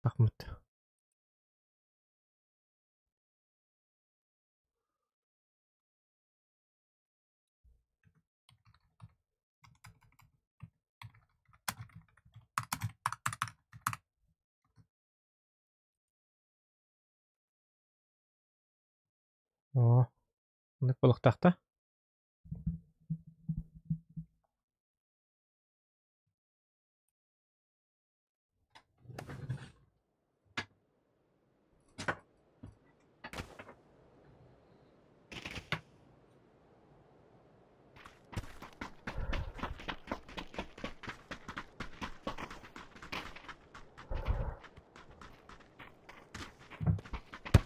Ахмет. О, нык болуктакта.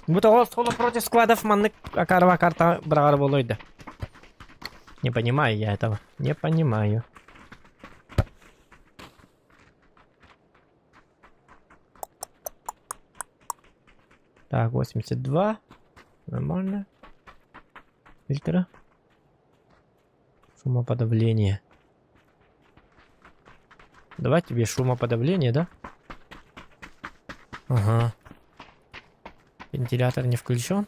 Бу того соло против складов маннык акарва карта брагар болойды. Не понимаю я этого. Не понимаю. Так, 82. Нормально. Фильтра. Шумоподавление. Давай тебе шумоподавление, да? Ага. Вентилятор не включен.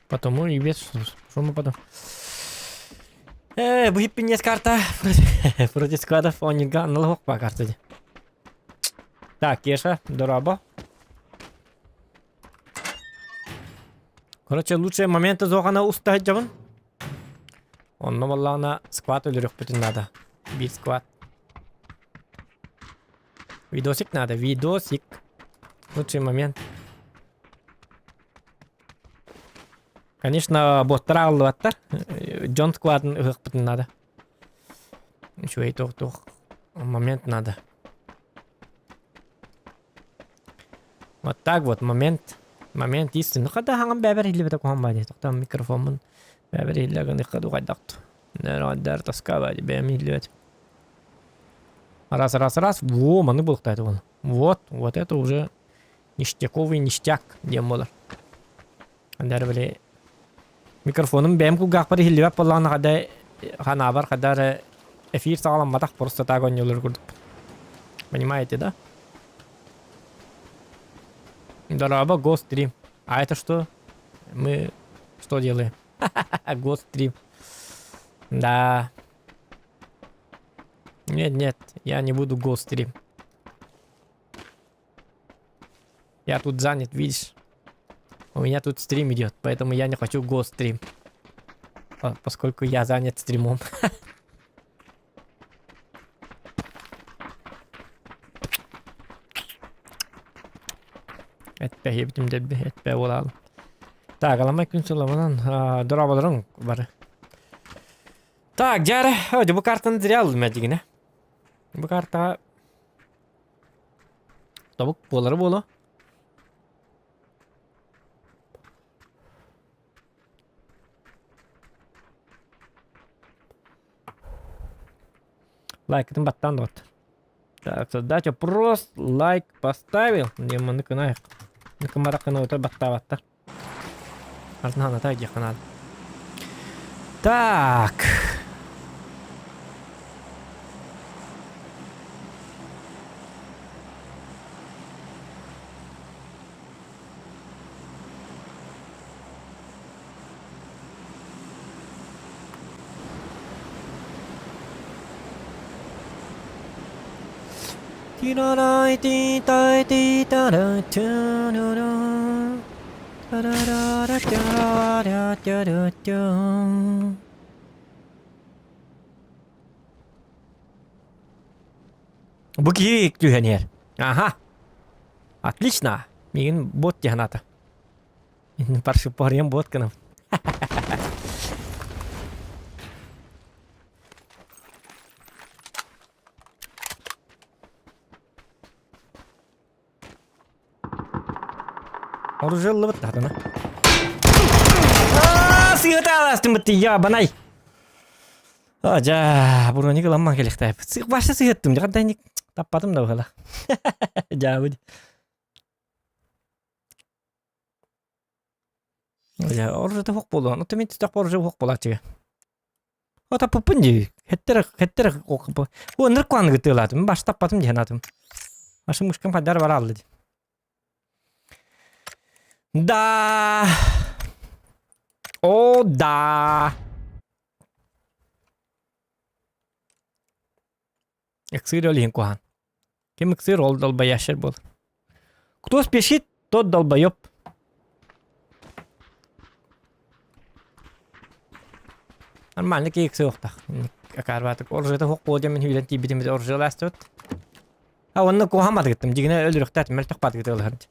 Потому и без шумоподавления. Бухиппинес карта. Против складов онинга налог по карте. Так, Кеша, дораба. Короче, лучшие моменты зохана уставить джаван. Он новаллана скват или рюхпутин надо. Бит скват. Видосик надо, видосик. Лучший момент. Конечно, боттар аллываттар. Джон скват рюхпутин надо. Еще и тух. Момент надо. Вот так вот, момент истин. Ну, когда хангам бәбер хилли бета кухан бади. Тоқтан микрофонын бәбер хилляган иқаду қайдақту. Нәр тоска бади, бәм хилли бет. Раз. Во, маны бұлықтайды оны. Вот это уже ништяковый ништяк, дем болар. Андар біле микрофоным бәм кугақ бары хилли бәп болағына қадай ханабар, қадар эфир сағалам матақ просто так он елер күрдік. Понимаете, да? Дорога, гострим. А это что? Мы что делаем? Гострим. Да. Нет, я не буду гострим. Я тут занят, видишь? У меня тут стрим идет, поэтому я не хочу гострим. Поскольку я занят стримом. Etpä hivtim debbi, etpä olalım. Так, аламай күн сұламынан дұрабаларың бары. Так, жары, өді бұл картаны зіре алды мәдігіне. Бұл картаға табық болары болу. Лайкетін баттан дұғыт. Так, задача просто лайк поставил. Нема ныкынайық. Ныкымарақына өтір баттаваттар. Артынан атай жақынады. Так. Буки тюхенер. Ага. Отлично. Мигин бот тягната. Парши порем ботканов. Оружие ловит надо, на. Сыгыталас тымытты, я банай. Жа, буроник ламма келехтай. Башта сыгыттым, жагдайник таппадым да бахала. Жа, буди. Жа, оружие хоқ болу. Ну, ты мен тістақ оружие хоқ болат жеге. Ата пупын жеге. Hettere bu. Bu nır kuanı gıtıladım. Baş tapatım diyen adım. Başım kuşkan kadar var aldı. Da. O da. Iksir öyle kuhan. Kim iksir ol dalba yaşar bol. Kutos peşit tot dalba yok. Normalde ki iksir yokta. Akar batık. Orjada hok bolca men hülen tibitimiz orjada astot. Ha onu kuhamadı gittim. Digine öldürük tatim. Meltek batı gitti olhardı.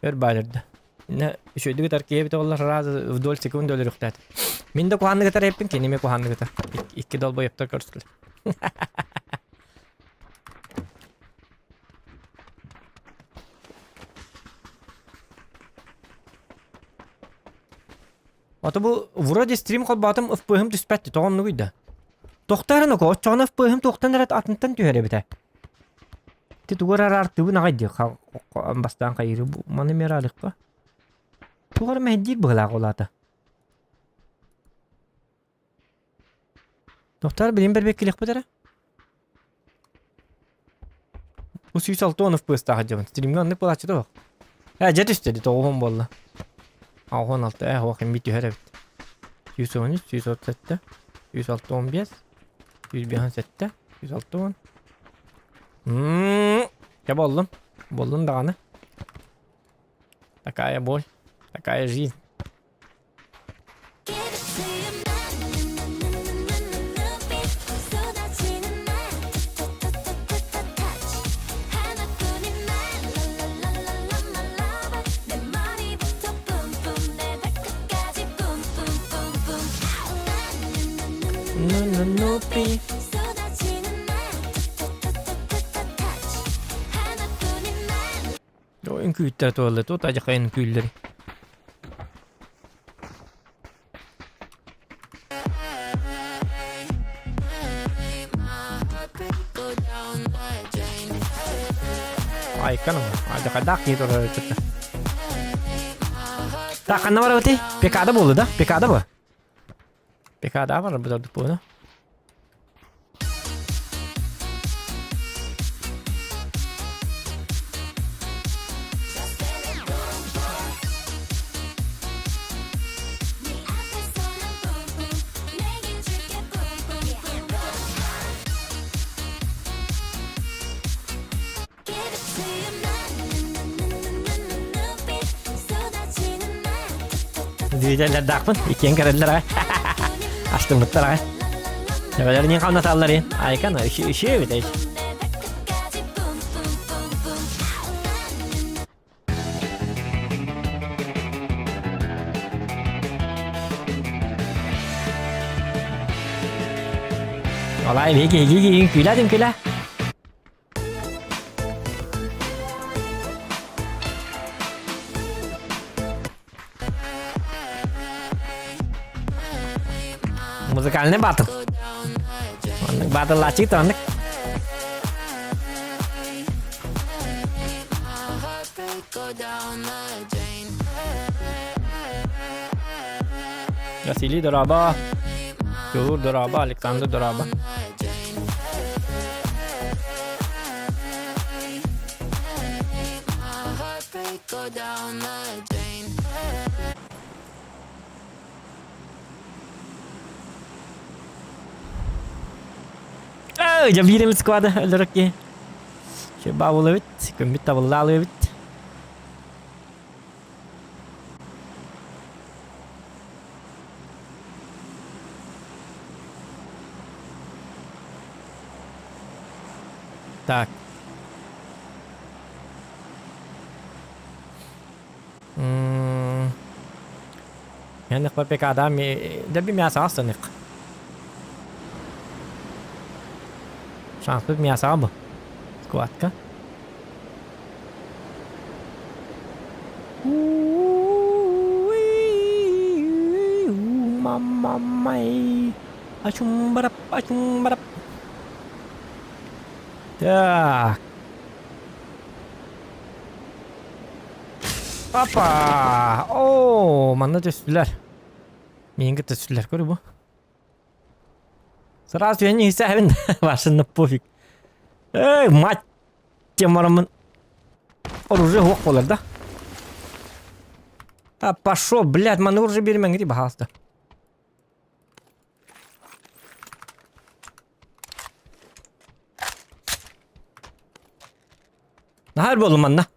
Ör bağırdı. Ne şöyle bir tarkiye bir de onlar razı vdol sekund öldürük tatim. Min de kuhanlı gitar yaptın ki. Nime kuhanlı gitar. İki dalba yaptı karşılı. Ata bu vuradi stream kol batım FPH'm düşpetti. Toğanlı gıydı. Doktarın o çoğun FPH'm toğtan erat atıntan tühere biter. Tuğar arartı bu nağaydı. Bastan kayırı bu. Manı meralık ka. Tuğar mehdir bağla kolata. Doktor bilim berbekilik biter. Bu 106 on FPS daha hacım. Stream'e anlık bu açıda bak. Ha jet istedi toğum bolla. Ha 16 bakayım bitiyor her 113, 137, 106, 15, 117, 106, 10. Ya bollum. Bollum dağını. Такая боль. Такая жизнь. Nupi. Oyun kuyutlar tuvalet. O tacı kayın kuyulları. Ay kanım. Ada kadak gitu orada çıktı. Tak kan var öte. PK'da mı oldu da? PK'da mı? PK'da var burada bu ne? Diyeler dakmın. İkiyen kararlar ha. Açtım mutlar ha. Nebeler niye kalma sallar ya? Ay kan ışığı bir de. Olay bir iki külah dim külah. Muzikalnya battle. Battle lah cita nih. Vasily Doraba. Yur Doraba, Alexander Doraba. Jam birim squad öldürük ki. Şu bavulu bit. Kümbit tavullu alıyor bit. Так. Yanık PPK adam da bir miyasa aslınık. Şanslı bir miyasa bu. Squadka. Mamamay. Açum barap, açum barap. Так. Papa. Oo, mana düştüler. Yenge düştüler görüyor bu. Сразу я не сявин. Ваша на пофиг. Эй, мать. Темарамын. Оружие хук болар да. А пошел, блядь, маны оружие бермен гири бахалста. Нахар болу манна.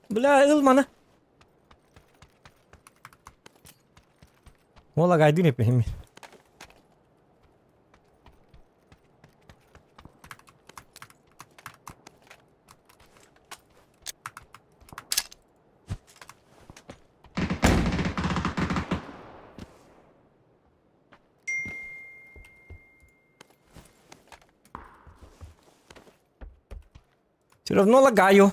Бля, ыл мана. Ола гайдын епехим. Все равно лагаю.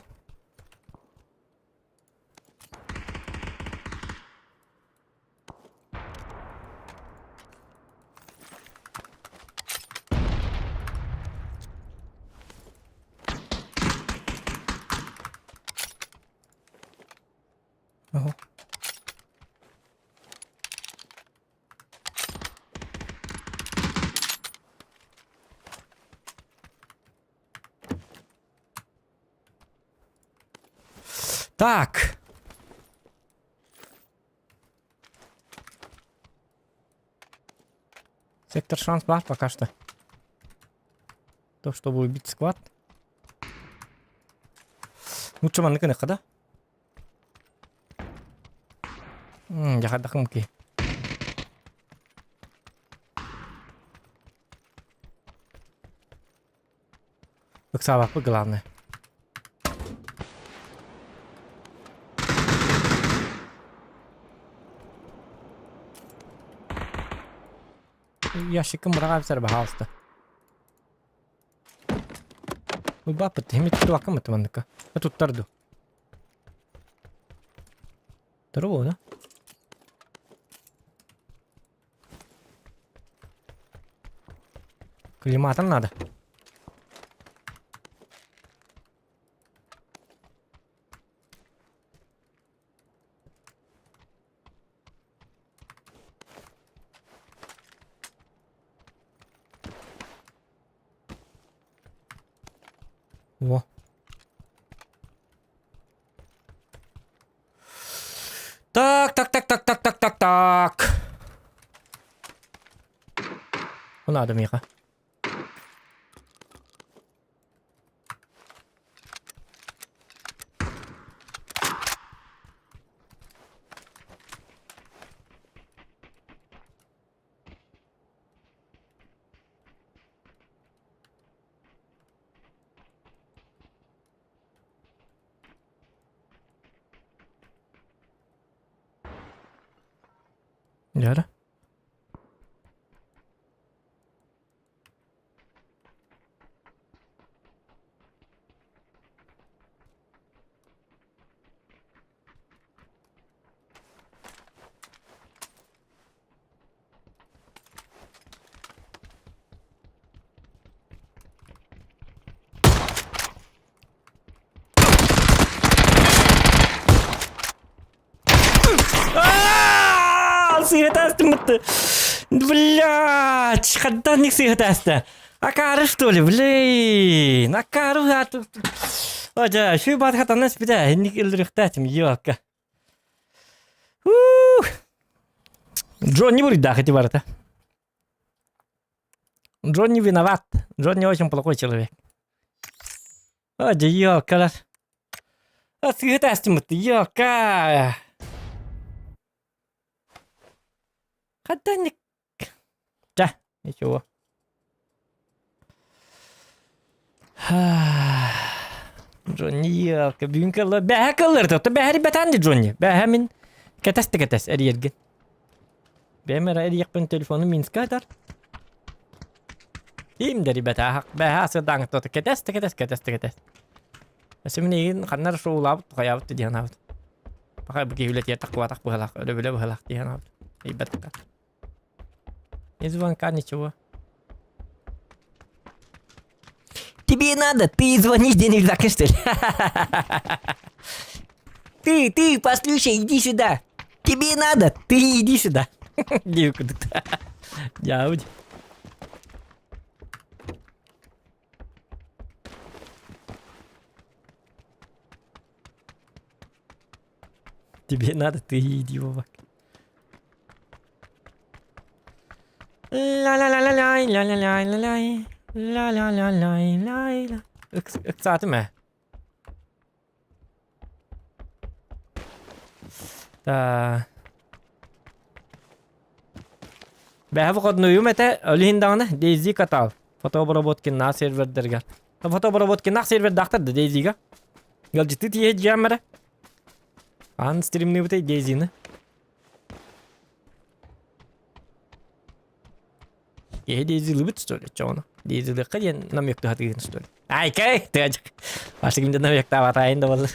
Ого. Так. Сектор шанс бар пока что. То, чтобы убить склад. Лучше манны кыныкка да? Жахадда кымки. Ыксабапы главное. Ящиком брага бисер бахалста. Уйбапыт, хемит туакам это манныка. А тут тарду. Здорово, да? Коллиматор надо. Во. Так. Надо, Миха. Яра. Сыгатасты. Блядь, хадданник сыгатасты. Акары что ли, блин. Акары хату. Оджа, şu bat hatanız bir de hendik ildiriktatim yok. Джон не будет дахать в это. Джон не виноват. Джон не очень плохой человек. Оджа, ёкалар. А сыгатастым это, ёка. Хадданник. Да, ничего. Джонни ياك بينك الله بها كلرت بها ربت عندي جوني بها من كتست اريرجن بامر اريق بن تليفون من سكاتر يم دري بتاعك بها صدق تو كتست بس منين خلنا شو لعب خيابت دي انا بقى بقي ولا تقوى بهلا ولا بهلا دي انا يبتك يزوان كان ничего. Тебе надо, ты звонишь денег за что ли? Ты, послушай, иди сюда. Тебе надо, ты иди сюда. Девка тут. Дяудь. Тебе надо, ты иди бak. La la la la la la la la la la la la la la la. Irk saati mi? Ta. Бәһә кодны юмете ölühindağını Daisy katal. Fotoobработки на сервердерге. Fotoobработки на сервер дақтырды Daisy'ga. Гал житти тие жаммара. Ан стримны бутей Daisy'ni. Daisy любит что ли, чё она? Daisy лыкка нам ёкту хатыгын что ли. Ай кай, тыжык. Башыгымда нам ёкта атайын да болду.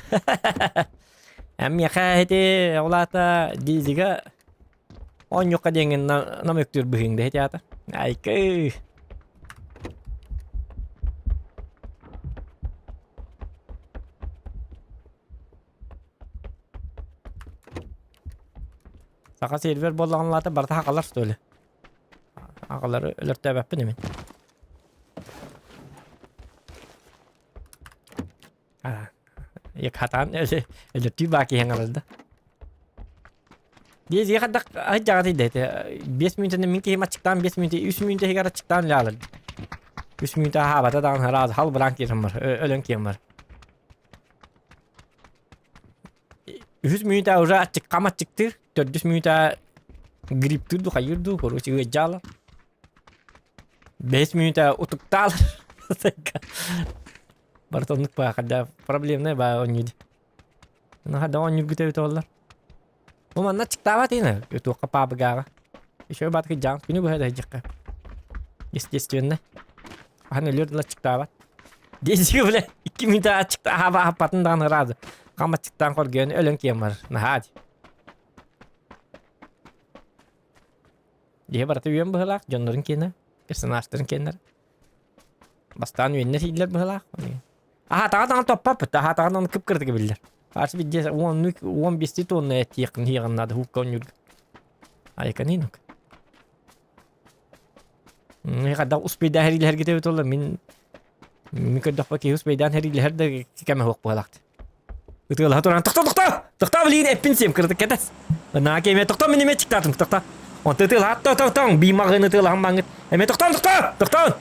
Әм яка хете олата Daisy'ga 10 yokka dengen nam öktür bıhыңda heti ata. Ay kıy. Saka server bollanlata barda hakalar söyle. Hakaları ölürtü ebep mi? Yak hatan ölürtü baki hengarıldı. Diyezi kadar aja değil de 5 minutun minki maçtan 5 minut 3 minut hegara çıktan lalı. 3 minut ha bata dan haraz hal blank yerim var. Ölön kim var. 3 minut уже açık kama çıktı. 4 minut grip turdu hayırdu koruçu gejala. 5 minut utuktal. Bartonluk pa kada problem ne ba onyudi. Nah ada onyud gitu itu Allah. Bu mana çıktı yine. Itu kapa begara. Şöyle bat ki jang günü bu hada jikka. Естественно. Hani lirla çıktı var. Desi bile 2 minut çıktı hava hapatından razı. Kama çıktan korgen ölün kim var. Nah hadi. Dia berarti uyum behelak jonların kene. Personajların kenler. Bastan uyunlar hiller behelak. Aha tangan toppa pıt. Aha tangan kıpkırdı gibiler. Karşı bir cez 15 ton et yakın hiyanlarda hukkan yürg. Ay kaninok. Ne kadar uspeyda heriler gidiyor tolla min kadar peki uspeydan heriler de keme hukk balakt. Betul haturan takta beliin epinsim kırdık kedes. Na keme takta minime çıkartım takta. On tetel hatta bima gene tetel ham banget. Eme takta.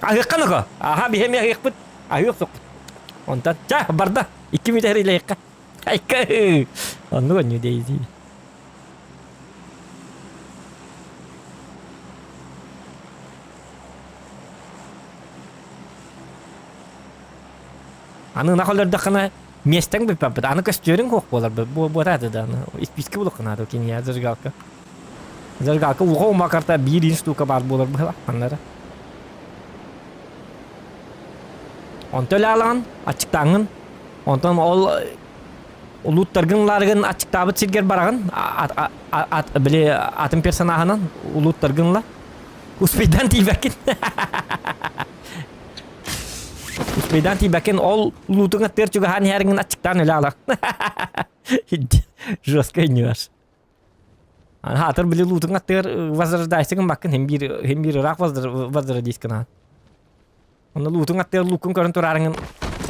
Ahik kanaka. Aha bihem ya hikput. Ahik sok. On tat cah barda. 2 minut heriler yakka. Ay kı. Onu kan Daisy. Аны нахаларда кана местен бипапыт. Аны костюрин хок болар. Bu arada da ispiski buluk kana dokin ya zırgalka. Zırgalka uğu makarta bir stuka bar bolar bu anlara. Ontelalan açık tangın. Ondan ol uluttargınlargın açık tabıt silger baragın bile atın personahının uluttargınla uspeydan tibakin uspeydan tibakin ol ulutun atır juga hani hergin açıktan öyle alak joska iniyor hatır bile ulutun atır vazır daysın bakın hem bir rak vazır diskin ha onu ulutun atır lukun körün turarın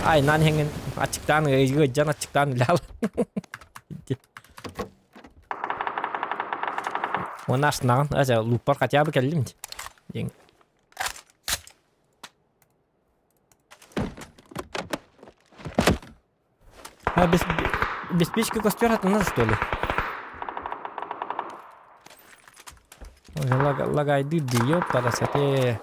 ay nan hengen açıktan can açıktan öyle alak Ona senang aja lupa kaca bekelim. Jeng. Ha без печки костер это надо что ли? Лагай дыдый, ёптарасете.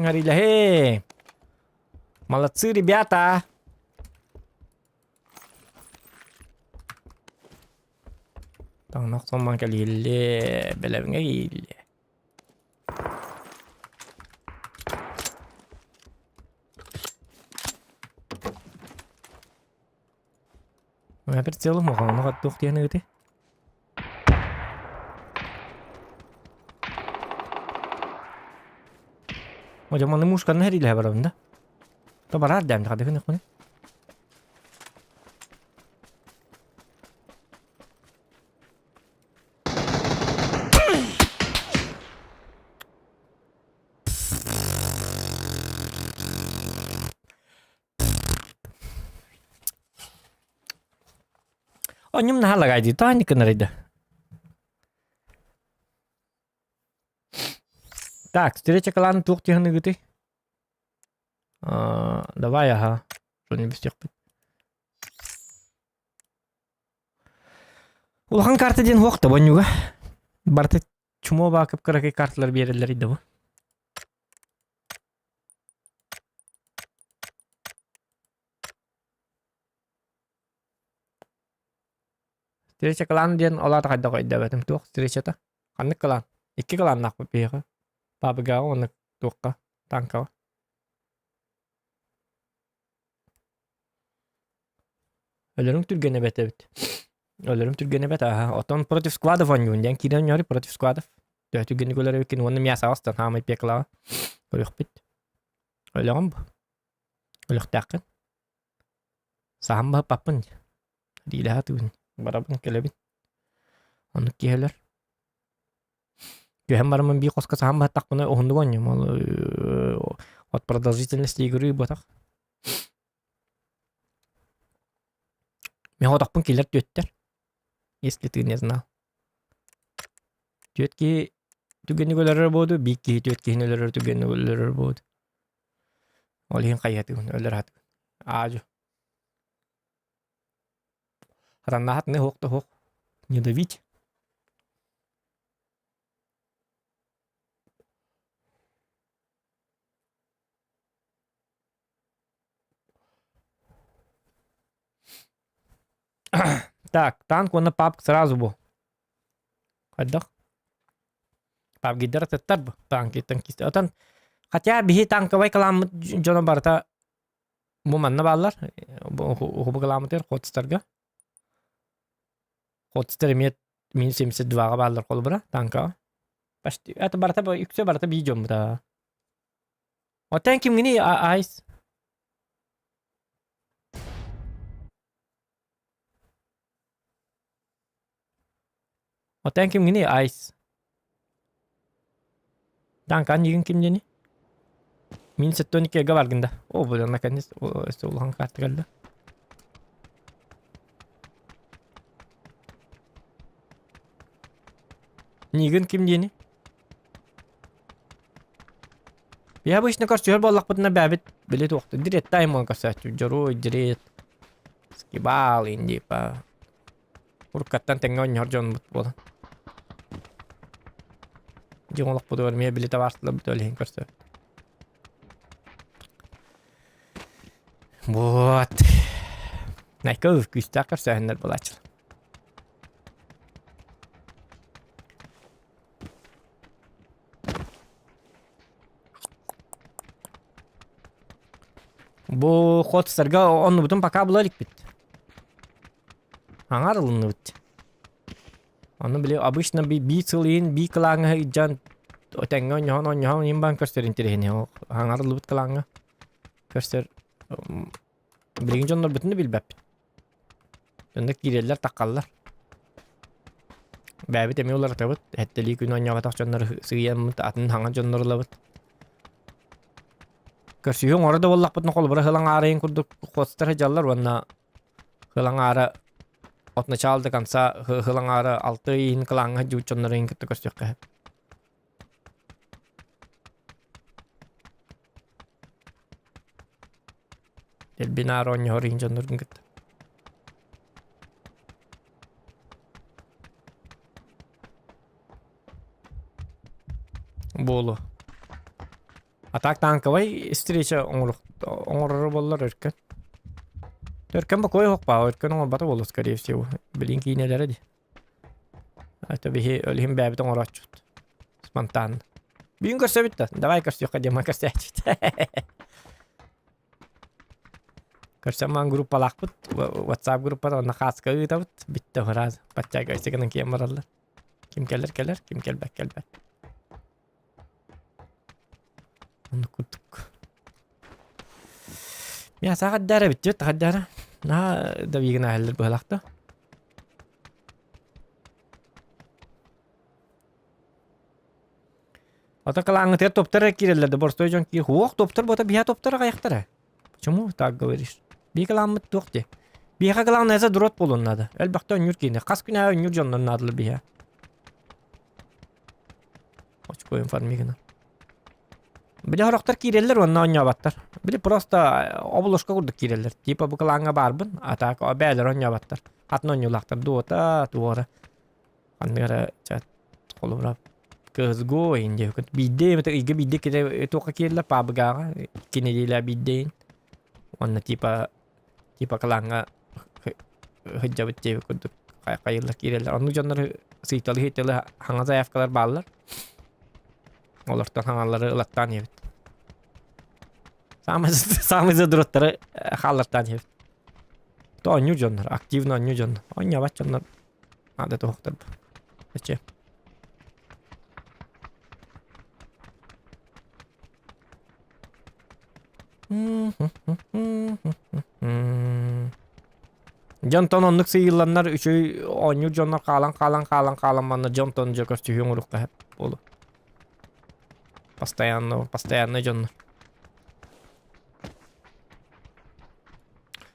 Hari-laheng. Молодцы, ребята. Tang nok somang kalile, belevenge gille. Я прицел мог, он мог тух тяны это. Macam mana muskan hari lah baru anda. Tu barat dah, tak ada kena kena. Онним наhaлагайди таани кынарыйда. Так, встреча клан тух тиханы гыты. Давай, ага. Что не без тех. Улхан карта ден хоқта бонюга. Барты чумо бакып каракай карталар берелер иде бу. Встреча клан ден олар кайда койда бетим тух встречата. Канны клан. Икки клан нак бепега. Бабыга оны тухка танка. Ölürüm Türgene bet evet. Ölürüm Türgene bet aha. Oton против складов он юн. Ден киден йори против складов. Дэ Türgene голер кин оны мяса астан хамай пекла. Ölük bit. Ölürüm bu. Ölük takın. Sahamba papın. Dile hatun. Barabın kelebin. Onu kiheler. Hem барамын би коска сахamba такпына оңду гоню. Мол от продолжительности игры ботак. Мен отақпын келер төттер. Если ты не знал. Төтки түгені көлерер боду, бикки төтки хинелер түгені көлерер боду. Ол хин қайаты күн, өлер хаты күн. Ажу. Харанна хат не хоқты хоқ. Не давить. Так, танк он на папку сразу был. Отдох. Пап гидер tetap танки танкист. Отан хотя бихи танковый калам жона барта бу манна баллар. Бу каламтер хотстарга. Хотстер мет min 72 баллар кол бара танка. Почти это барта yüksek барта би жон да. O tankim gini айс. O tankim gini айс. Танкан yiyin kim jeni? Min 72'ye bargında. O bu наконец улхан карты geldi. Нигин kim jeni? Я обычно костюр боллак бутна бәбит билет оқты. Дирет таймон касачу. Жару дирет. Скибал инди па. Уркаттан теңгон хоржон бут болан. Жиңолық бұды өрмей білеті барсылы бұд өлейін көрсі. Вот. Найка өфкүйісті ақырсы әнлер бұл açыл. Бұл қотыстарға оны бұтын пока бұлалік бит. Аңар ұлыны бит. Onu bile обычно bir sılıyın bir kılağına can ötengen yahan imban kösterin tirehini o hangar lubut kılağına köster bilgin canlar bütünü bilbep. Döndük gireller takallar. Bäbi temiyorlar tabut. Hetteli gün oynaya tak canlar sığıyan mı atın hangar canlar labut. Körsüyün orada vallahi butun kol bıra hılan arayın kurduk kostar jallar vanna hılan ara от начала до конца хылаңары алты ин кылаңа жуучоннор ин кетти көрсөккө. Эл бинар оньор ин жоннор кетти. Болу. Атак танковый встреча оңорор боллар өркөн. Төркем бакой хокпа, өркөн оңор бата болу, скорее всего. Билин кинелери ди. Это бихи өлхим бәбит оңор ачут. Спонтанно. Бүйін көрсө битті. Давай көрсөкка дема көрсө ачут. Көрсөман группалақ бұт. WhatsApp группада онна қасқа ұйта бұт. Битті хораз. Батчай көйсігінің кем баралар. Ким келер, ким келбәк. Оны күттік. Я сағаддары бітті, тағаддары. На да вигін әхелдер бұғалақты. Ата қалаңы тер топтары кирелерді. Борстой жон ки хуақ топтар бота бия топтары қаяқтары. Почему так говоришь? Би қаламыт тоқты. Biha kalan neyse durat bolunladı. Elbette önyür kiyinde. Kas güne önyür jonların adılı biha. Açık oyun farmigina. Bile haraktar kireller onunla oynabattar. Bile prosta obloşka kurduk kireller. Tipa bu kalanga barbın. Atak o beyler oynabattar. Atın oynuyorlar. Duota duvara. Anlara chat. Kolumra. Kızgo indi. Bidde mi tige bidde kire toka kirla pabaga. Kinidila biddein. Onna tipa kalanga hıcabet cevi kurduk. Kayırlar kireller. Onu canları sıytalı hiteli hangaza yafkalar bağlar. Olardan hangaları ılattan yebit. Samızı durutları hallardan yebit. To onyu canlar. Aktivno onyu canlar. Onya bat canlar. Adet oğuktar bu. Geçe. Jonton onluk yıllanlar üçü onyu jonlar kalan bana jonton jokos yumrukta hep bolu. Постоянно jonlar.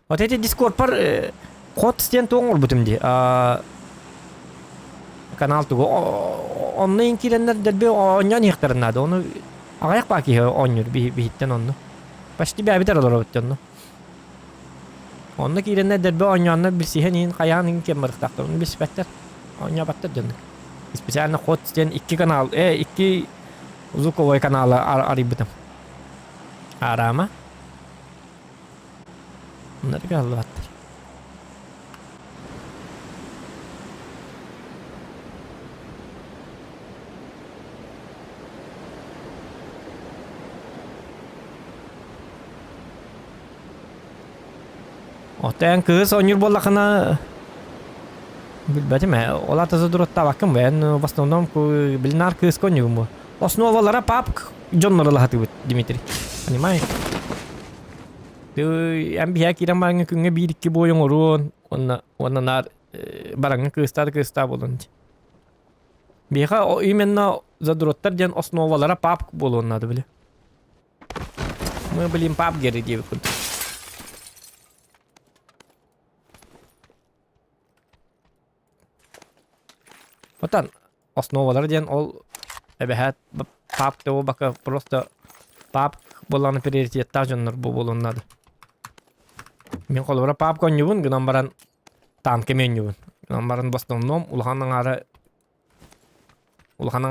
Вот эти Discord пар код стен тоңор бутумди. Канал тугу. Онны инкиленнер дербе оньян ихтарнады. Onu аяк баки оньюр бихиттен онну. Почти бәбитер олар өттенну. Онны киленнер дербе оньянны билсиһен ин каян кем барыктактыр. Onu билсипеттер. Онья баттыр дөнүк. Специально код стен 2 канал, 2 звуковой каналы арибытым. Арама. Bunları galibattır. Otayan kız oynuyor bollakına. Bilmedim ya. Ola tazı durutta bakın ben в основном bilinar kız oynuyor mu? Основалара пап jonları lahatı Dimitri. Понимаешь? Em biha kiran barangı künge bir iki boyun orun. Ona nar barangı kısta bolunca. Biha o imenna zadurottar jan основалара pap bolunladı bile. Мы bileyim pap geri diye bir kudu. Otan основалара jan ol ebehat pap da o baka просто pap bolanı prioritettar jonlar bu bolunladı. Мен колбара пап конюбун гынамбаран танке менюбун. Гынамбаран в основном улханның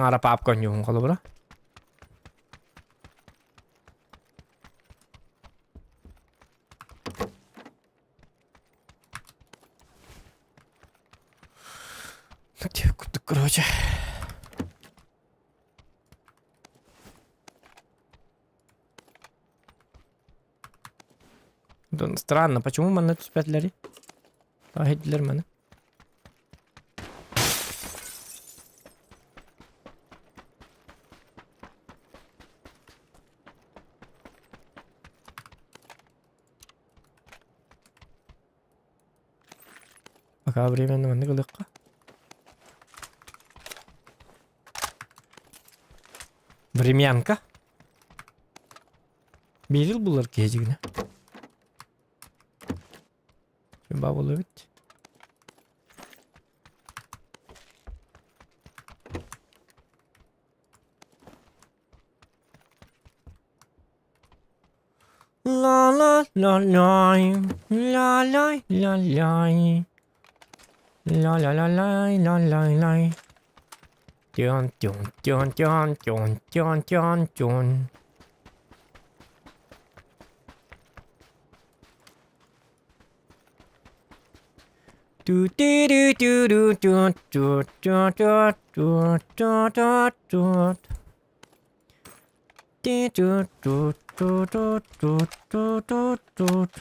ара пап конюбун колбара. Так, короче. Странно, почему мы тут спятлери? Агитлер мене. Пока временно мене кылыкка. Времянка. Берил булар кежигине. Бабулы бит. La la la la la la la la la la la la la la Dun dun dun dun dun dun dun dun. Do do do do do do do do do do do do do. Do do do do do do do do do.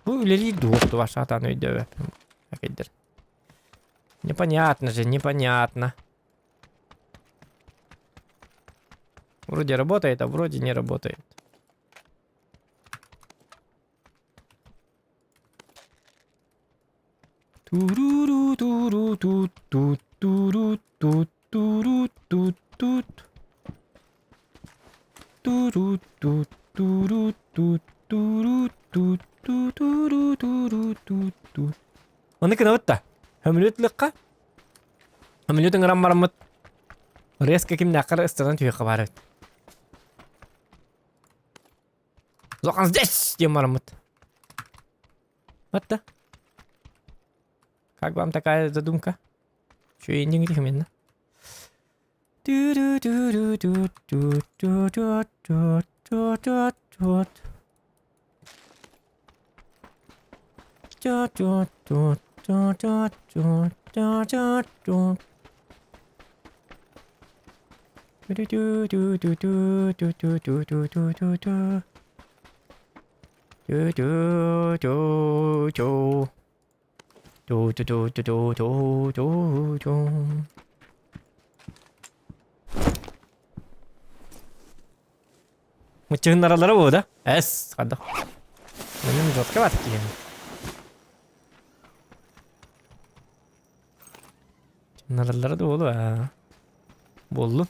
Bu ileri doğdu aşağıdan öyle. Hakikaten. Непонятно же, непонятно. Вроде работает, а вроде не работает. Туруру туру тут тут туру тут туру тут тут туру тут Turu tut turu tut turu turu tut tut. Onu kena utta. Hamlet lekka. Hamlet ngeram maramut. Reska kim nakar istadan tüy kabaret. Zokan здесь diye maramut. Hatta. Как вам такая задумка? Что и не грех именно. Mıçığın araları bu da. Es, hadi. Benim zotka var ki yani. Mıçığın araları da oğlu ha. Bollu.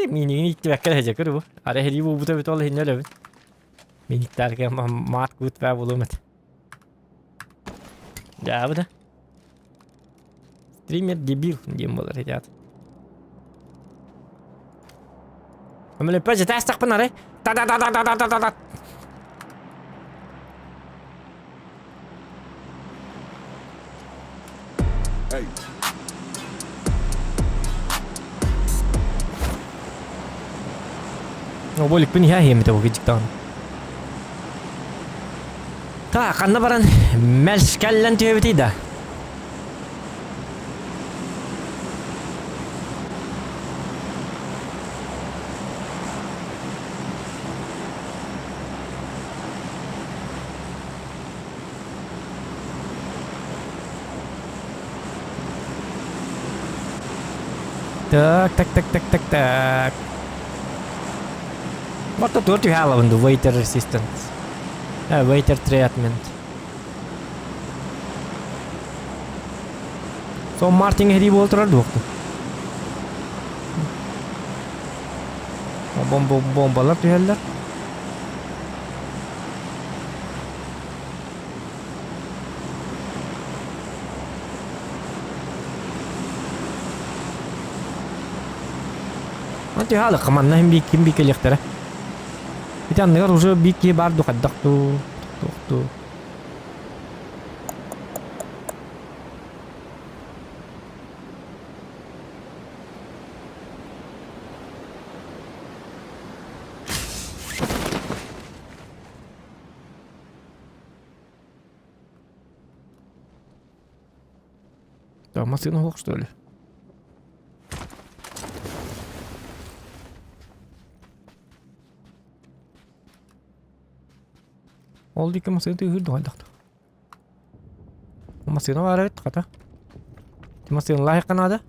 Mini gitti bekler hecek bu. Ara heli bu da betul hinne levet. Minik derken mat gut ve bulumet. Ya bu da. Streamer debil diyeyim olur hecet. Ama lepas je tas tak benar eh. Ta ta ta ta ta ta ta ta. Hey. Oh boleh pun ya hem itu gijiktan. Ta kanna baran melskallan tüyebeti da. Tak tak tak tak tak tak. What do you have on the waiter resistance? Waiter treatment. So Martin heri boltrar doktu. Bombalar tüyeller. Nanti hal kemana hem bikin lihtara. Kita dengar уже biki bardu kaddak tu. Да, машина лох, что ли? Oldu ki masaya da hırdı halde. Masaya var evet kata. Masaya layık nada.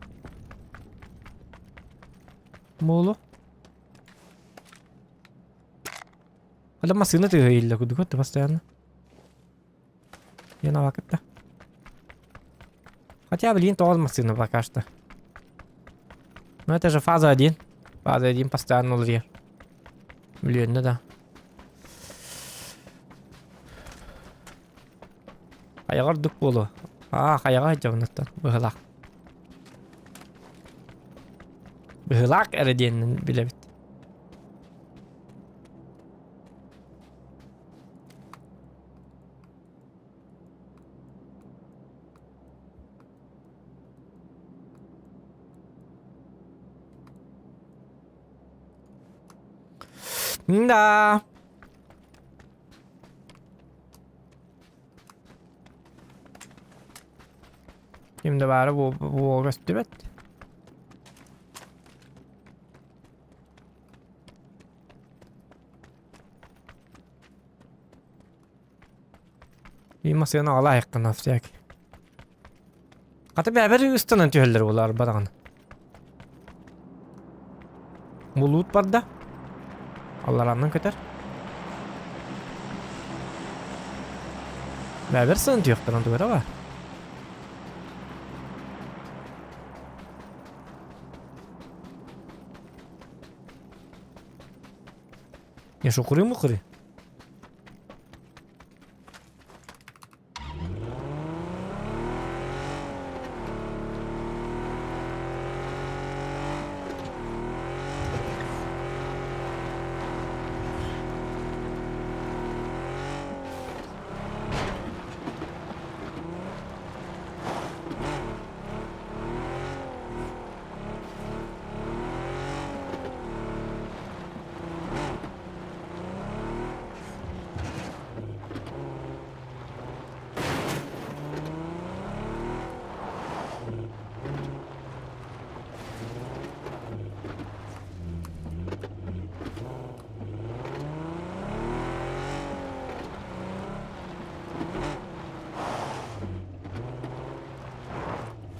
Molo. Ada masaya da hıyla kudu kudu pastiyan. Yana vakitte. Хотя, блин, тоже машина пока что. Но это же фаза 1. Фаза 1 постоянно лжет. Блин, ну да. Kayağır dük bolu. Kayağı canlıktan. Bıhılak. Bıhılak erediyenin bile bit. Da. Şimdi bari bu gösterip. Bir masaya ala yakın haftayak. Katı bir üstünden tüyler olar badan. Bulut barda. Allah ramdan köter. Бәбір сын түйіқтірін түгірі ба? Я шо куры мұқыры?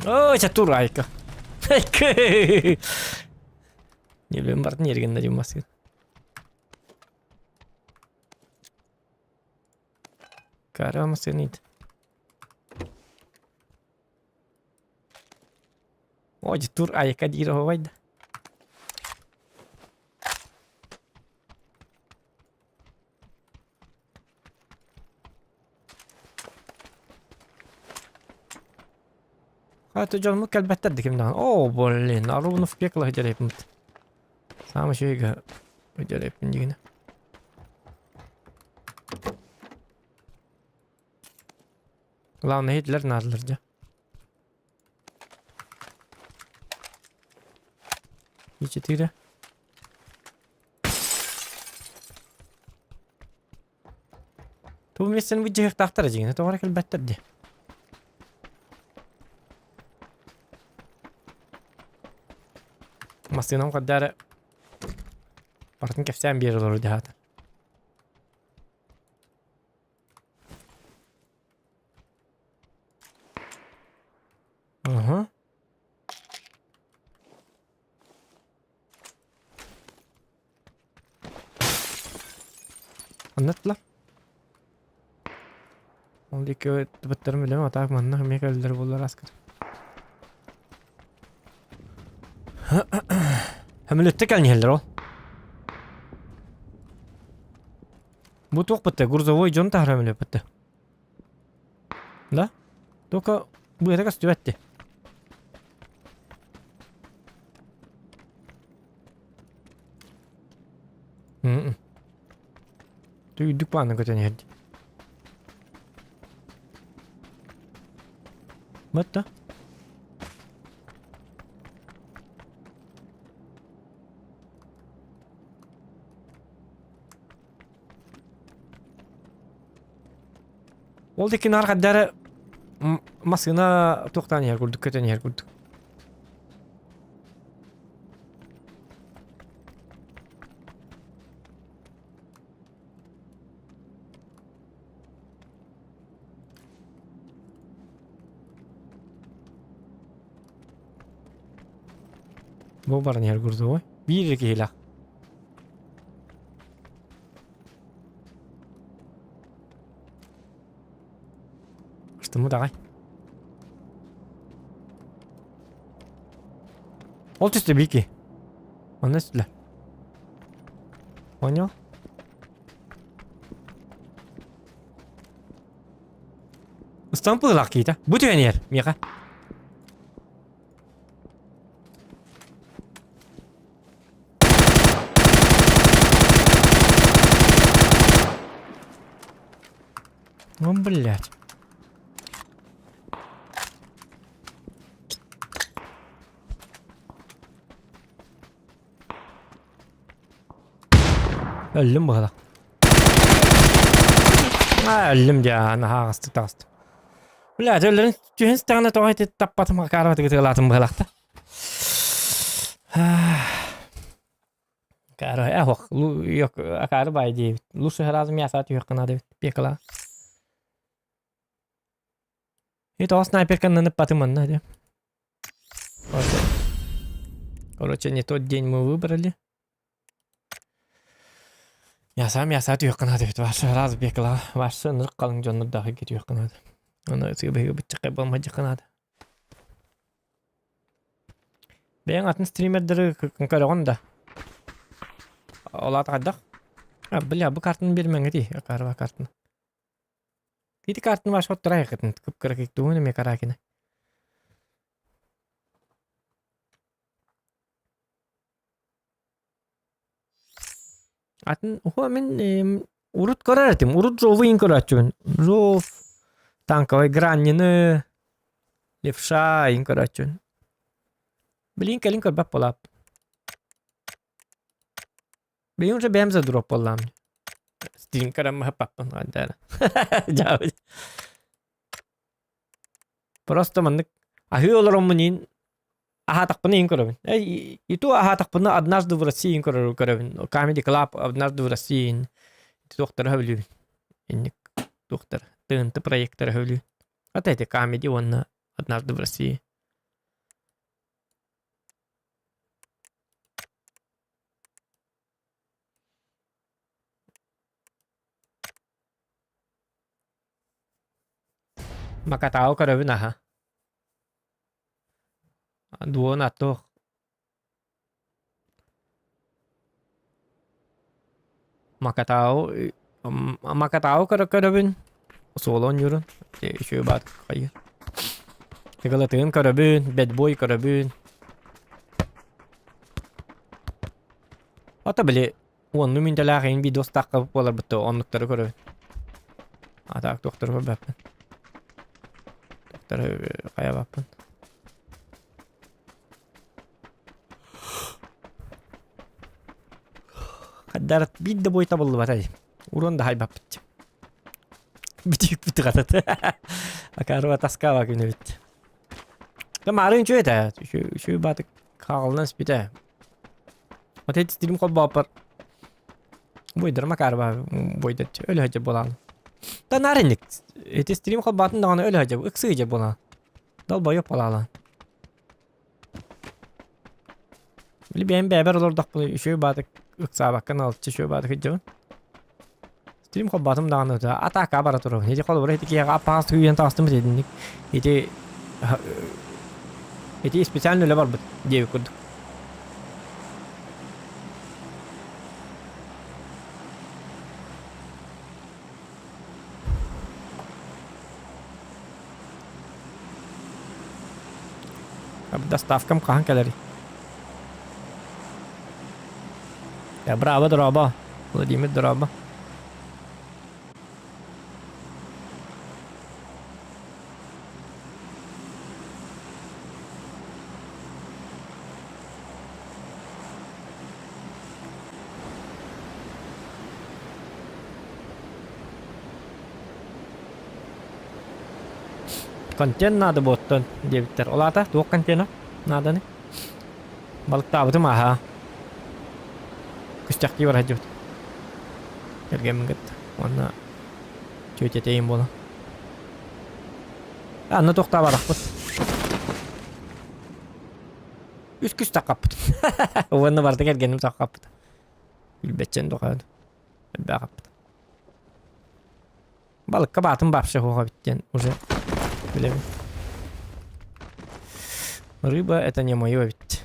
Ой, чатур айка. Айка. Не білем бартын ерген дадим басын. Кара масын еді. Ой, чатур айка дейір овайды. هاتو جون مو كلب بتدك من هون اوه بولين نارو نفكك الله جريب مت سامع شو يجا جريب من هنا لا نهيت لرنا لرجع يجي تيرا تو ميسن وجهك تحت رجعنا تو وراك البتدي مصينهم قدارة برتن كيف تعمل بيرلو دي هذا اها نطلع وليك تبتر من لما تعرف منها ميكا اللي ولا راسك همل التكل نهلرو بوتوق بته غرزوي جون تهرمل بته لا توكا بيرك استوته تو يدك بانا كتاني هدي متى والله كنا نرقد دار مصينا توقتاني هالقول دكتاني هالقول بو برني هالقول زوي بيرك هلا استمو داعي قلت استبيكي والناس لا وانيو استنبول لاكيتا بوتو ينير ميقا блять. علم بهذا علم جا انا ها استطاست ولا تقول جهنس تانا توهي تطبط ما كارو تقلات مبلغته كارو اهو يوك كارو بايدي لوش لازم ياسات يقنا ده بيكلا это снайперка на напатыманна да. Короче, не тот день мы выбрали. Yasa tüyük kanadı bit var. Raz bekla. Varsa nırık kalın canlı dahi gidiyor kanadı. Onu ısı behi bıçak yapılmacı kanadı. Ben atın streamerleri kırağın da. Ola tadak. Bilya bu kartını birmen gidi. Karva kartını. Gidi kartını baş otura yakıtın. Kıpkırık iktuğunu me karakine. Atın oha men urut karartım. Urut rovu in karachun. Rov tankavay grannyını lefşa in karachun. Bilin kelin kar bap polap. Bilin же бемза дроп полам. Stream karam hapappan ada. Jauh. Просто маннык. Ахи олором мунин аха такпаны ин коровин. Itu аха такпаны однажды в России ин коровин. Comedy Club однажды в России. Доктор хавлю. Инник доктор. Тынты проектор хавлю. Вот эти комедии он однажды в России. Makatao коровин аха. Дуон ато. Makatao коровин. Солон юрун. Еще бат хайыр. Тегалатын коровин, бэдбой коровин. Ата биле он минталахын видос такып болар битте онлуктары коровин. Атак доктор баппын. Доктор кая баппын. Каддарат бидде бой табылды батай. Урон да хайбаппыт. Битик битгатат. Акарва таскава күнү бит. Тамарын чөйдө. Şu батык калынан спите. Вот эти стрим кол бапар. Бойдырма карба бойда öyle hacı bolan. Da narinlik. Эти стрим кол батын даганы öyle hacı. Иксыйжы bolan. Dal boyup alalan. Bili benim beraber olurdak bunu. Şu batık ıksa bakkan alıtçı şu batık hıcı. Stream kol batım dağını da atak aparatörü. Nece kol buraya ki apaz tüyen tastım dedinlik. Эти специально öyle var bu diye kurduk. Abi доставкам kahan kalori. Ya bravo draba. Vladimir draba. Konten надо bottun diye biter. Ola da dua konten надо ne? Balık tabi mah ha. Kısacak gibi var hacı. Gelgem git. Ona çöğüteteyim bola. Anna tokta var akbut. Üst küs takaput. Ona vardı gelgenim takaput. Gülbetçen dokaydı. Elbe akaput. Balık kabatın bapşı hoğa bitten. Уже bilemiyorum. Рыба это не моё ведь.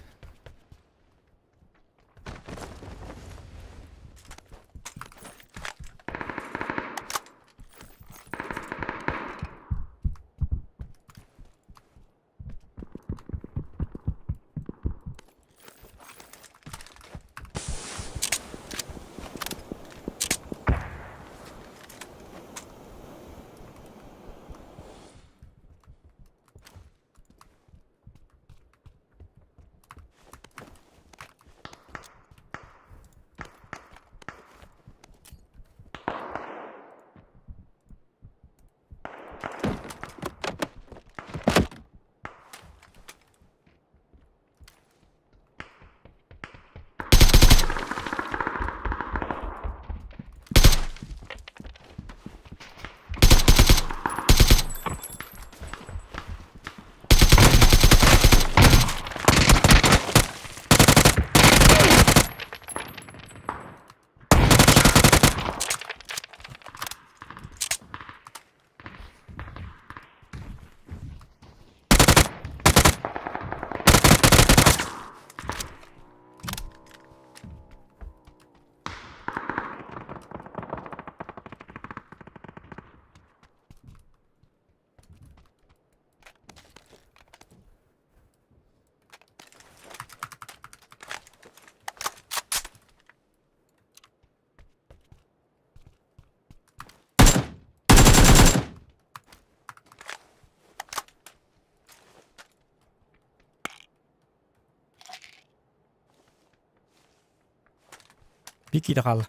Piki de kaldı.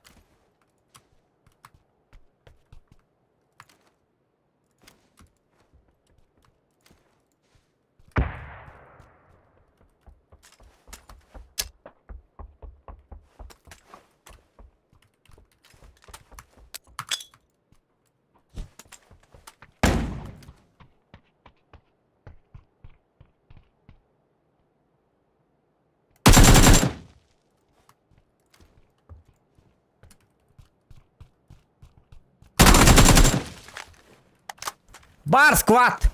Бар, сквад!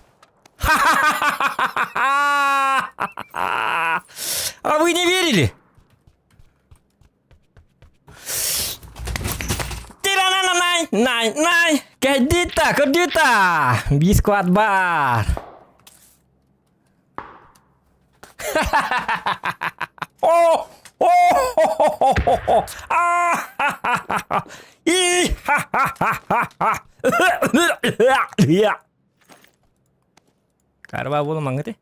А вы не верили? Най, кадита! Бисквад бар! О! И Karba болу маңгыты.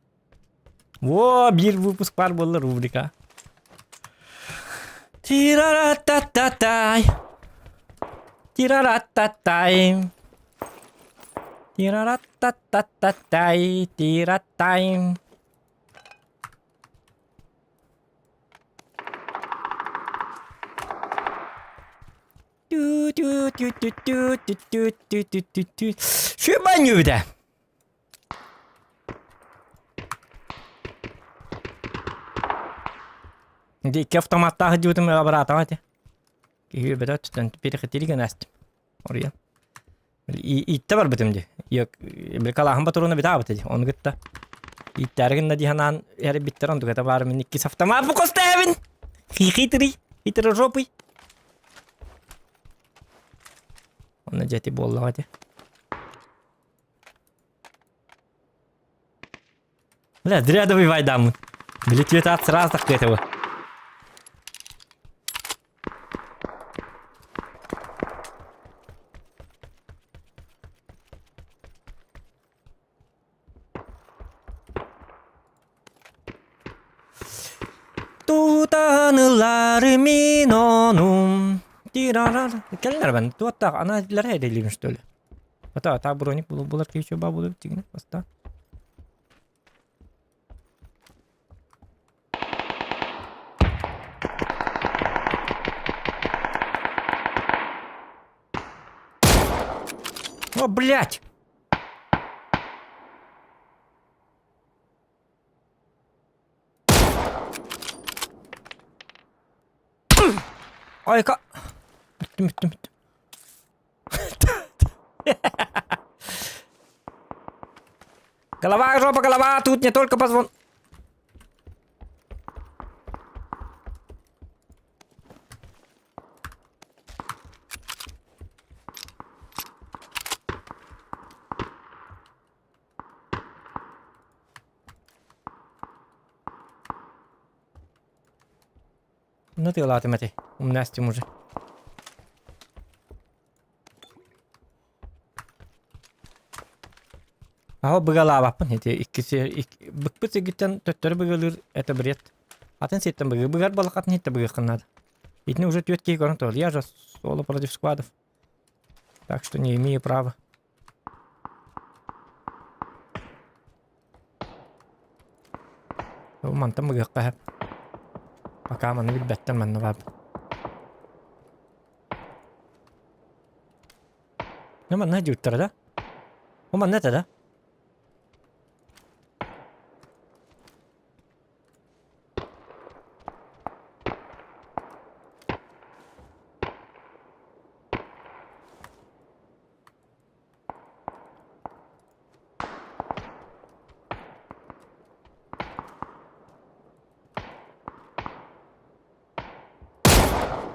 Во, бир выпуск бар болду рубрика. Тираратататай. Тирарататай. Тираратататай. Тиратай. Шибанюда. دي كيف طمعتها جوت من الابرات هي بدات تنتبه ختيلي ناست اوريا يتبر بتمدي يك بالكلا هم بترونا بتاعبتي اون قلت يتارجن دي هنان يا رب بترن تو كتبار منك كسفت ما بقستهبن خيتري روبي انا جاتي والله هاتي لا دري هذا بيفاي دامن بليتيوتات سراس تقيتوا Tutanılar minonum. Tirarar. Geldiler ben. Tuatta ana diller hedeliymiş öyle. Hatta bronik bular ki çöba bulup tigine basta. О, блядь! Ай, Bitti. Голова, тут не только позвон. Ну ты ладно, мати. У меня стим уже. Aho bıgala bakın hedi ikisi bıkpısı gitten töttörü bıgılır это бред. Атын сеттен быгар балык атын хитте быгы кынады. Итне уже тётки горн то. Я же соло против складов. Так что не имею права. Мантам быгы кахап. Пока маны билбеттен манны баб. Ne man ne diyor da? O man ne da?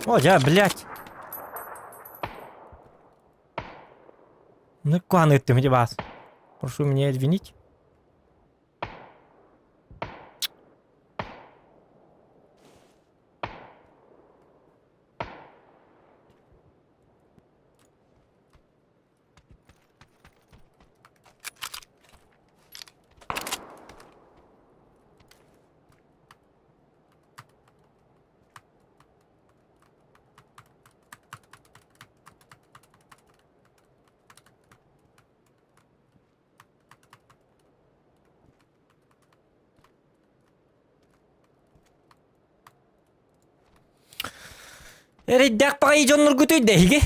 О, да, блядь. Ну, кланы ты мне вас. Прошу меня извинить. Eriddak pakay jonur gutoy dehige.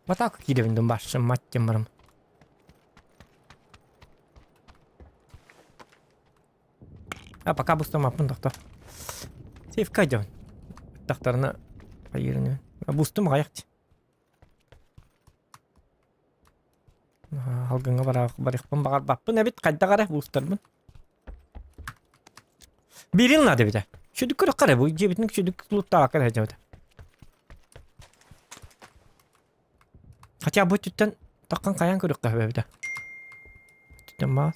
Batak gidevindim başım matçım varım. Пока бустамаппын доктор. Сейф кайдын. Доктарына айырыны. Бустум гаякты. Алгынга барыкпын багар баппын эбит кайда кара бустармын. Бирил нады бите. Шүдүк көрөк кара бу жебитин шүдүк луттаа кара жабыт. Хотя бу түттен таккан каян көрөк кара бите. Түттен мас.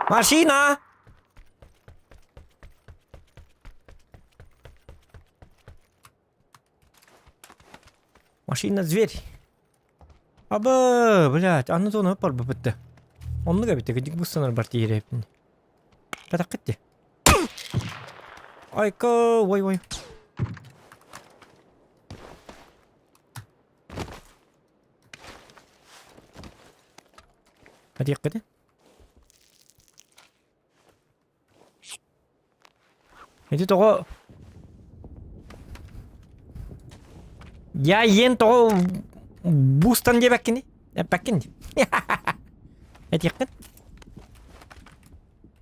Машина! Машина зверь. Аба, блядь, анны зона пар бытты. Онны габитте гидик буссанар бар тиерепин. Катак кетти. Айка, ой. Hadi yakkadı. Itu toko. Ya yen toko boostan dia back ini. Back ini. Hadi yakkan.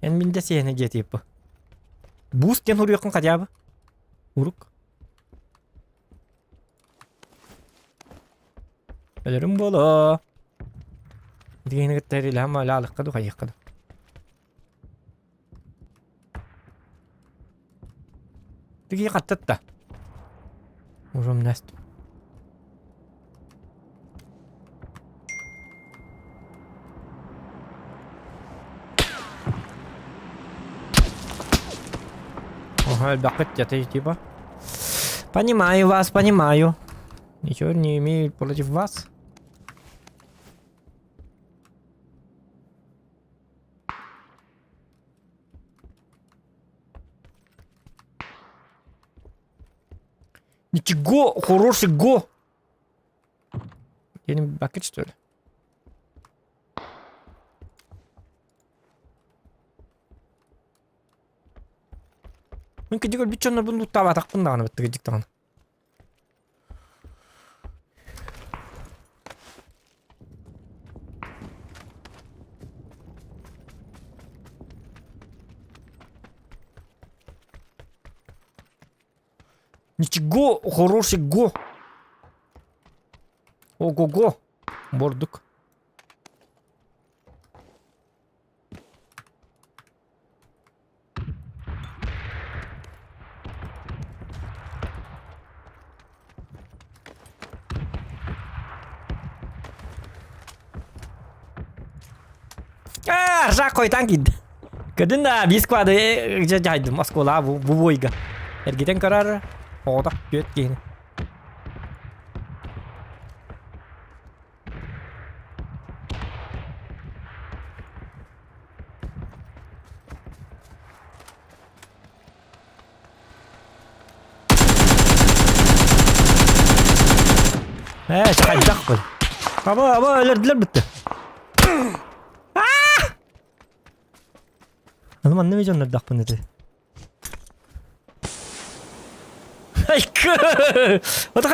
En minda sih ne jadi apa? Boost yang huruk kan kaja apa? Huruk. Ölürüm bolo. Diyene gitteri lama lalık kadu kayak kadu. Digi kattat da. Urum nest. Ага, дакет я-то типа. Понимаю вас, понимаю. Ничего не имею против вас. Ничего, хороший го. Я не бакет, что ли? Мен кедик өлбүт чоннор бул луттаап атакпын даганы битти кедик даганы. Ничего, хороший го. Ого-го. Бордук. Жакой танкид. Кадында бисквады жайды Москвала бу бойга. Эргитен карар. Ода көт кейін. Шақайдақ бұл. Аба, өлерділер бітті. Аным аннаме жонлардақ бұл неді. Айкы! Ода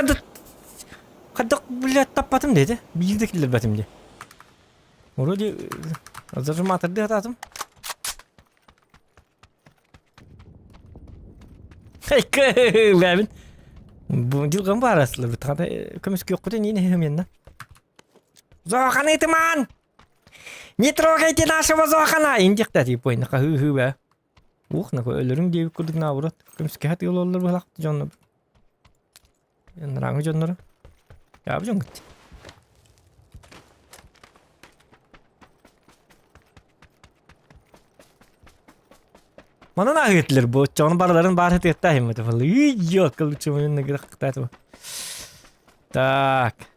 қаддақ білет таппатым деді. Бейілді келдер бәтім де. Вроде зажиматырды ататым. Айкы! Бәбін. Бұл жылған бар асылы. Бұтқанда көмескі өккөте нейін әйменна. Зохан айтыман! Не трогайте нашего Зохана! Индекта тип ойна хы-хы бә. Ух, нако өлөрүң дейбик курдук наабырат. Көмескі хат йололар бұлақты жонлар. Раңы жонлары. Ябы жон гітті. Манан ағытлар бұл. Жоғын бараларын бар хат етті айымады. Үййо, кылычы мұнын нәгірі қықтайды бұл. Так.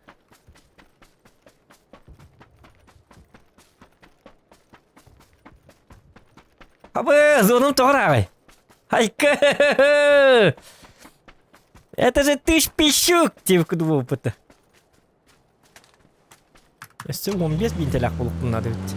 Абы, зоном тограгай. Айка! Это же ты ж пищук, тивку двупыты. Если 15 бинтелек болып надо ведь.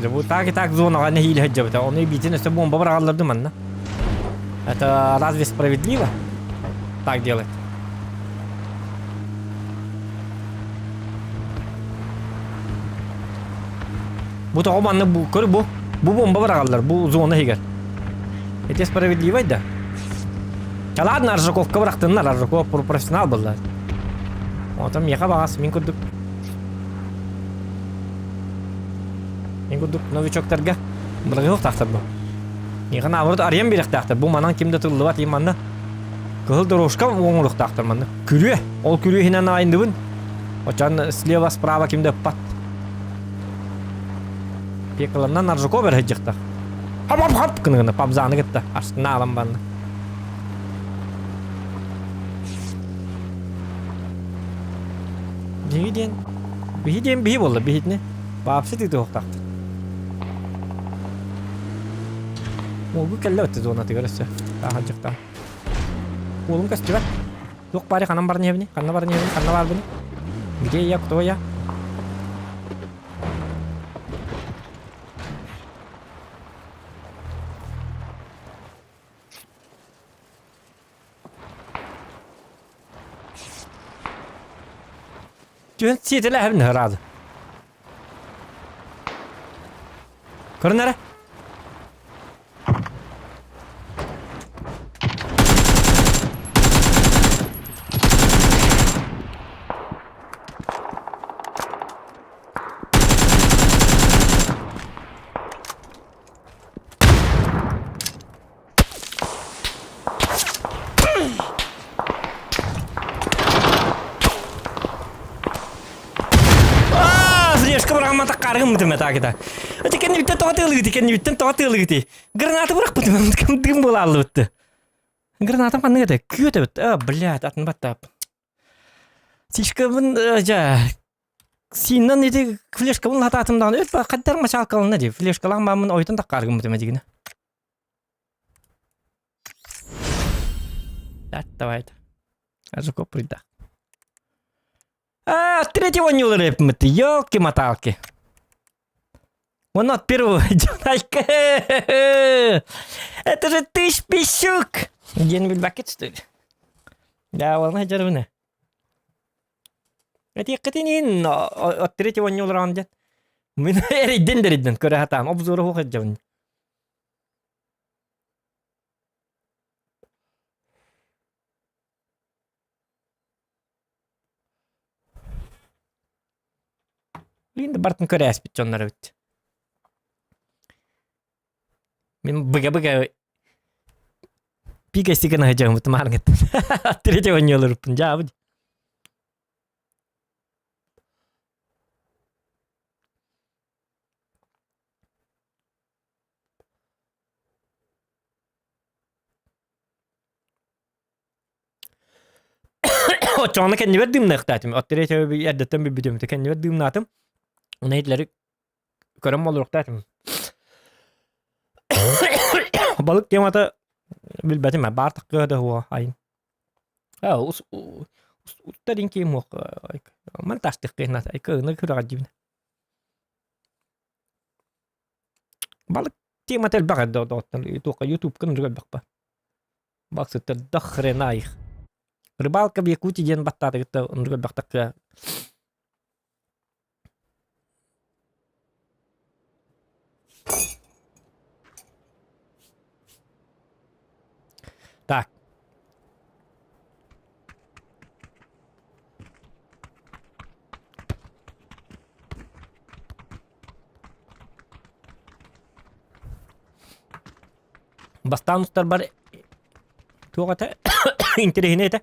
Bu так зонаға не хилі хаджабы. Оны битін өсті бомба бұрағалырды манна. Это разве справедливо? Так делать. Bu da o manna bu kör bu bomba bұрағалыр. Bu зона хигер. Это справедливо да? Ладно, Аржаковка бұрақтынlar. Аржаков профессионал болды. Отам меха бағасы мен көрдік. Мен көрдік новичоктарға бұлығы жоқ тақтыр бұл. Еған авырды ариян берек тақтыр. Бұл манан кемді тұрлы бат еманна. Кығыл дұрушқа оңылық тақтыр манна. Күрі. Ол күрі хинан айынды бұн. Очан слева справа кемді пат. Пекаланнан Аржаков бәрі жықта. Хап-хап-хап кынығыны пабзаны кетті. Астына алам банны. Бейден бей болды, бейдіне. Бапсы текті оқтақты. Олғы кәлі өтті зона тегірісі. Тағын жықта. Олым көсті бәт. Жоқ бари қанам бар невіне, қанна бар невіне, қанна бар бұны. Где я, кто я? Жүн сетілі әбін ғырады. Көрін әрі? Қарғым мұтым әті ақыта. Өтекен біттен тоғатылы күті, кен біттен тоғатылы күті. Гранаты бұрақ бұтым, кім дым бол алды бұтты. Гранатым қанды күті, күйеті бұтты. Блядь, атын баттап. Сишкабын, синнан еті флешкабын ататымдан өт, қаддарма шалқалына де. Флешкалан бамын ойтын тақ қарғым мұтым әдегіні. Давайте. Ажу көп придақ. Третьего не улыб мыты, ёлки-моталки. Он от первого Джонайка. Это же ты шпищук. Где-нибудь бакет, что ли? Да, волна джарвина. Это я катинин от третьего не улыб. Мы на эридден, когда там обзор уходит джавни. Енді бартын көре әспет жонлары өтті. Мен бұға пика стиканы ғажағым бұты марын еттім. Третье он не олырыппын, жабы. Отчоны кәнне бер дымны ұқтатым. От третье әрдеттен бір бүдемді кәнне бер дымны атым. Оны етлері көрім олыр ұқтатым. Balık yemata bilbetim ben bartak gördü o ayın. Ha ustadın kim o? Man tasdik kıyna ay kıyna kıra gibine. Balık yemata bakar da itu YouTube kan juga bakpa. Maksud terdakhre naik. Рыбалка в Якутии день баттаты это он juga baktak. Так. Бастан устар бар тугата интернете.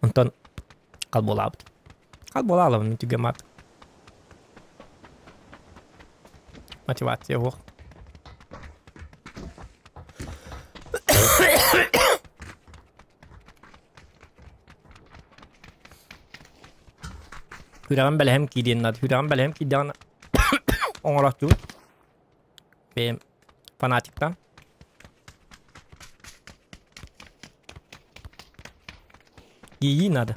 Онтон калболабыт. Калболалабын түгө мат. Мотивация yok. Hüram belhem kidiyen nad. Hüram belhem kidiyen onlattı. Benim fanatikten. İyi nadı.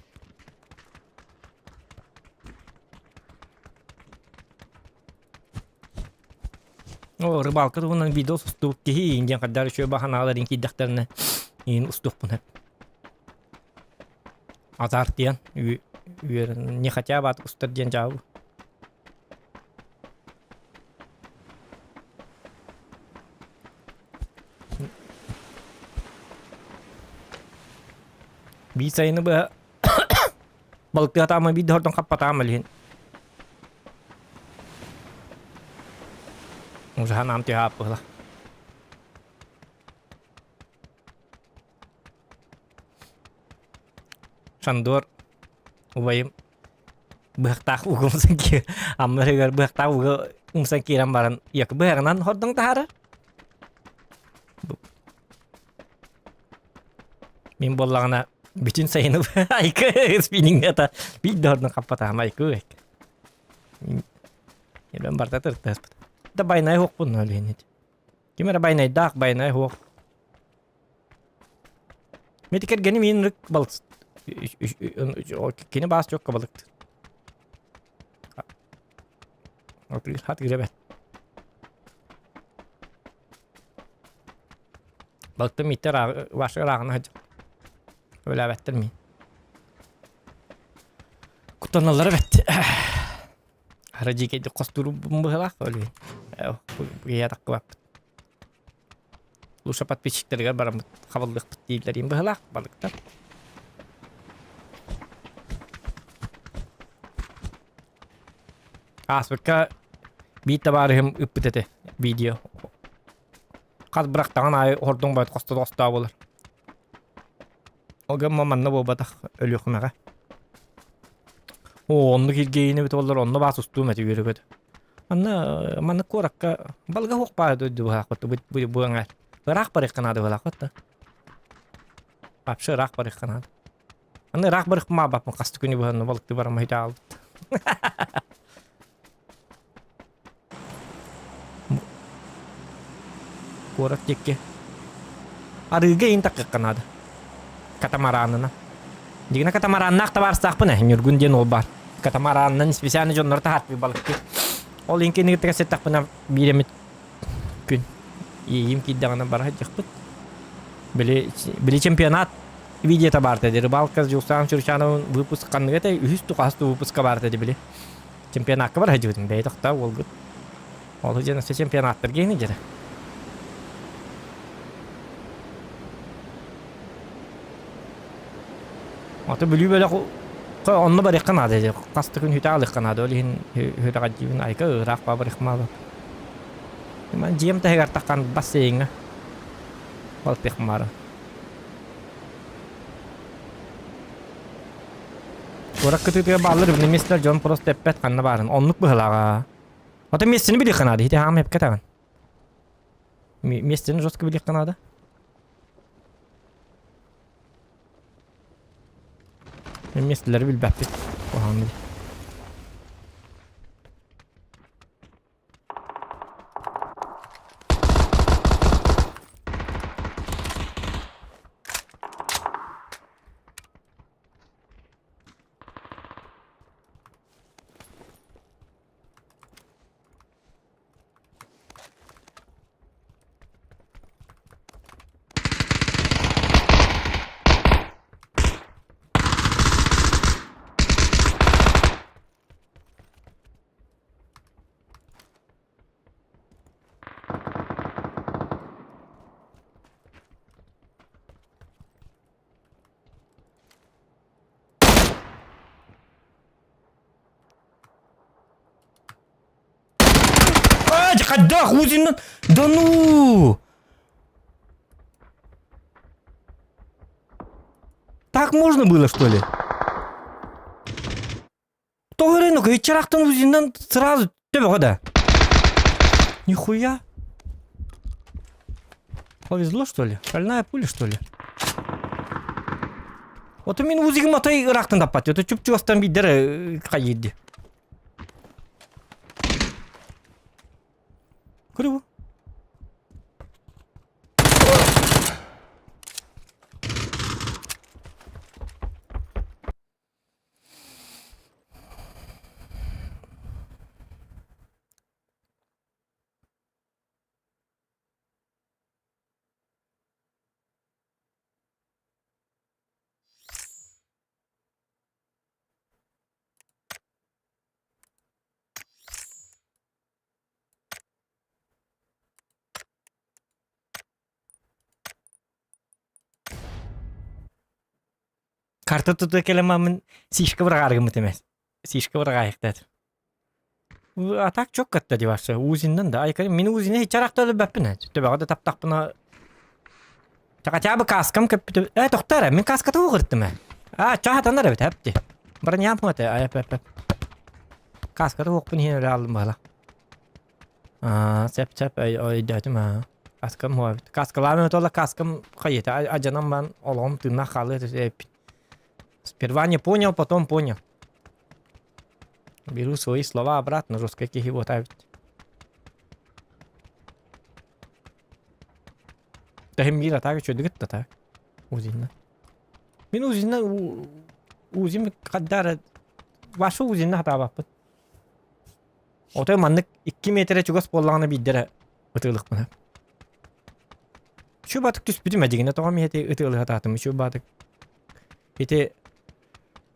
O rıbalkı da bunun videosu ustuk ki indiğin kadar şöyle bahanaların ki daktarına in ustuk bunu hep. Azart diyen не хотя бы устар ден жабы. Bisa ini bah balıklı hatama bir dörtten kapatama lihin. Usaha nam tiap lah. Sandur Ubayım bıhtak ugum sanki Amerika bıhtak ugum sanki rambaran ya kebeharan hodong tahara min bollagana bütün sayını ayka spinning ata bir dorna kapata ama ayka ya ben barta tertas da baynay hok pun halini kimera baynay dak baynay hok mediker gani min rik bals Kini bahas çok kabalıktı. Hadi girelim. Baktım iter başka rağına hacı. Öyle bettirmeyin. Kutanalları betti. Haracı kedi kosturu bumbuhla öyle. Bu yatak bak. Lu sapat piçikler barang kabalık bittiler imbahla balıklar. Asperka bir tabarım üpütete video. Kaz bıraktığın ay ordun bayt kosta dosta olur. O gün mamanna bu batak ölüyor meğe. O onu girgeyini bit olur onu bas ustuğum eti yürü bit. Manna korakka balga hok baydı du hakıtı bu angar. Rak barık kanadı bu hakıtı. Apşı rak barık kanadı. Anna rak barık ma bak kastı günü bu hanı balıktı barama hiç aldı. Korak jekke. Arıga in tak kanada. Katamaranana. Digna katamaranna tabar sak pun nyurgun dia nobar. Katamaranna spesialnya jonor tahat bi balak. Ol inki ni tek setak pun biremit gün. İyiyim ki dağına barah jakput. Beli championat video tabar dedi. Balkas jusam churchano выпуск kanıgata üstü kastu выпуск kabar dedi beli. Championat kabar hajudum be takta olgut. Ol hujana championattır gene jere. Atı bülü böyle onunla bari kanadı dedi. Kastıkın hütalı kanadı. Öyle hütalı cibin ayka ırak babari kamalı. Ben ciyem teher takkan basayın. Balık tekmarı. Orak kötüye bağlar bir Mr. John Prost tepet kanına barın. Onluk bu halaga. Atı Mr.'ni biliyor kanadı. Hiç ham hep katavan. Mr.'ni Joska biliyor kanadı. Mesleleri bil bapit. O hamile. Kaddah uzinan danu Так можно было, что ли? То рынок, и чарахтан узиндан сразу тебе года. Нихуя. Повезло, что ли? Шальная пуля, что ли? Вот у меня узик мотай рахтан тапат. Это чуп-чуастан бидер кайди. Криво. Карта тут келемамын сишка врагаргым темес. Сишка врагайыктат. А так çok katta divası. Uzinden de aykırı. Mini uzine hiç çarakta da bapına. Tabi ağda tap buna. Çakatya bu kaskam kapıtı. Doktor, min kaskatı uğurttum ha. Çahat anlar evet hepti. Bana ne yapmadı? Ayap. Kaskatı uğurttum yine öyle aldım bala. Sep ay dedim ha. Kaskam muhabbet. Kaskalarım öte ola kaskam kayıtı. Acanam ben oğlum tırnak kalı. Сперва не понял, потом понял. Беру свои слова обратно, жестко каких его ставить. Да мира так, что двигаться так. Узина. Мин узина узим kadar вашу узина хата баппыт. Отой маннык 2 метре чугас боллагына биддере ытылык мына. Şu batık түспүдүм дегене тоғам ете ытылык ататым. Şu batık ете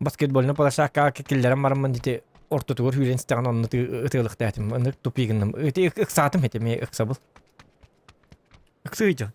баскетболна полашакка киллерем бармын дите орто тугур хүренстеген онны ытылык датым. Аны тупигиннем. Эти ыксатым эте ме ыксабыл. Ыксыйжы.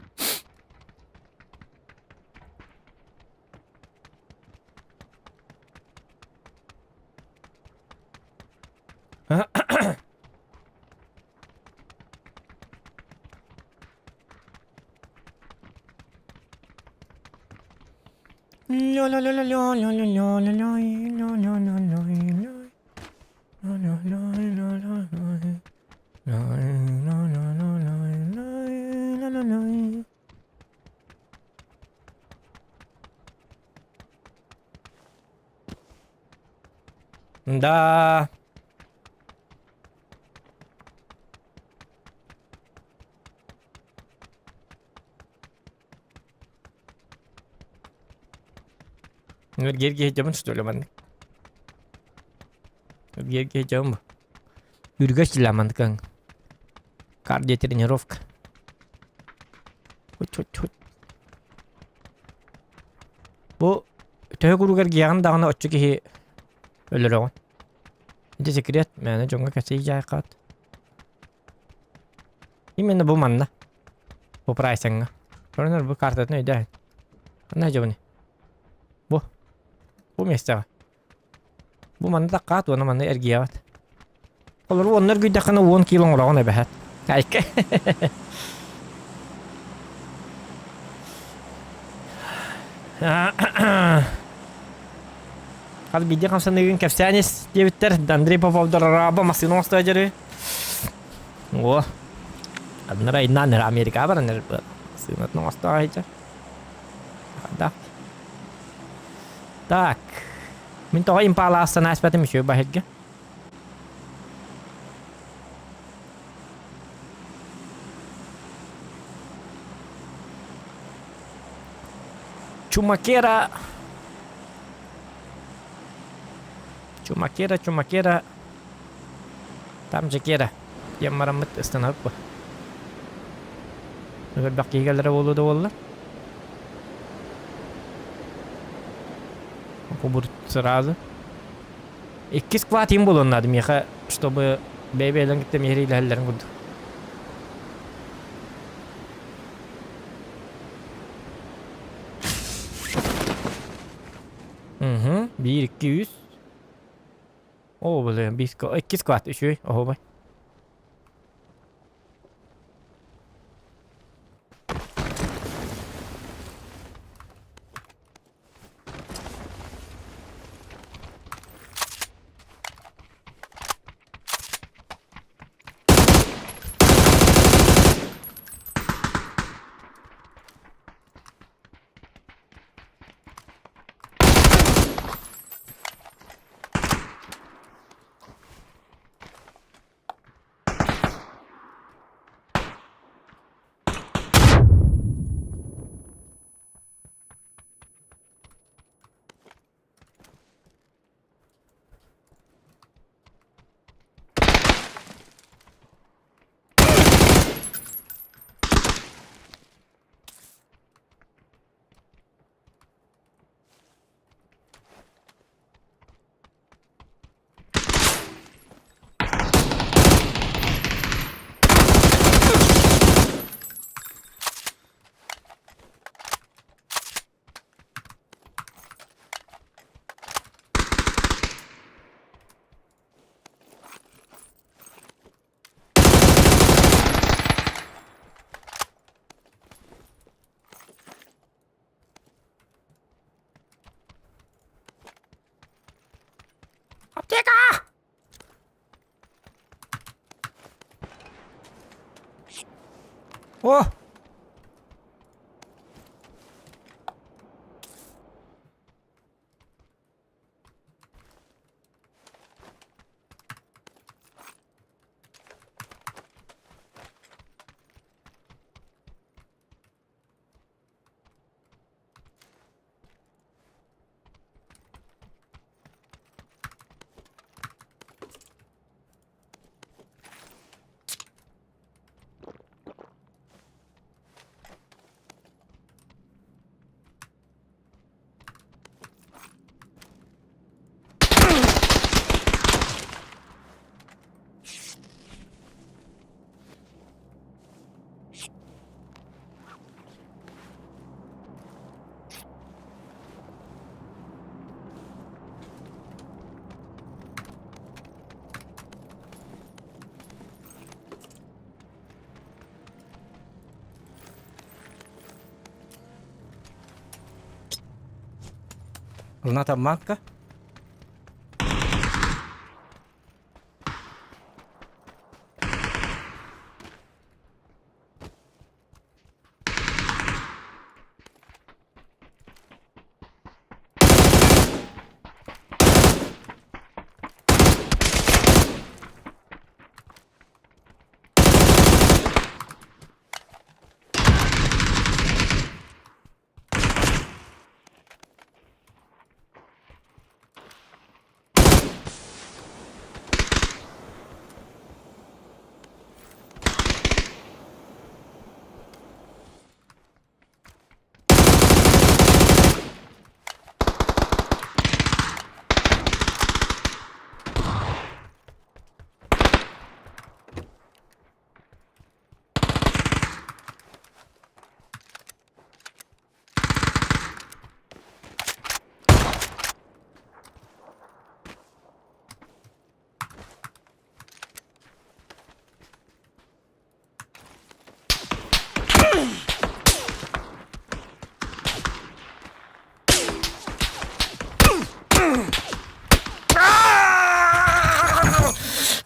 Да. Герге жаман что ли ман? Герге жам. Үргөч ламан кан. Кардио тренировка. Чуть. Бу төгүрүгөр гиян дагына оччуки өлөрөгөн. Эти секрет мени жонго касый жайкат. Именно бу манна. Бу прайсыңга. Көрүнөр бу картаны өйдө. Ана жабыны. Bu mesele. Bu manda da kat ona manda ergiye var. Olur onlar güde kana 10 kilo oran ne behat. Kayk. Hadi bir de kamsan gün kefsanis diyebilir. Dandri Popov'da araba masino stajyeri. Oh. Adnara innan Amerika var ne? Sınat no stajyer. Hadi. Так. Min toho impala астана спятым еще бахетге. Чумакера. Там же кера. Я марамыт станап. Öbür bakiyelere oldu da oldu. Кубур сразу. Икки скватим был он надо, меха, чтобы бебелен где-то мерили халлерн гуд. Угу, 1-200. О, блин, биско. Икки скват еще. Ого, бай. Аптека! О! Граната матка.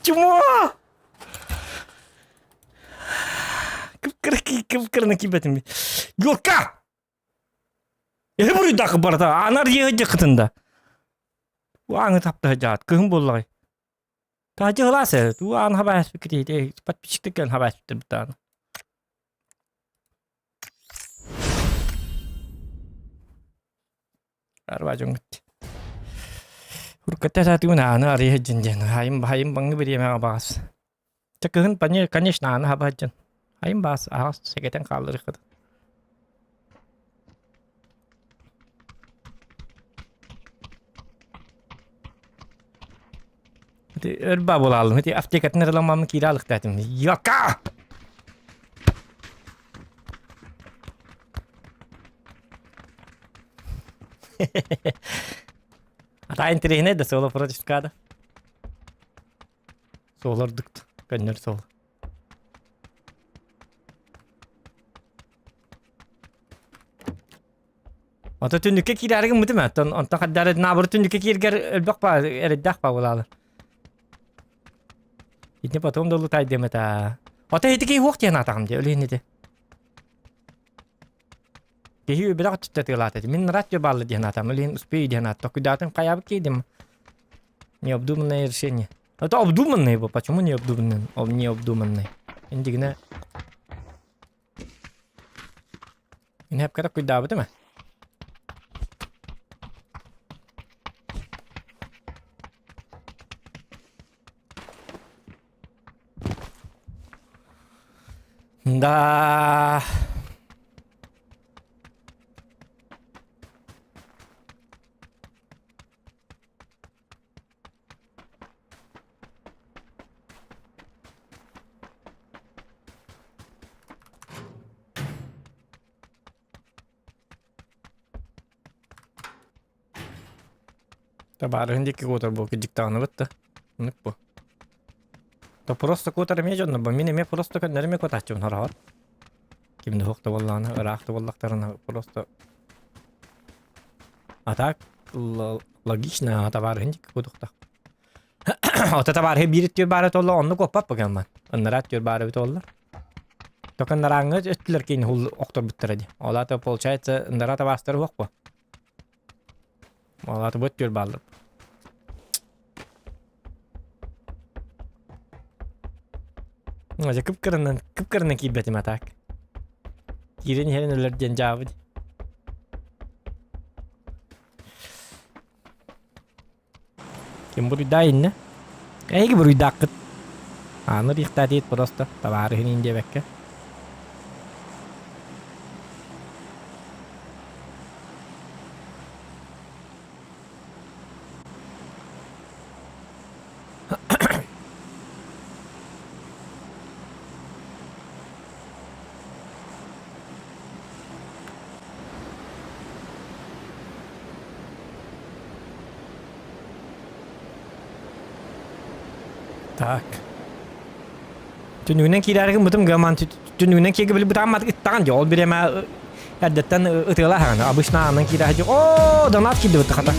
Чмо? Кыпкырына кибетим. Юрка! Эбүрү дакы барда, анар егеде кытында. Уаңы тапты жаат, кым боллай. Тажы ыласы, уан хабас бикити, подписчиктер кен хабас биттер. Арбажон гитти. Уркатта сатуна аны ари хеджинжен. Хайым баңы биреме бас. Чакын пане, конечно, аны хабаджен. Хайым бас, ағас секетен қалдыры қыды. Өрба болалым. Аптекатын ырламамын киралық дәтім. Йока! Атайын тірейіне де солы протесткада. Солар дықты. Көннер солы. Ата түндікке кирәрігім мұтым әтті. Онтан қаддары набыры түндікке киргер өлбақ ба, әріддақ ба болалыр. Итне потом долу тай демета. Ата хети кей уақт яна атағым де, өлейіне де. Кей бірақ түттетілаты. Мен радио баллы ден атам, өлейін успей ден ат. Токудатын қаябы кейдім. Необдуманное решение. Это обдуманное было. Почему необдуманное? Необдуманное. Индигне. Ин хеп кара куйда бу, деме? Да. Табар хиндики котор бу диктаны битти. Ник бу. То просто котор межонна бу. Мен просто көннөрүмө котачым харабар. Кимди хокто болланы, ыракты боллактарына просто. А так логично табар хиндики котокта. Ota var he bir itiyor baret olla onu kopap bakan man. Onlara atıyor baret olla. Tokan narangı öttüler ki hul oktor bittiredi. Ola da получается ndara da bastır yok bu. Ola da öttüyor baldır. Aja kıpkırından kibbetim atak. Girin herin ölürden cevabı. Kim buraya inne? Ey buraya dakıt. Anır ihtiyat et prosto. Tavarihin ince bekke. Tak. Tünüğünden kirarken butum gaman tünüğünden kirge bile butam mat ittan jol bir ema adatan ıtıla han abışna anan kirahı. Oo donat kidi butu kata.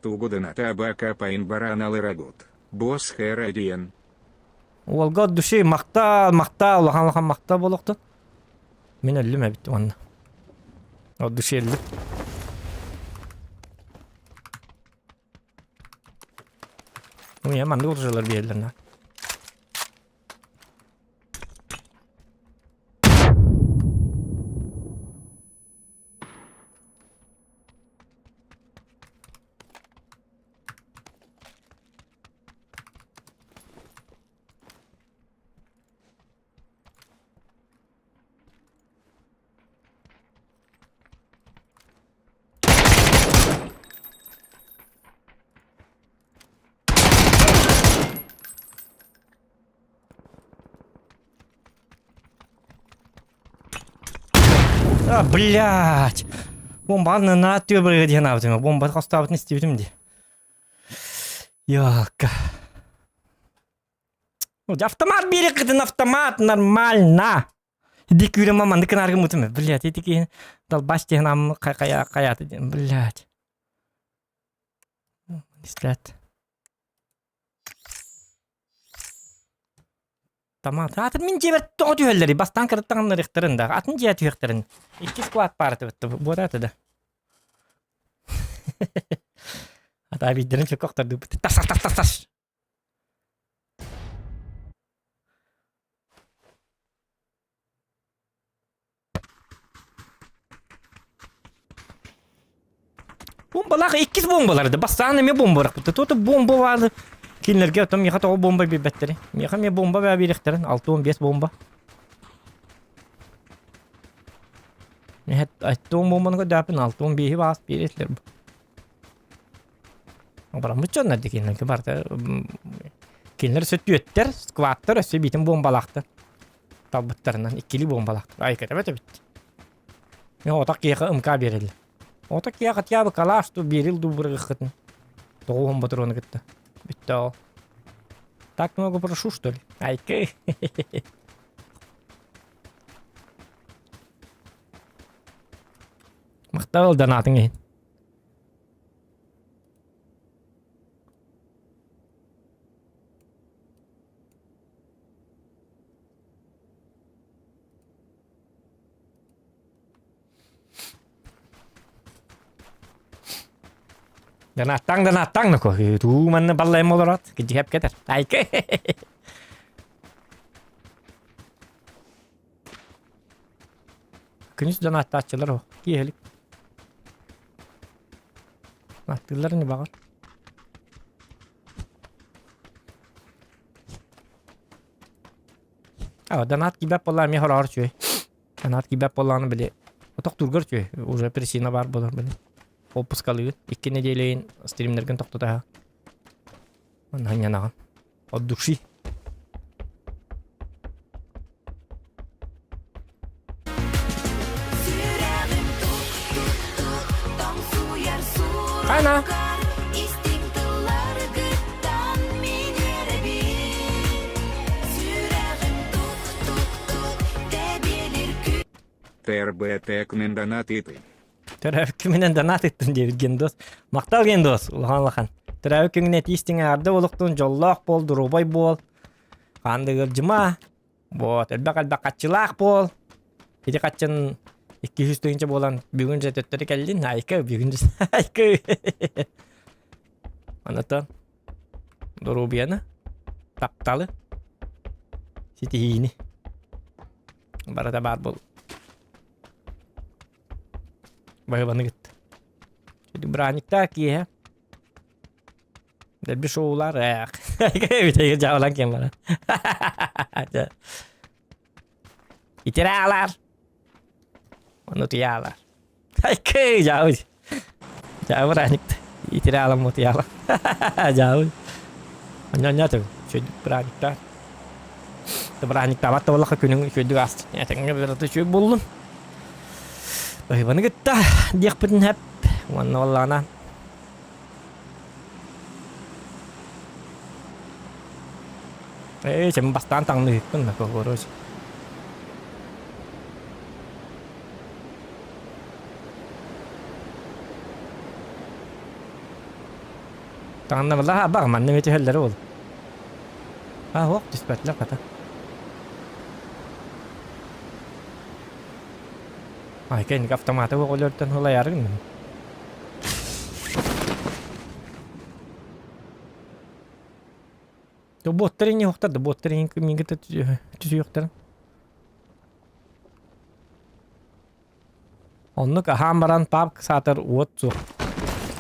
Тугудана табака пайн бараналы рагут. Босс хэрадиен. Ol god düşü makta olahan makta boluktu. Men öllüm bitti onu. O düşü elli. Bu ya man dururlar bir yerlerine. А, блядь! Бомба на атıyor böyle diye ne yaptım? Bomba kastavutunu istedim diye. Yok. Автомат бери, кытын автомат нормально. Иди күйрем маман дыкын аргы мутым. Блядь, эти долбач деген амы каяты. Блядь. Истрат. Tamam. Atın min cebet o tühelleri. Bastan kırıttağınları ikhtarın da. Atın cebet tühektarın. 2 squat partı bitti. Bu da da. Hatta bildirin çok oktardı. Tas. Bombalar ikiz bombalardı. Bastan ne bomba bitti. Toto bomba vardı. Kinlerge atam yahat o bomba bir betteri. Yahat me bomba ve bir ikhtarın. 6-15 bomba. Evet, attığım bombanın kadar yapın 6-15'i bas bir etler bu. Ama muçon nerede kinler barda. Kinler sütü ötter, squatter öse bitim bombalaktı. Tabutlarından ikili bombalaktı. Ay kadar bitti. Ne otak yaha ımka berildi. Otak yaha ya kalaş tu beril du bırgıtın. Doğu bomba dronu gitti. Bitti o. Так много прошу, что ли? Ай-ка. Мақтал донатың ең. Donatang nó có thú mình bắt lên một lót cái chép cái thật ai cái Kınış donat açılır o giyelim. Attılar ne bakar. Donat gibi yapılar mı harar çöy. Donat gibi yapılarını bile. Otak durgur çöy. Уже причина var bular bile. Opus kalıyor. 2 nedeleyin streamlerken toktu daha. Ondan yanağın. O duşi. Ana. ТРБТ мен донат ити. Төрәбік менен донат еттін дебіт гендос. Мақтал гендос, улахан лахан. Төрәбік менен тистің арды олықтың жоллақ бол, дұрубай бол. Қанды ғыржыма. Вот, әлбәк қатчылақ бол. Еті қатчын 200 түйінші болан бүгін жететтері кәлден. Айкі, бүгін жес. Айкі. Анатан. Дұрубияны. Тапталы. Сетейіні. Барада бар бол. Байбаны гитті. Сөйді браниктар кие. Дәлбі шоулар. Өйтегі жауылан кен бара. Итері алар. Оны тұя алар. Айкы жауыл. Жауыл браникті. Итері алам мұты алар. Жауыл. Оня тұр. Сөйді браниктар. Браниктар батты болаққа күнің сөйді асты. Әтіңгі бірді сөй болдым. Байбаны гитті. Дек бітін әп. Оны олағына. Чем бастан таңны гиттін на көгөрөз. Таңны бұлға бағ, манны меті хөлдері ол. Оқ, түспәтлер қата. Кәйінік автоматы оқ өлерден олай арығын. Боттары не оқтады, боттары менгі түсі оқтарын. Оннық ағам баран пап сатыр от соқ.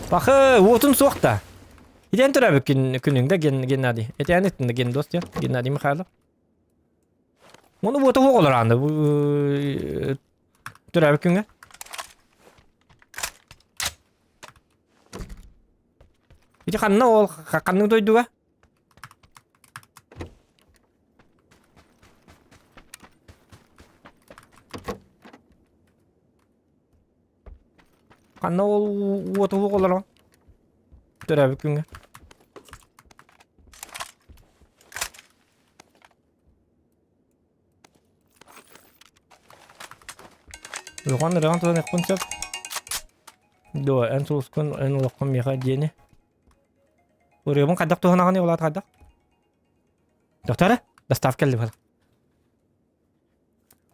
Бақы, отын соқта. Еден тұрабы күніңді Геннадий. Етен еттінді ген дост я, Геннадий Михайлов. Оны оты оқ олар анды. Тұрабы күнге. Еті қанына ол қанның дойдуға. Қанна ол оты оқ олар ма? Тұрабы күнге. Оған раған тұдан әқпін сөп. Дуа, ән соғыскын, ән олаққын меға дейіне. Өребін қаддақ тұғын ағаны олады қаддақ. Доктары, достав келді бала.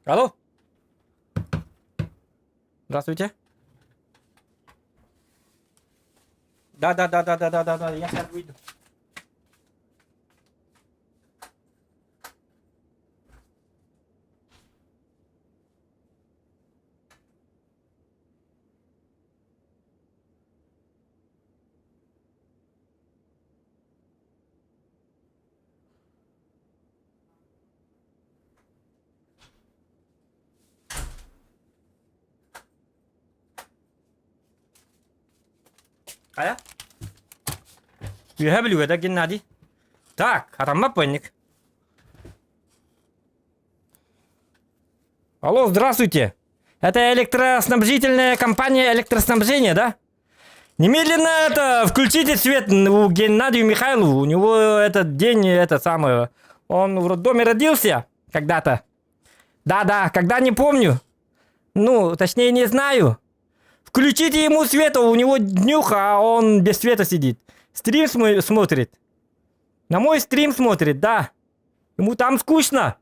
Алло? Здравствуйте. Да, я сейчас выйду. Ая? Я блю, это Геннадий. Так, аромапенник. Алло, здравствуйте. Это электроснабжительная компания электроснабжения, да? Немедленно это включите свет у Геннадию Михайлову. У него этот день, это самое, он в роддоме родился когда-то. Да, когда не помню. Ну, точнее не знаю. Включите ему свет, у него днюха, а он без света сидит. Стрим смотрит. На мой стрим смотрит, да. Ему там скучно.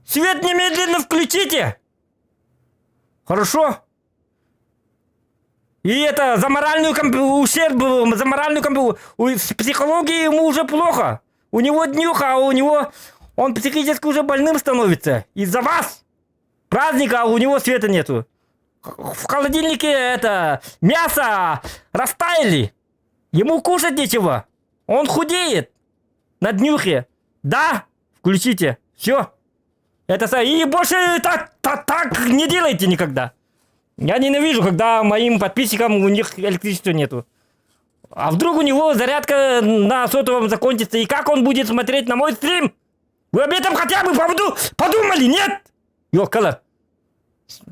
Свет немедленно включите. Хорошо? И это за моральную ущерб, за моральную с психологией ему уже плохо. У него днюха, а у него он психически уже больным становится. Из-за вас. Праздника, а у него света нету. В холодильнике это мясо растаяли. Ему кушать нечего. Он худеет. На днюхе. Да? Включите. Все. Это и больше так не делайте никогда. Я ненавижу, когда моим подписчикам у них электричества нету. А вдруг у него зарядка на сотовом закончится, и как он будет смотреть на мой стрим? Вы об этом хотя бы подумали, нет? Ёкала.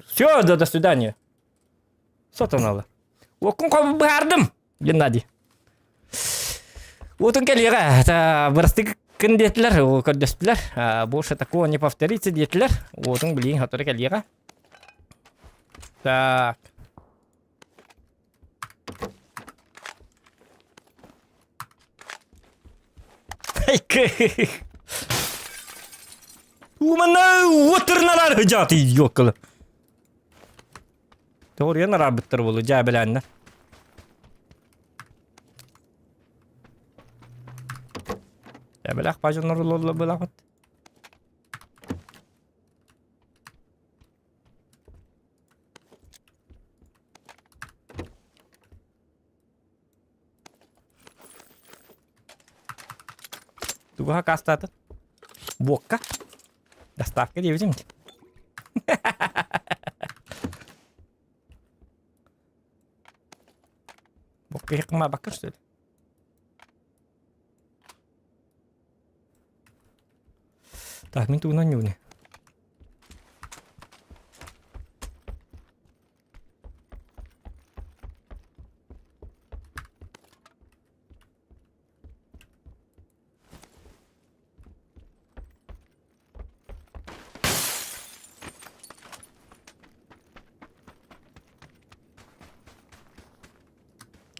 Все, до свидания. Сотоналы. Оқын бардым, Геннадий. Вот он коллега, это вырасты кандидатlar, кандидатlar. Больше такого не повторится, детлер. Вот он, блин, который коллега. Так. У мене уотерналар хыжаты ёккалы. Doğru yana rabıttır bolu cəbilənlər. Cəbilək bacanlar olurlar bılaqıt. Тугуха кастатын. Бокка. Доставка дiyeceğim ki. Bokka yıkma bakır söyle. Tahmin tuğunan yok ne?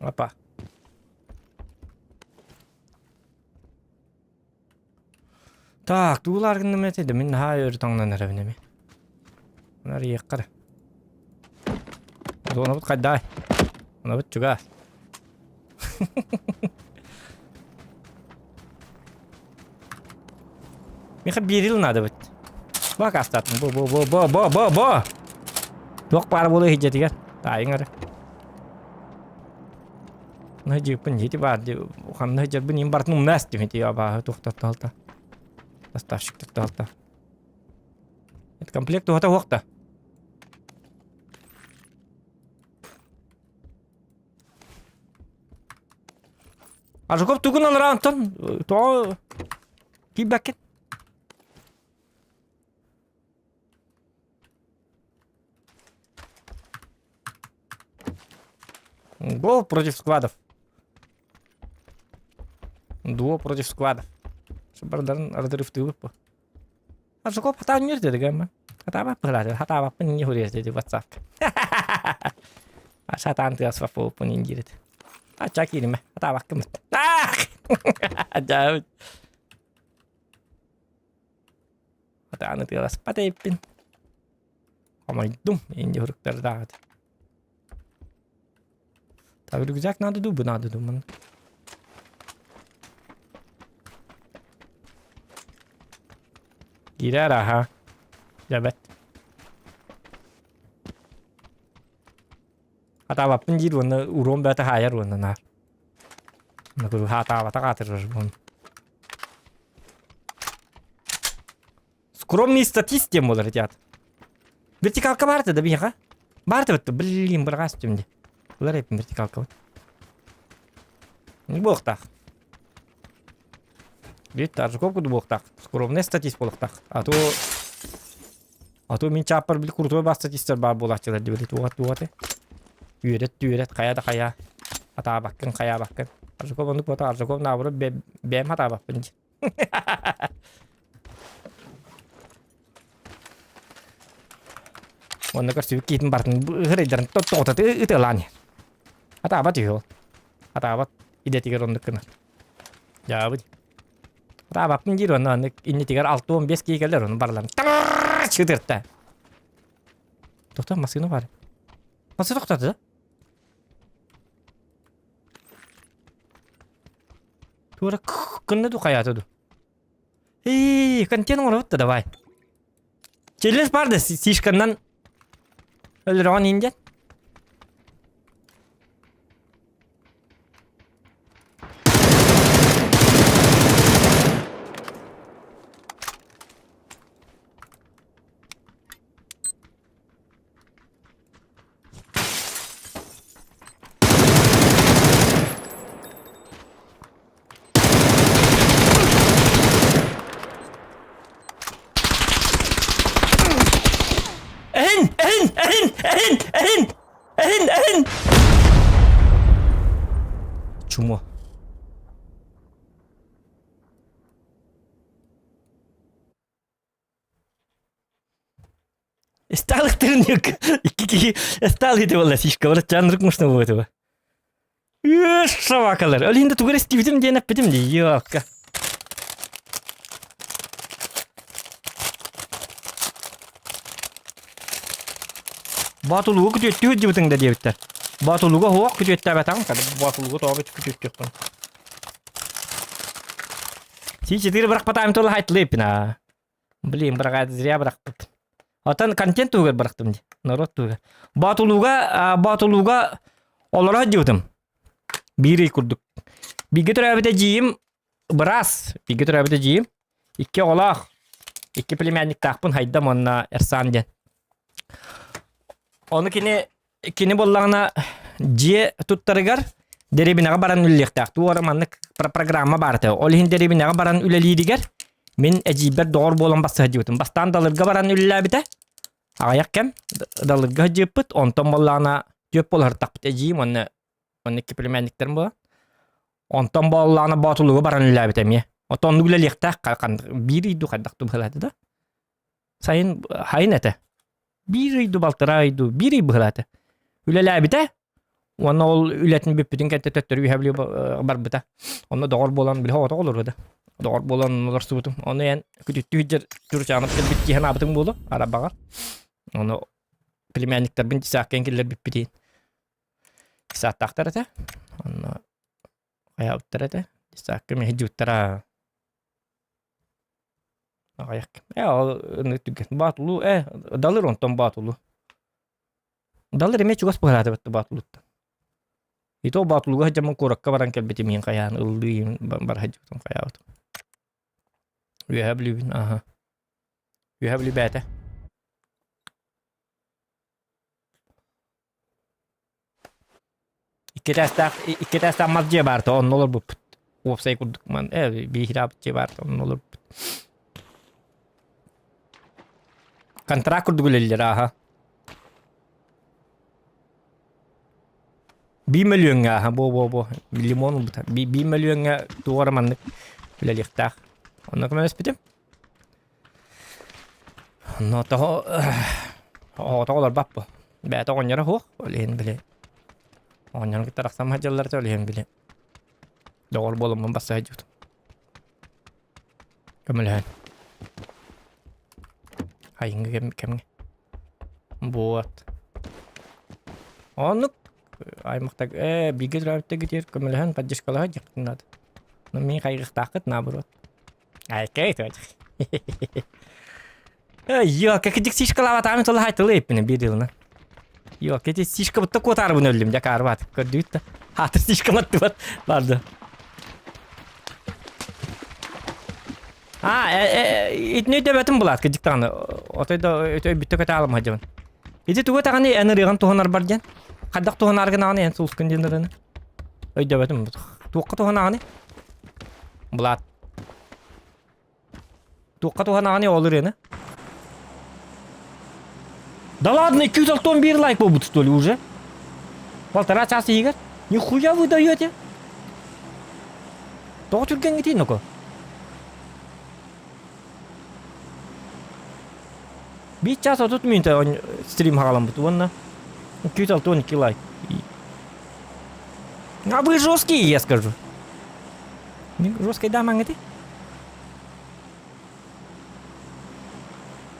Опа. Так, туğular gındım etedi. Min ha yürü tağından arabine mi? Bunlar yıkkır. Ona bud kadday. Ona bud çuga. Mika bir yıl nadı bud. Bak astatın. Bu. Dok para bolu hicjeti kan. Tayın arı. Hıcı pın hiti vardı. Okan hıcı pın imbarat numnas dimiti ya bah tohtat alta. Доставщик тоқталта. Это комплект у этого вақта. Ажуков тугун алар антон. То кибакет. Гол против складов. Дуо против складов. Sebenarnya ada review apa? Aku kok patahnya jadi kan? Kata apa lah? Kata apa pun ini hurias jadi WhatsApp. Asa tanti asfa pun ini jadi. Acak ini mah. Kata apa kemet? Jauh. Kata anu tilas patepin. Kamu itu ini huruf terdapat. Tapi rugak nado du benado du man. Girer ha. Evet. Hata apa penjir warna urom bata hayar warna nar. Nak hata apa tak atur warna. Скромные статистики модер ребят. Вертикалка барты да бияха. Барты вот блин брагас тюмде. Лареп вертикалка. Не бог так. Ведь даже сколько бог так. Скромная статистика болох так. А то мен чаппар бил крутой бас статистика бар болачылар деп тугат. Үйрет каяда кая. Ата баккын кая баккын. Аржуков онду пота аржуков набыры бем хата бакпын. Оны көрсүп кетин бартын грейдерин тоттот ытылан. Ата бат жол. Ата бат идетигер онду кына. Жабы. Ата бапын жир оны иннетигер 6-15 кийгелер оны барлан. Чыдыртта. Токта машина бар. Nasıl toktады? Тура кынны ду каятыды. Контент оротты давай. Челлендж барды сишканнан өлрөн индет. Ehin. Чумо. Сталых тырнюк. Ики сталый это вала сишка. Вала чанрык мушна bu это. Шавакалар. Олинде тугар стивитим ден аппетим ди. Ёлка. Батулуга күтөттү дибитиң да дебиттер. Батулуга хоок күтөттү батаң кады. Батулуга тоогы күтөттү. Сичидир бирак батайм тола хайтлыпна. Блин, брага зря брактып. Атан контент тугар брактым ди. Народ тугар. Батулуга олора дибитим. Бири курдук. Биге төрөбүдө жийим брас. Биге төрөбүдө жийим. Икки олах. Икки племянник тахпын хайда монна Эрсан ден. Onu kini bollağına je tuttarıgar derebinaga baran üllektaq. Tu aramanlık programma bardı. Olihin derebinaga baran ülelidiger. Min ejiber doğru bolan bassa hajibıtım. Bastan dalırga baran ülle bite. Ağayak kem dalırga hajibıt. Onton bollağına jöp bolar taqbıt ejiyim. Onu kipilemenliklerim bu. Onton bollağına batuluğa baran ülle bitem ye. Oton üleliktaq. Biri du kaddaqtu bıhaladı da. Sayın hayin ete. Biri baltaraydı, biri bıhlatı. Üleler bite. Ona ol ületini büpüdün kente töttürü ühevli bar bite. Ona doğru bolan bile hava olur bide. Doğru bolan olur subutum. Onu en kütüttü hüccer türçe anıp gel bitki hen abıtın bulu. Arabağa. Onu plimenlikler bin tisakken killer büpüdün. Saat taktar ete. Onu kaya uttar ete. Tisakken mehidji uttara. Ayak. Batulu dalır ondan batulu. Dalır eme çugas bıhaladı bitti batulutta. Itu batuluga hajamın korakka baran kelbeti min kayan ıldıyım bar hajjutum kayavutum. Üyehabli bin aha. Üyehabli bete. İki testak mazciye barta onun olur bu. Opsay kurduk man. Bir hirabıcı barta onun olur. Kontrak kurduk öyleyler aha. 1 milyon aha bo. Limon bu. 1 milyon doğru manlık öyleylikler. Onu kime bitim? Onu da o olur bak bu. Bete onyara ho. Öyleyim bile. Onyan kita raksam hajalar öyleyim bile. Doğru bolum basa hajut. Kemelahan. Hayır kem buat onuk aymakta bigit rabte gidiyor kemelahan pajis kalah aja nada nami kayak takut nabrot ay kayak itu aja ya kakicik sih kalau tahu itu lah itu lepin bidilna ya kakicik sih kalau tak kotar bunu öldüm ya karbat kedut hatır sih kamat tuat vardı. İtne debetim bulat keciktan. Otayda ötey bitti kata alım hacım. İti tuğu tağını eneriğin tuğunar barcan. Kaddak tuğunar gana en sulskun dinlerini. Öy debetim. Tuğu tuğunar bulat. Tuğu tuğunar olur yani. Да ладно, 261 лайк побудет, что ли, уже? 1,5 часа игр? Нихуя вы даете? Того тюрген идти, ну-ка. Bir час tutmayın da stream halam bu tuğunna. 212 лайк. А вы жесткие, я скажу. Жесткой даман эти?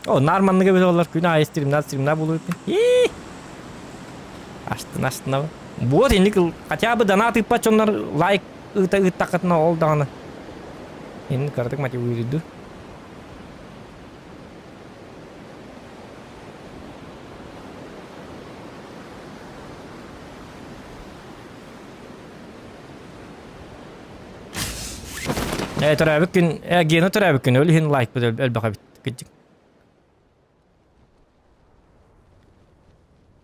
О, нормально gibi olurlar. Günah streamler buluyor. Açtın. Bu şimdi хотя бы донат ипач onlar лайк ıtakatına oldu ana. Şimdi kardık maçı uyudu. ترى بكن جينا ترى بكن اللي هن لايك بدل البقى بتجي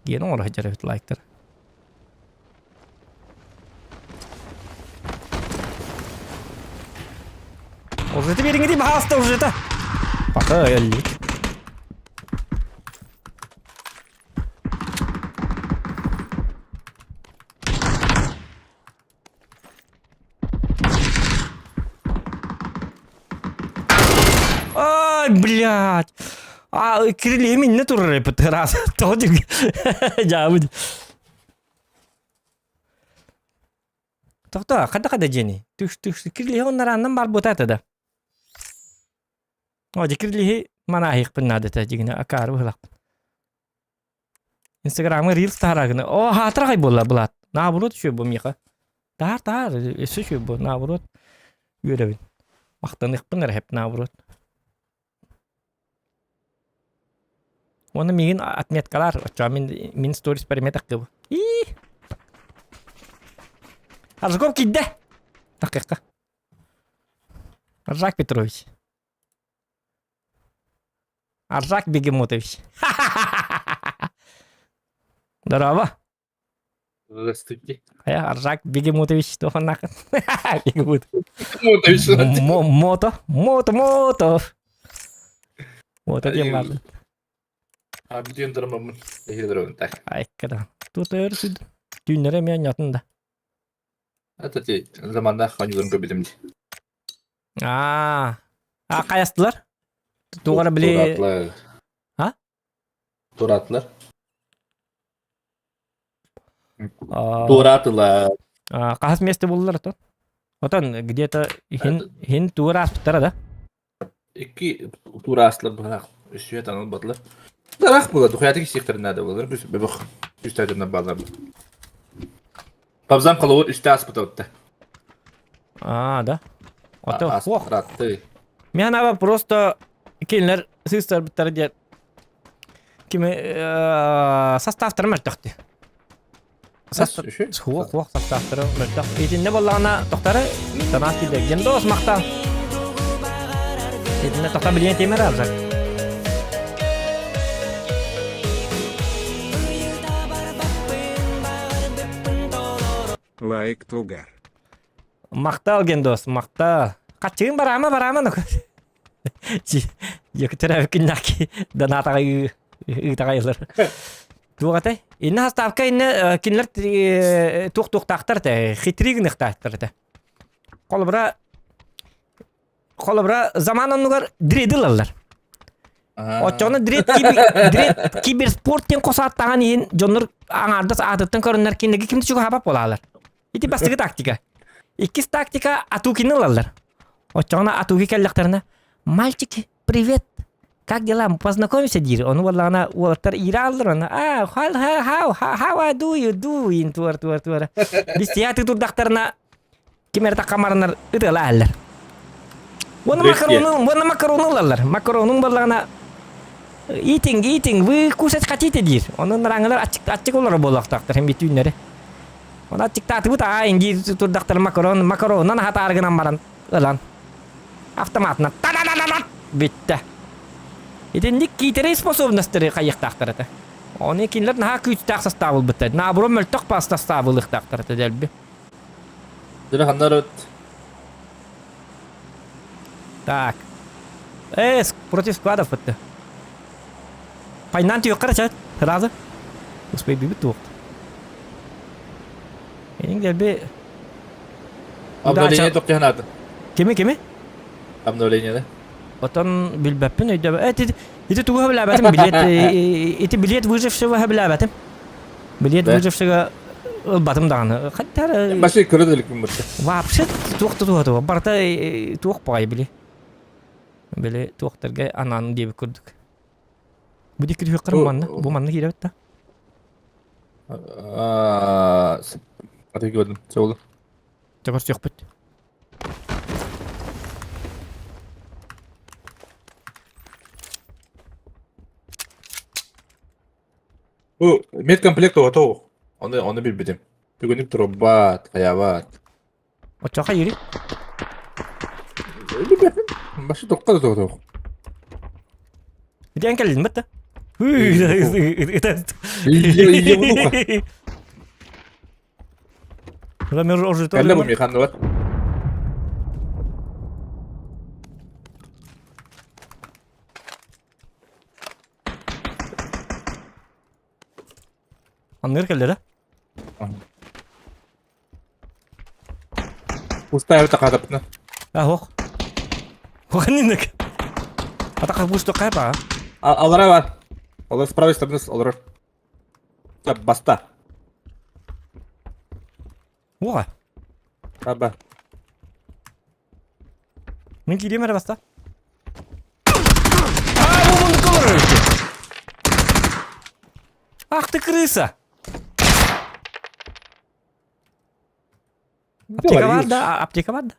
جينا والله جربت لايك ترى уже ты береги бахаста уже то пока يلي Блядь! Kirli minne turur hep teras. Tocuk. Jabud. Tohta, kada jeni. Tüş kirli onlar andan bar botata da. O kirli mana hiq pinnade ta jigine akar uhlaq. Instagram'a reels taragına. O hatıra kay bolla bulat. Naburut şu bu miqa. Tar şu bu naburut. Yürevin. Maqtanıq pinner hep naburut. Onu min atmetkalar. Min stories perimetak bu. Arzgov kidde. Dakika. Arzak Petrovic. Arzak Begemotovic. Здорово. Здравствуйте. Я Аржак Бегемотович Тоханакан. Бегемот. Мотович. Мото. Мото тем ладно. А bütün durumum ehlidir tak. Ay kadar. Tutar süd. Dünlere mi yatında? Atati zamanda hangi köbilimdi. Kayastılar. Tuğara bile. Turatlar. Ha? Turatlar. Туратла. Қағаз месте болдылар то. Отан где-то хин тура аспыттара да. İki turaslар бырақ. Үсүйе таныл батлар. Дарақ болады. Құяты кесектерін әді болар. Бәбіқ. Үсті әдімнен балар. Пабзан қалауыр үсті аспыта өтті. Да. Ото хох. Аспыратты. Мен аба просто келінер сыстар біттары де кеме составтар мәртіқті. Хуақ составтары мәртіқ. Етінде болағына тоқтары танас кейді. Гендос мақта. Етінде тоқта білген темер арзақ. Лайк тугар. Мақтал гендос, мақтал. Қатчығын барама. Екі түрәбі күннәкі донатаға ұйтағайлар. Туғатай. Инна хаставка инна кинлер тух-тақтар та, хитригін ұқтақтар та. Қолыбыра заманын ұғар дреділалар. Отчоны дред киберспорттен қосаттаған ең жоныр аңардас атыттың көрінлер кендегі кімді жүгі хабап болалар. Ити бастығы тактика. Иккіз тактика ату кинылалар. Отчоны атуғы кәлліқтарына «Мальчики, привет! Как дела? Мы познакомимся, дир?» Он валана уолтар иралдыр, он how are you doing? Туар. Бистияты турдақтарына кемерді қамарынар үтіғала әлір. Оны макаронылалар. Макаронын балағына eating, вы кушать хотите, дир? Оның раңылар ачық олары болақтақтар, hem бет үйінлері. Оны ачықтаты бұта айын дир турдақтар макаронын хата арғынан баран ылан. Автоматна. Битті. Итіндік кейтері способностары қайықтақтар әті. Оны кейлер наға күйтістақ составыл бітті. Набұрын мүлтіқ бас составыл ұқтақтар әті дәлбі. Дұры қандар өт. Так. Против складов бітті. Пайнан түйіқ қара чәт. Разы. Успей бейбіт туық. Енің дәлбі. Обновление тоқ жағын аты. Кеме? Обновление да? Отан билбәппен өйдә. Ити туға біләбәтім билет. Ити билет выжившего біләбәтім. Билет выжившего батым дағаны. Қаттар... Башы көрділік мін бұрды. Вообще туқты. Барта туық бағай біле. Біле туықтарға ананы дебі көрдік. Бұды күрі қырым манна. Бұл манна кейді бітті. Аты көрдім. Сөйлі. Тәкір сүйік бітті. Медкомплект готов. Оны білбедім. Бүгінік тұрбат, қаябат. Отчақа ері? Башы тоққа да тоқ. Ити әнкәлдің бітті? Iya bunuh. Рамер оржи Кәлі бұл механды бар. Аннер келді, да? Пустая өте қадапны. Оқ. Оған нендік? Атақа бұшты қайпа? Alara var. Alara с правой стороны, Alara. Так, баста. Oha. Аба. Мен gideyim hadi basta. Ай, bunu kıvırır ki. Ах ты крыса. Аптека var da, аптека var da.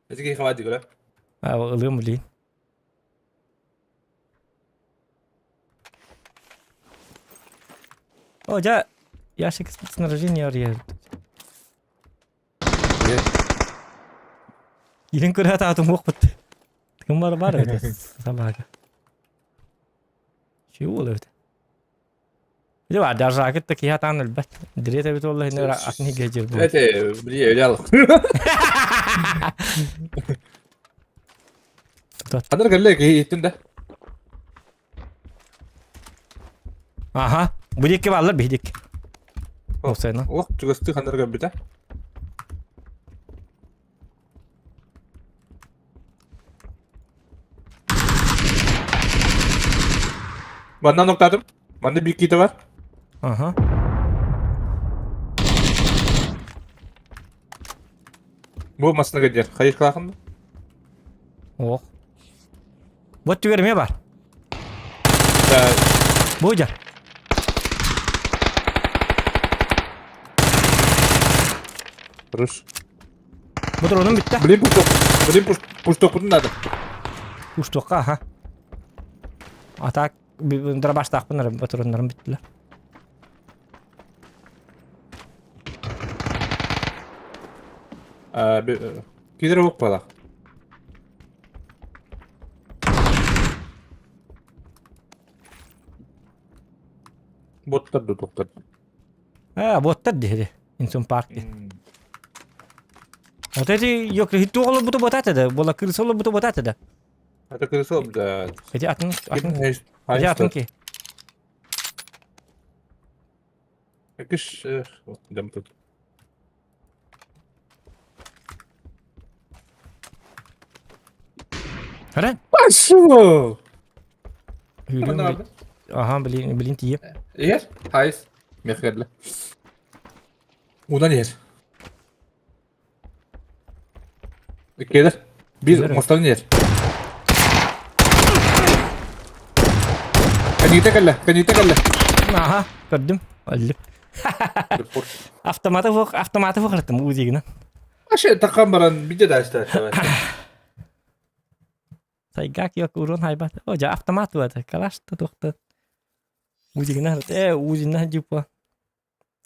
Эти хватит, говорю. Ha, ılığım bileyim. Hoca, ящик снаряжения арıyor. Yine kırığa tahtım yok bitti. Tıkım var öyle sabaha. Şey olur öyle. Bir de var da raket de kıyat anıl bet. Direte bit vallahi ne akni gecir bu. Эти, блин, öyle Kadar geldi ki gittin de. Aha. Bu dik varlar bir dik. O sen. Oh, çıkıştı kadar geldi de. Benden nokladım. Bende bir kiti var. Aha. Bu masasına gidiyor. Hayır kalkın mı? Oh. Bot görmeye var. Bu hoca. Rus. Bu drone'um bitti. Blin push. Blin push topun nerede? Uçtukka ha. Atak bir baştak bunlar bu drone'larım bittiler. Gider yok bana. Botlar da doktor. Ha botlar dedi. İnsan park. O dedi yok hiç oğlu bu da botat dedi. Bola kırısı oğlu bu da botat dedi. Это крысо, да. Hadi atın. Hadi Hayır, atın ki. Akış, dem tut. Hadi. Başım. Yürüyorum. Aha bilin diye. Yer? Hayır. Mehkerle. Udan yer. Gelir. Bir Güzel. mostalın yer. Kanite kelle. Aha gördüm. Öldüm. Avtomatı fıkırttım uzigine. Aşağı takkan baran bir de derste. Saygak yok urun haybat. Hoca avtomat vardı. Kalaştı doktor. Uzigine uzigine jupa.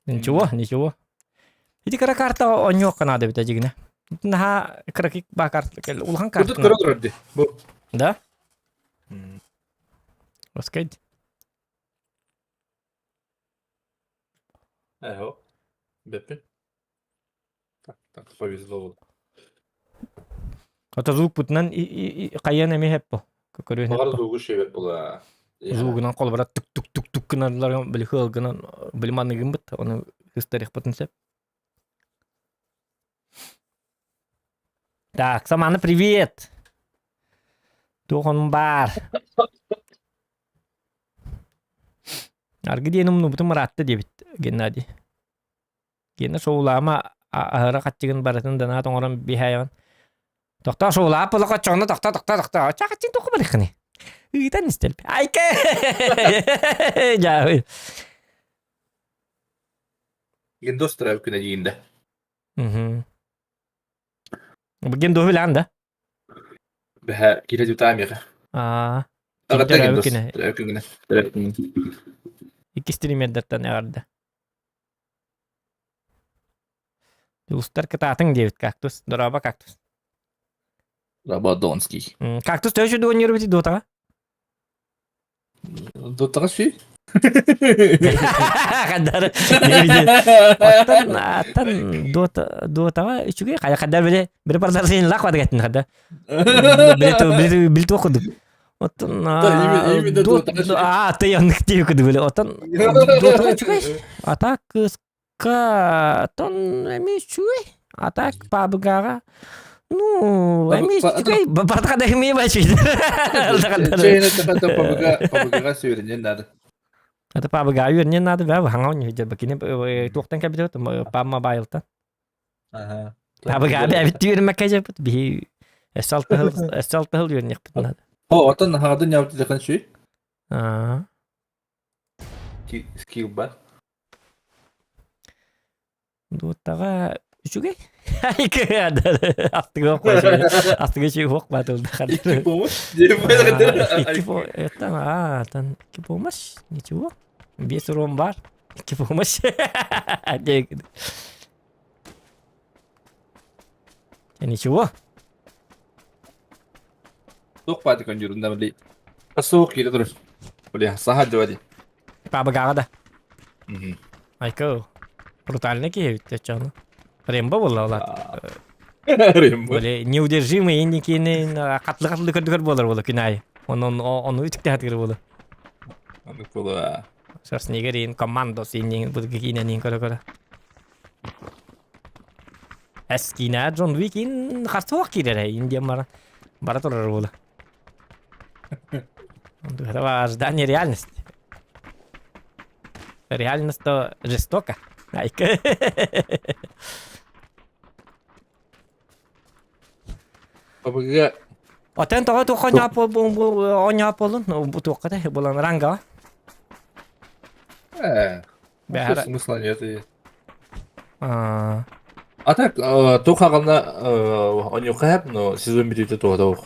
Ничего. Jadi kara karta onyo kan ada bita jigna. Nah kerakik bakar ulang kartu. Kudut kara durdu. Bu. Da? Osked. Eho. Beppe. Так, повезло. Ata zug putnan kayan emi hep bu. Көрөөн Багар hep. дугу шебет була. Зугынан колбара тук кыналар били хылгынан били маныгын бит. Оны историк потенсеп. Так, Самана, привет. Тухон бар. Аргыди эним нубутум маратты дебит Геннадий. Генна соулама ахара катчыгын баратын дана тоңорон бихайан. Токта соулап бала качоңна токта. Чакачын току барыкны. Ыйтан истелп. Айке. Жа. Гендос трав күнә дигәндә. Bu gendo bilen de. Бәһә килә дип тәмиге. Agada Гендос. kine. Трав күнә. İki stream edderten yardı. Ustar kıtatın diyelim kaktus. Doraba kaktus. Рабадонский. Kaktus tövşü de oynuyor biti Dota. Дотага ши? Kadar. Atan Dota var. Çünkü kadar böyle bir parçalar senin lak var gettin kadar. Bil tu okudum. Otan iyi de Dota. Tayanlık diye okudu böyle. Otan Dota çünkü atak ka ton emi çünkü atak pabgara Ну, эми чикай батка да эми бачы. Чейна тахата пабыга сүйренен нады. Это папа гаю не надо, да, хангау не видел, бакине тухтан кабидот, па мобайлта. Ага. Папа гаю бит түйр макажа бит би эсалтал юрник бит надо. О, отан хадын явды декан сүй. А. Скилл бар. Дуттага үчүгэй. Айке астыга койсо. Астыга чүй хок батылды. İki bomboş. Diye böyle Там, iki помощь, ничего. Весь ром бар, iki помощь. Ничего. Soğuk pati kan yurunda böyle. Soğuk geri durur. Böyle saha dövadi. Папа гада. Айко. Брутальный киевит, чёрно. Рембо было, ладно. Рембо. Böyle неудержимый индикини катлы көрдүгөр болор боло күнай. Onu үтүктө хатыр боло. Anlık bolu ha. Шварценеггерин командос индин бу киненин көрө. Эскина Джон Уикин хартуак кирер индия мара. Бара турар боло. Это ожидание реальности. Реальность то жестоко. Айка. Babıga Отен того то коня по оня полун, бу то ката болан ранга. Бәһәр. Смысла нет. И- А, А так, то хагана он юхаб, но сезон битите то то.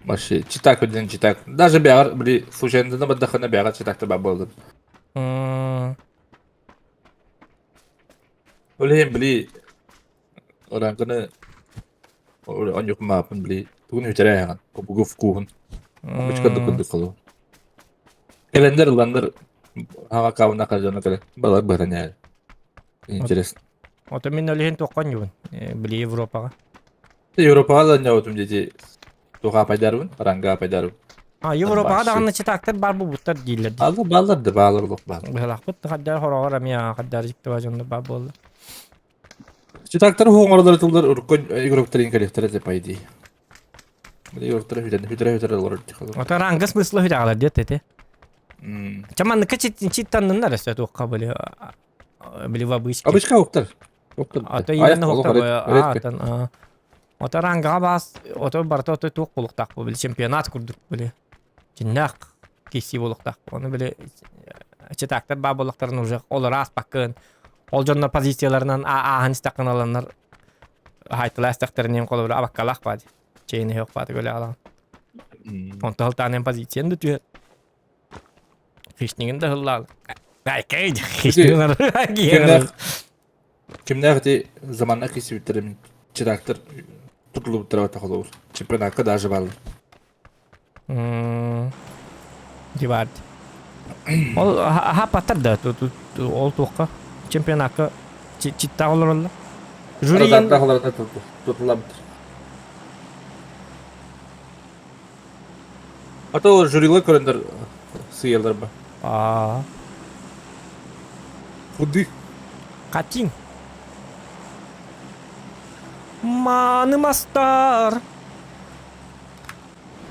Маши, читак один читак. Даже бягар, бли, случайно на бадахана бягар читак-то бабылды. Олем бли, orang kena on yok mapın bli. Bugün hütere yagan. O bu gufkuhun. Bıçkan da kındık kalı. Kalender ulanlar hava kavuna kalacağına kadar balık baran yani. Интересно. ото мен олен то конюн. Били Европага. Европаға да не отым дети. Тоға пайдарбын, ранга пайдарбын. А, Европага дагы читактар бар бу буттар дилер. Алла балларды балырлық бар. Бахлак бут хаддар хорогор амя хаддар жикте бажонда бар болду. Читактар хоңорлар тылдар уркон игроктарин коллектор деп айди. Били игроктар хүйдер олар тихалар. Ото ранга смыслы худагала дете. Чаман читтан нарас то кабыли. Били вабычки. Обычка оқтар. Ото именно хоктор. Ото ранга бас, ото барта ото тук булуктак бу били чемпионат курдук били. Жиннак киси булуктак. Оны били читактар бар булуктарын уже олар аспакын. Ол жоннор позицияларынан аханис такын аланнар хайтыластактарынын колу абаккалак бади. Чейни хок бади гөле алан. Онтал танен позициян да түйет. Хиштингин да хыллал. Ай кейди хиштингин Kimler de zamanla kesibitlerim çıraktır tutulup tarafa olur. Çempionatка даже балл. Дивард. Ол хапаттар да ол туққа чемпионатқа читта олоролла. Жюриен Tağlarda tutulabilir. Hatta o jüriler köründür sıyırlar mı? Худы. Катин. Манымастар.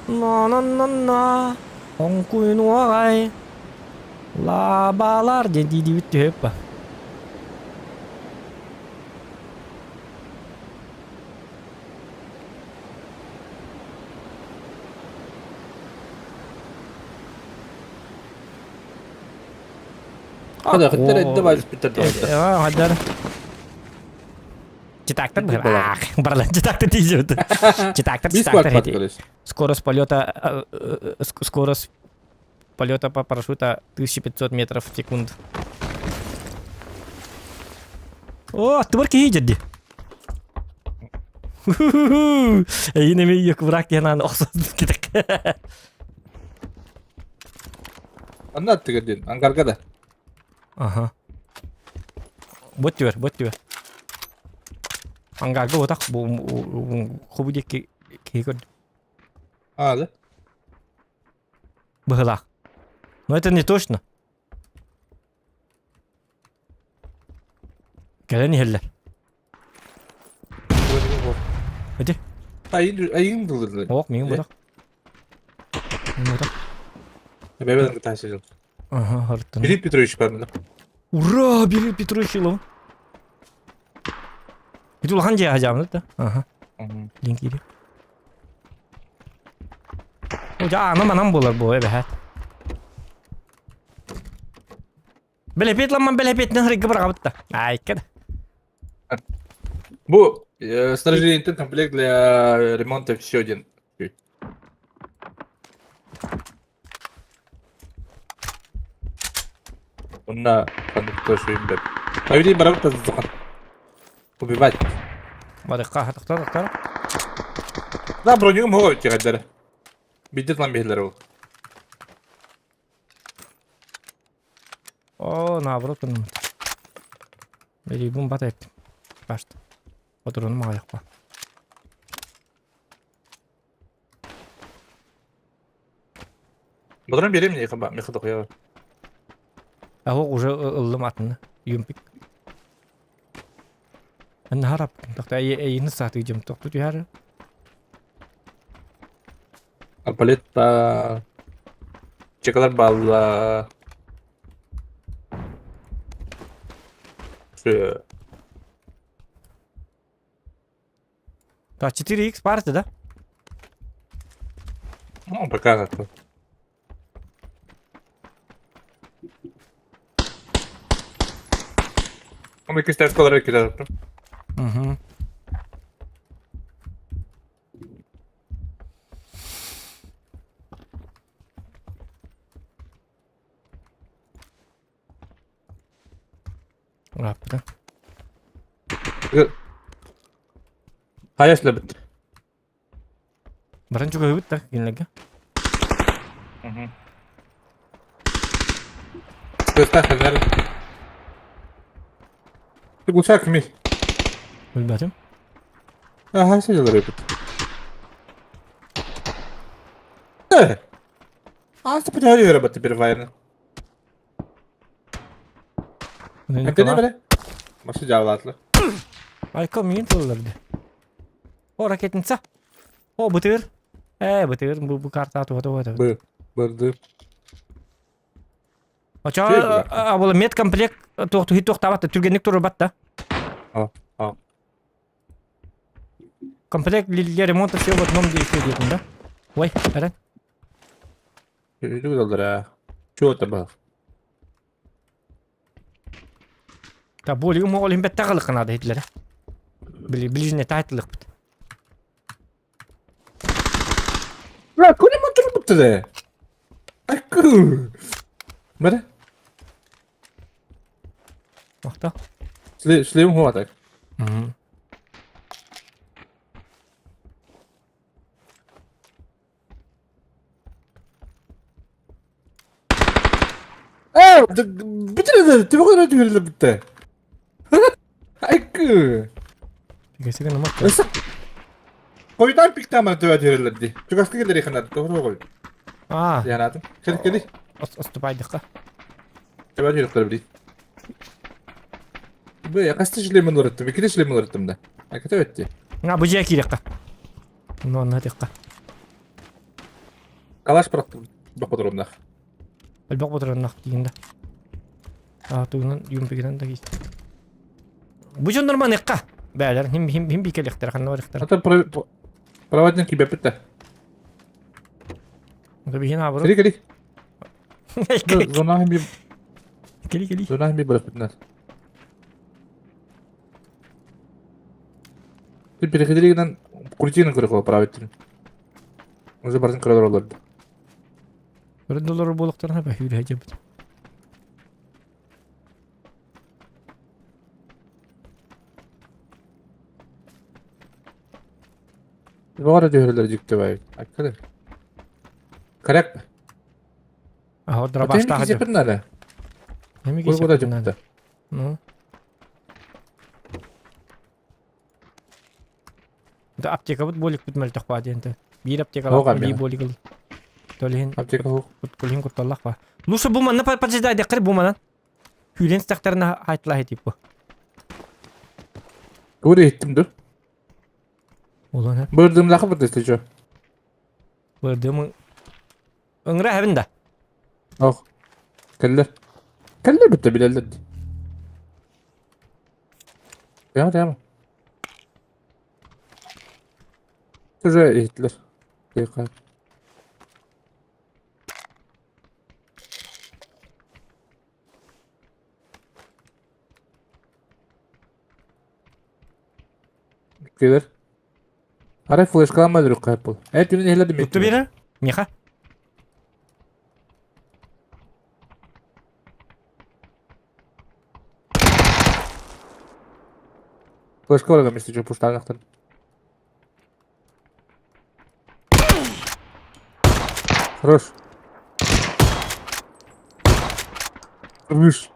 На. Онкуй нуагай. Лабалар dedi bitti hep. Hadi hatta redde var bitirdi. Haddar. Читактар брала, читактар тизет. Читактар. Скорость полета по парашюта 1500 метров в секунду. О, творки едет. Yine mi yok bırak yanan oksuz gidik. Anlattı gördün. Ankara'da. Aha. Bot diyor. Ангарга вот так хубуде кегод А, да? была. Но это не точно. Когда не хеллер. Hadi. Ayın dılırdı. Ok mingin budak. Mingin budak. Bebeden taşıyacağım. Aha harıttın. Filip Petrovic pardon. Ура! Бери Петрушилов. Itu lahan aja hajam da. Aha. Link gidi. Oja ana manam bolar bu ebe hat. Belepet lamman belepet nahri gebra da. Ay kada. Bu снаряжение интент комплект для ремонта еще один. قلنا кондуктор шуйм беп. Поведи барабта захан. Убивать. Бадыкка хатыктар. Да, бронюм хо тигәдәр. Бидет лан бейләр ул. О, наоборот bunu. Beli bum bat ettim. Başta. Oturun mu ayakla. Бодрым берем мне хаба, мне хадок я. А о уже ыллым атını. Юмпик. Anne harap. Takta ayını saatı jam toktu diyar. Арбалетта. Чекалар балла. Şu Ta 4x parti da. ну пока как-то. Он iki tane kolarak gider. Hı. Rapta. Hayas lebet. Barang juga hubit tak gini lagi. Göster fener. Bu uçak mı? Bilmedim. Ha, her şey lebet. Ağzı pınar yiyor lebet bir vayını. Ini Hep ne böyle? Başı cavlatlı. Ay kamin tulardı. O raketin sa. O betul. Betul bu karta tuh. Bu. Bırdı. Acha Şey bırak. abla met komplekt tuh hit tuh tabat türgenlik tur batta. Ha. Komplekt li remont все в одном действии da. Vay, Eren. Yürü yollar ha. Şu tabi. Ta bu اليوم هو اللي بتغلق قناة هتلر. بالجنة تاعتلق. La kone motor bitti de. Akı. Böyle. Vakta. Slim hava tak. Hı. Bitti de. Tipe kadar tüyürüldü bitti. Akı. Gerçekten ama. Nasıl? Koydan pikten bana tüyürüldü. Çok askı gelir yakınlar. Doğru koy. Ah, Yani adım. Kedi. оступай дыха. Tüyürüldü bir. Bu ya kaç tişlemin öğrettim. İki tişlemin öğrettim de. Hakikaten öğretti. Na bu jeki dıka. No na dıka. Kalaş bıraktım. Bakmadır onda. Albak boturan nak diyinde. Ah tuğunun yumpikten de geçti. Bu jandarma nekka. Beyler him bir kere iktira kanna var iktira. Hatta проводник gibi bitti. Da bir hina bro. Kedi. Zona hem bir Geli. zona hem bir bıraktılar. Bir переходили куртину кырыкла праветтин. Уже бардын кыралар оларды. $1 болуктарына ба үйрө жабыт. Var diyorlar ciddi bay. Hakikaten. Karak. А дра Başta башта hacı. хажы. Yapınlar. Неме Koy koda geçip ciddi. Ну. Да аптека бут болик бит мел тахпа денте. Bir аптека Оға ла бе. би болик. Толин. Apteka huk. Kulin kurtullah ba. Lusa bu manna pajida de qir bu manan. Hülen staktarna haytla hetip bu. Kuri ettim dur. Ulan hep Bördüğüm lakı bir testi ço. gördüğüm öngre hevin de. Oh. Keller. Keller bitti bileller. Tamam. Şuraya eğittiler. Dikkat. Gelir. Ara flash kalmadı yok kapı. Evet günün ehledim. Tuttu biri. Miha. Flash kalmadı mı istiyor puştan aktar. Хорош. Виш.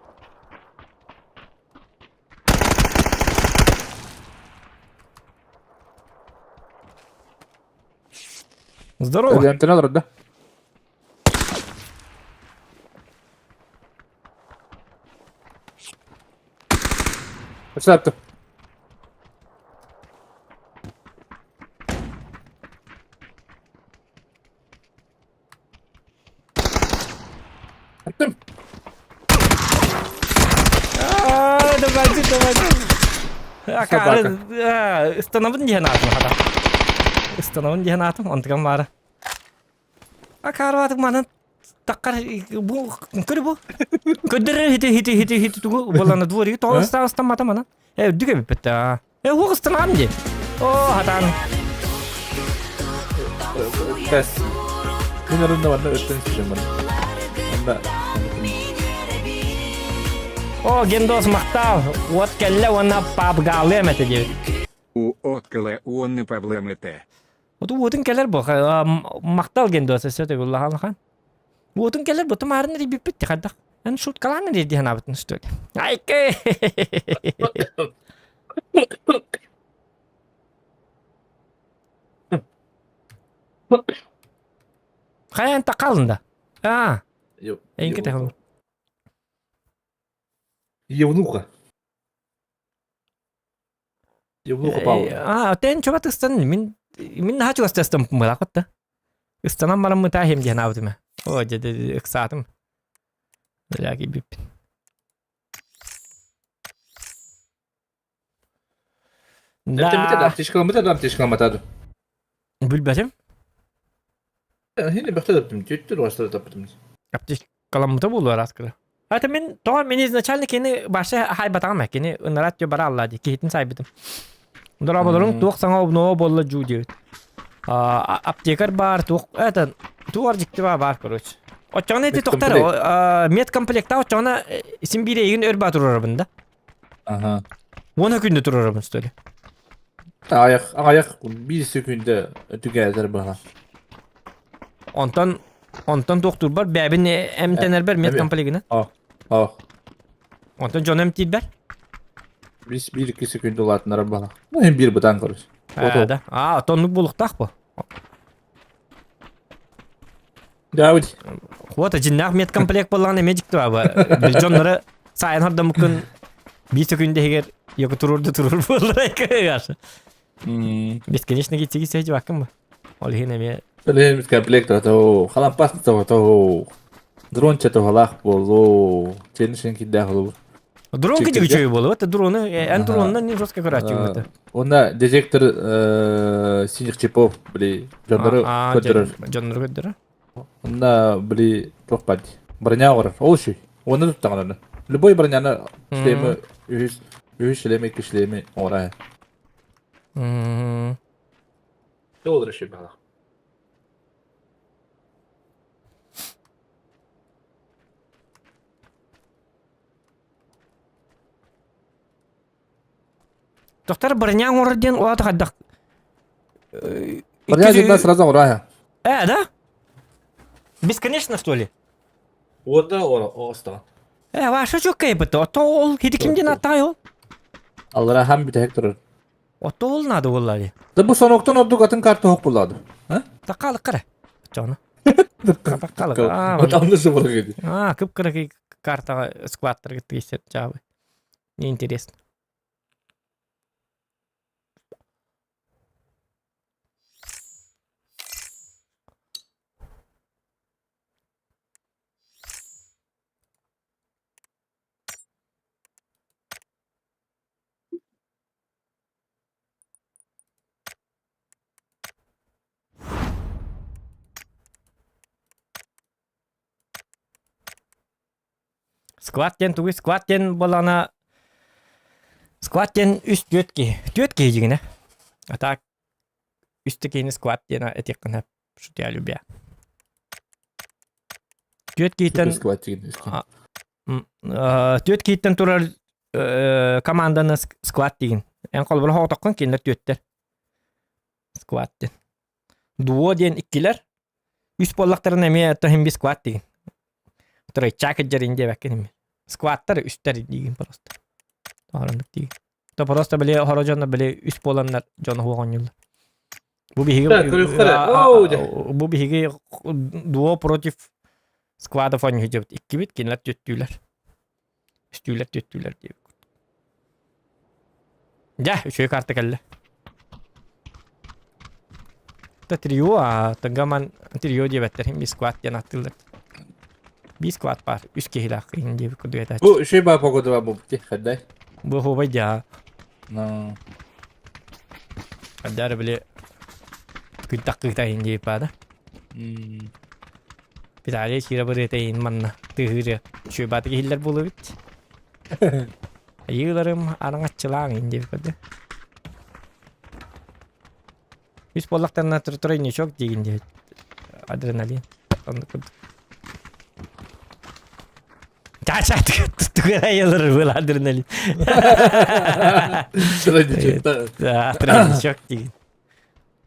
Здорово. Ele antena alır da. Kaç attı? Attım. Давайте. Станабын диэн атым хада. Станабын диэн атым онтган бары. Акарватык манын таккар бу көрү бу. Көдөрө хити тугу боланы двори то стан мата мана. Дүгө биппетта. Хуг станам ди. О хатан. Kes. Bunun arasında var da ötten istiyorum ben. Onda. О гендос мактал. Вот келле вона пап гале мете ди. У откале уонны проблемите. Вот утун келер бу мактал гендос эсете гуллахан хан. Утун келер бу тамарын ди биппет хадак. Эн шут каланы ди ханабытын сtöl. Айке. Kayan takalında. Yok. Enki takıl. Евнуха. Евнуха Павла. Тен coba тыстан min ha чугас тестам мылакытты. Ыстанам барам мыта хем ден авдыма. О, жеде ыксатым. Ляги бип. Entä mitä aптечка матады? Билбесем. Yine baktım. Tüttür başladı taptım. Аптиш каламыта болу раскыры. Это мен то мен изначально кени башы хай батам кени ынарат жо бара алла ди китин сайбытым. Дора болорун тук саңа обно болла жуди. Аптекар бар тук это туар жикти бар короче. Очоны эти токтар медкомплекта очоны симбирейин өрбө турарбын да. Aha. 10 күндө турарбын стөле. Ayak bir sekünde tükezer bana. Ondan doktor бар бәбин эмтенер бар медкомплегине. Ah. Ondan John emtid бар. Biz 1-2 sekünde olatınlar bana. Hem bir budan konuş. Да. Тоннук булуктак бу. Давид. Вот жиннак медкомплект болгон эме жиктип аба. Jonları сайын харда мүмкүн 1 секундде эгер yoku турur болор экен. Бесконечно кетиги сеж бакым бу. Ол хенеме Söyleyeyim komplekt to. Halan pasta to. Dronça to halak bolu. Çenişin ki dahulu. Дрон кичи күчөй болуп атты дроны эн дронунан не жестко көрөчү атты. Onda detektör синих чипов били жанры көтөрөр. Jonları көдөрө. Onda били токпад. Броня бар. Ол шу. Оны туттаган. Любой броняны шлемы үз шлемы кишлемы ора. Olur şey bana. Доктор броня орден уат хаддак. Броня жинда сразу ора. Да? Бесконечно, что ли? Вот да, оста. Ваша чок кайбыты. Ото ол хидикимден аттай ол. Аллара ham bir hektar. Ото ол нады оллари. Da bu sonoktan oduk atın kartı hok buladı. Ha? Такалык кара. Жона. Такалык. Adamda sıfır gidi. Кыпкыры карта скваттер кеткесет жабы. Неинтересно. Squat'ten tuğu squat'ten bolana squat'ten üst götki jigine. Ata üstekini squat'ten etekkin hep şu diyalı bir. Götkiten Squat деген үскен. Götkiten turar komandаны squat деген. En kolbulu hoğtaqın kendiler götter. Squat'ten. Duo diyen ikkiler üst bollakların emeye tahim bir squat деген. Turay çakı jarinde bakın. Squat'tar üstler деген просто. Doğranlık değil. Da просто bile horocanla bile üst bolanlar canı hoğan yıllar. Bu bir higi bu bir higi duo против squad'a falan hicab. İki bit kendiler göttüler. Üstüler göttüler diye. Ya şu kartı kelle. Ta trio tenggaman trio diye betterim bir squad yan attılar. Bir squad var. Üst kehilak diye bir kudu etat. Bu şey bak pogoda var bu bitti. Hadi. Bu hobaja. No. Ada beli kita hindi pada. Pitali sira beretain manna. Tihir. Şu batı hiller bulu bit. Ayılarım arang açılan hindi kudu. Üst bollaktan turturayın çok digin adrenalin. Anladım. Cacat tukara yalar böyle adrenalin. Şöyle diyecektim. Treni çok digin.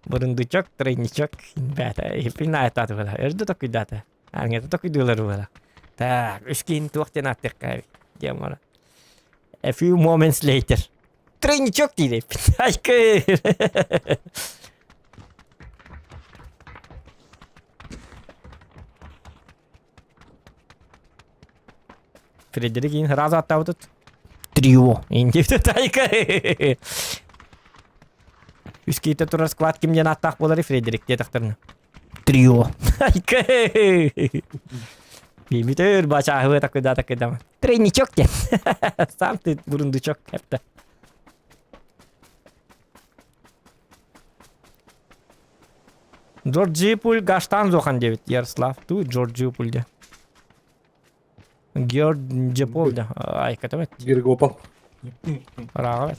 Burundu çok treni çok. Bata hepin ayta böyle. Erdo takı data. Angeta takı dolar böyle. Tak üskin tuakten atek kay. Diamara. A few moments later. Treni çok değil. Aykı. Frederick'in razı hatta bu trio. İnce bir tayka. Üst kita turar squad kim yan atak bolari Frederick diye taktarını. Trio. Tayka. Bimitör baca hava takı da. Treni çok ya. Samtı burundu çok hep de. Georgiopol gaştan zokan devet Yaroslav tu Georgiopol'da. Georgiopol'da. Ay katamet. Geri gopal. Rağbet.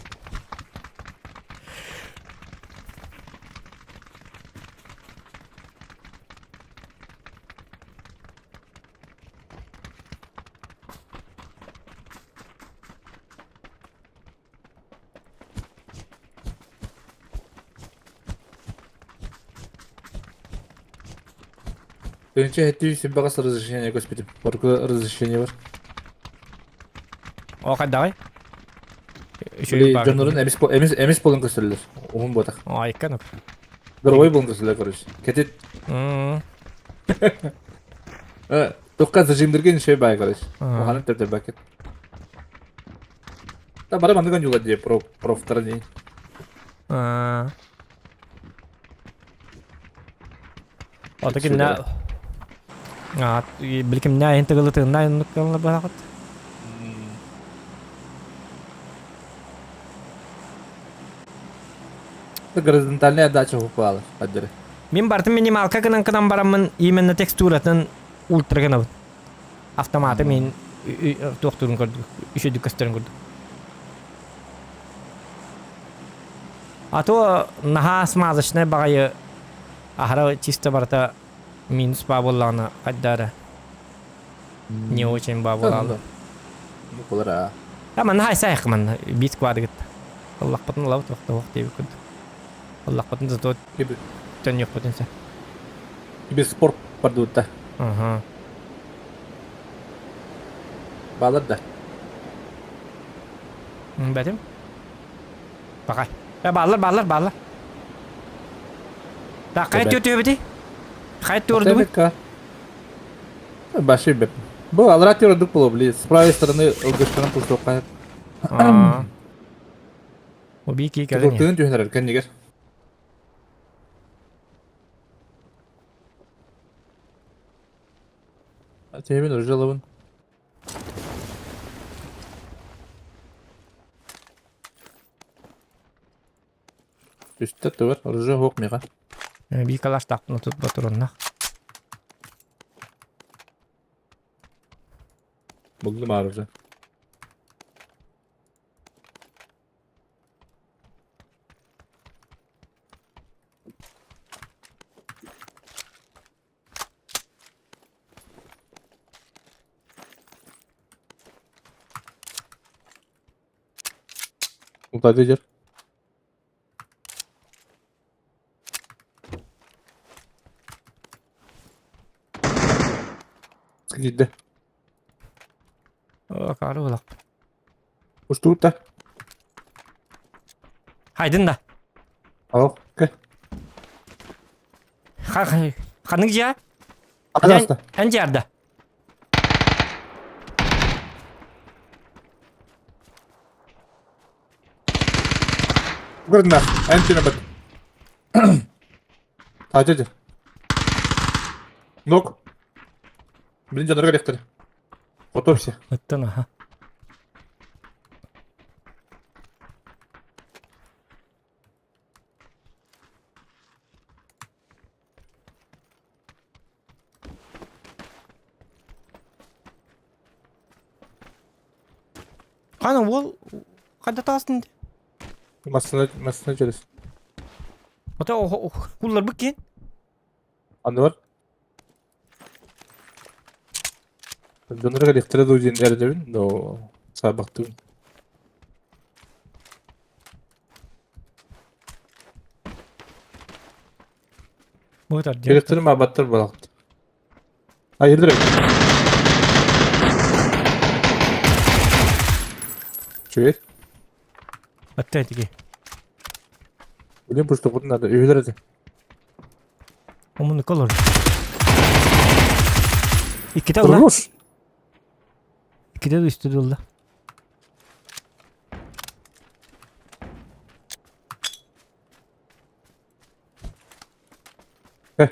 Önce hedi симбагас разрешение көспедім. Баркы разрешение бар. O kadar. Или жанрын эмес болын көсөлөр. Умун батак. Ay kanıp. Дровой болын көсөлөр, короче. Кетет. Токка зажимдерген şey бай, короче. Оханы тепте бакет. Та бара мандыган жула дие про второй. Oradaki ne? Bilkim ne integralite ne noktalarına bakat. Горизонтальная отдача упала. Отдери. Min bartım minimal kanan baramın imenna teksturatın ultra kanavı. Автоматы мен doktorun gördük. Üşüdük gösterin gördük. Ато наха смазочная багайы ахара чисто барта минус бабуллана каддара. Не очень бабуллана. Ну, колора. Ama naha sayık man bit kuadı git. Allah patın lav tokta vakti bir Allah patın da tot Gibi. tön yok potensa. Gibi spor pardutta. Aha. Bağlar da. Betim. Bakay. Ya bağlar. Da kayıt tutuyor beti. Kayıt tutuyor bu. Большой бэп. Был алрат юрдук было, блин. С правой стороны ЛГШК'нын пустовка. O bir iki Такой kere. тыгын түйінер, кәнегер. Темин ұржалауын. Üstte de var, ұржа оқ меға. Bir kalaş tapını tut batırınla. Buldum ağrıca. Hadi gel. Gitti. Karı ola. Uçtu da. Haydın da. Al. Gel. Kanık ya. Hadi hasta. En yerde. Gördün mü? Entine bak. Hadi. Nok. Birinci canları elektri. Otopsi. Attın aha. Kana ol kada tasın. Masasına gelirsin. Ota o kullar bıkken. Anne var. Canları elektri duyduğun yerde no. Sağa baktım. Bu kadar diyor. Elektri mabattır bıraktı. Hayırdır? Şöyle. Attı etki. Bilin puştu bunun adı. Öyler hadi. Omun kolor. İki de ulan. Durmuş. İki de üstü doldu. Heh.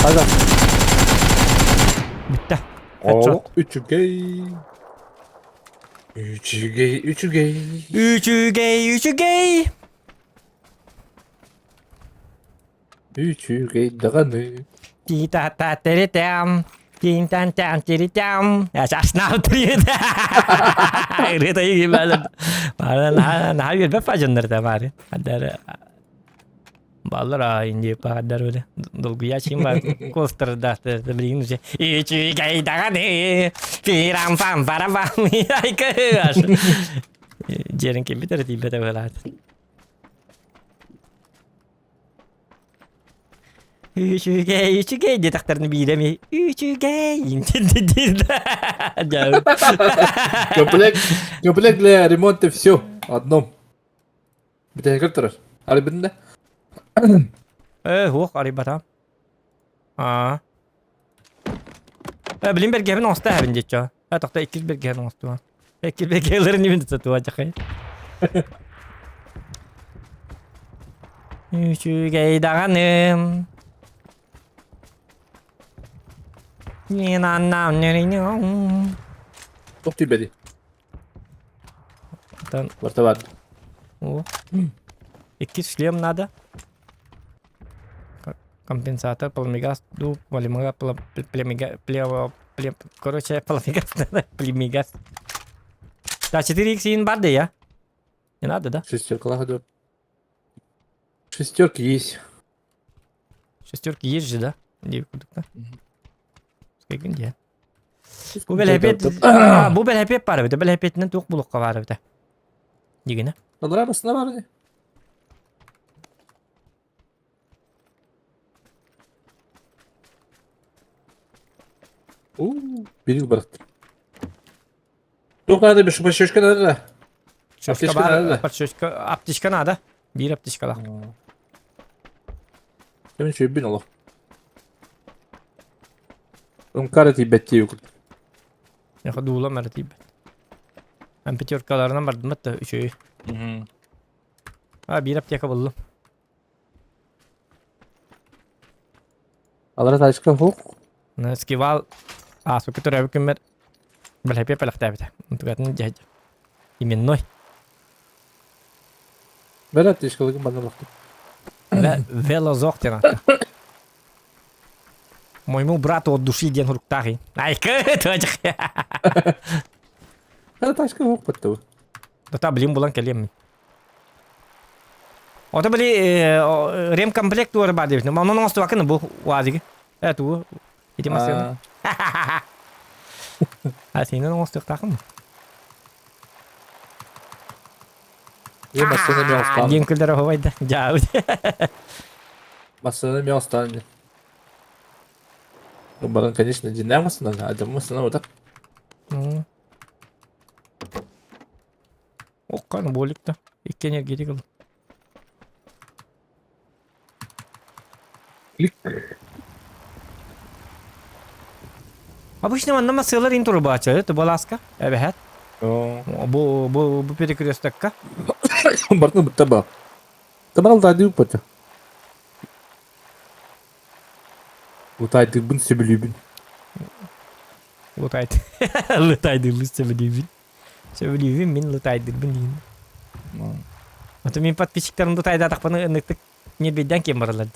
Hadi. Bitti. Oo, Headshot. üçü gay. Üçü gay, üçü gay. Üçü gay, üçü gay. Üçü gay dağını. Kita ta teri tam. Tintan tan teri tam. Ya sasnav teri. Rita iyi gimana. Nah bir befajanlar da bari. Ada Ballar ini kadar udah dolgu ya sih mbak coaster dah terbeli sih icu gay tangan nih piram pam para pam ya ke jering kim bitter tiba tiba lah icu gay dia tak ternabi dah mi icu gay jauh Комплект для ремонта все. Одном. Битая картера. Али бинде. huk aribat ha bilim bergeven osta ha bince cha takta ikil bergeven osta ikil bergeven ni bince satu aja kay Üçü geydanım Ninanam nerinam Ух ты, беди. Tan Вартоват. o iki шлем надо компенсатор пламегас ду пламега пламега короче пламегас надо пламегас да 4х барды я не надо да Шестерка ладно. Шестерки есть. шестерки есть же да где куда сколько где bu belhepet bu belhepet var bir de belhepetinin çok bulukka var bir de Yine. Alır arasında var ne? Bir yıl bıraktım. Yok nerede bir şu başka nerede? Şoşka Аптечка var. nerede? Şoşka aptişka nerede? Bir aptişka var. Demin şey bin ola. Он карати бетти yok. Ya duula mertib. Ben pitiyorkalarına vardım hatta şey. Ha bir aptişka buldum. Alır taşka hok. Skival asuk itu rebu kemer. Belhepet pelak tabi. Untuk katanya jahat. Imin noy. Berat taşkalıkın bana baktım. Ve velozok tenata. Моему брату от души ден хуруктахи. Айкы тожик. Хана ташка ок батту. Дота билим булан келем. Ота били ремкомплект туар бадев. Но мамон осту акын бу вазиги. Эту. Иди масен. А синен осту тахым. Я машина не остан. Ден кылдыр ховайда. Жау. Машина не остан. Ну, баран, конечно, динамосно, а динамосно вот так. Оккан боликта. Икки энергетик ал. Клик. Обычно он на селлер интро бача, это баласка. Эбехет. О, Бу перекрестокка. бартын бутаба. Тамал дады упата. Утайды бун себелюбин. Лутайд. Лутайды лустебедивин. Себедивин мен лутайды бин. Ото мен подписчиктерим лутайды атакпаны ныктык не беден кем баралады.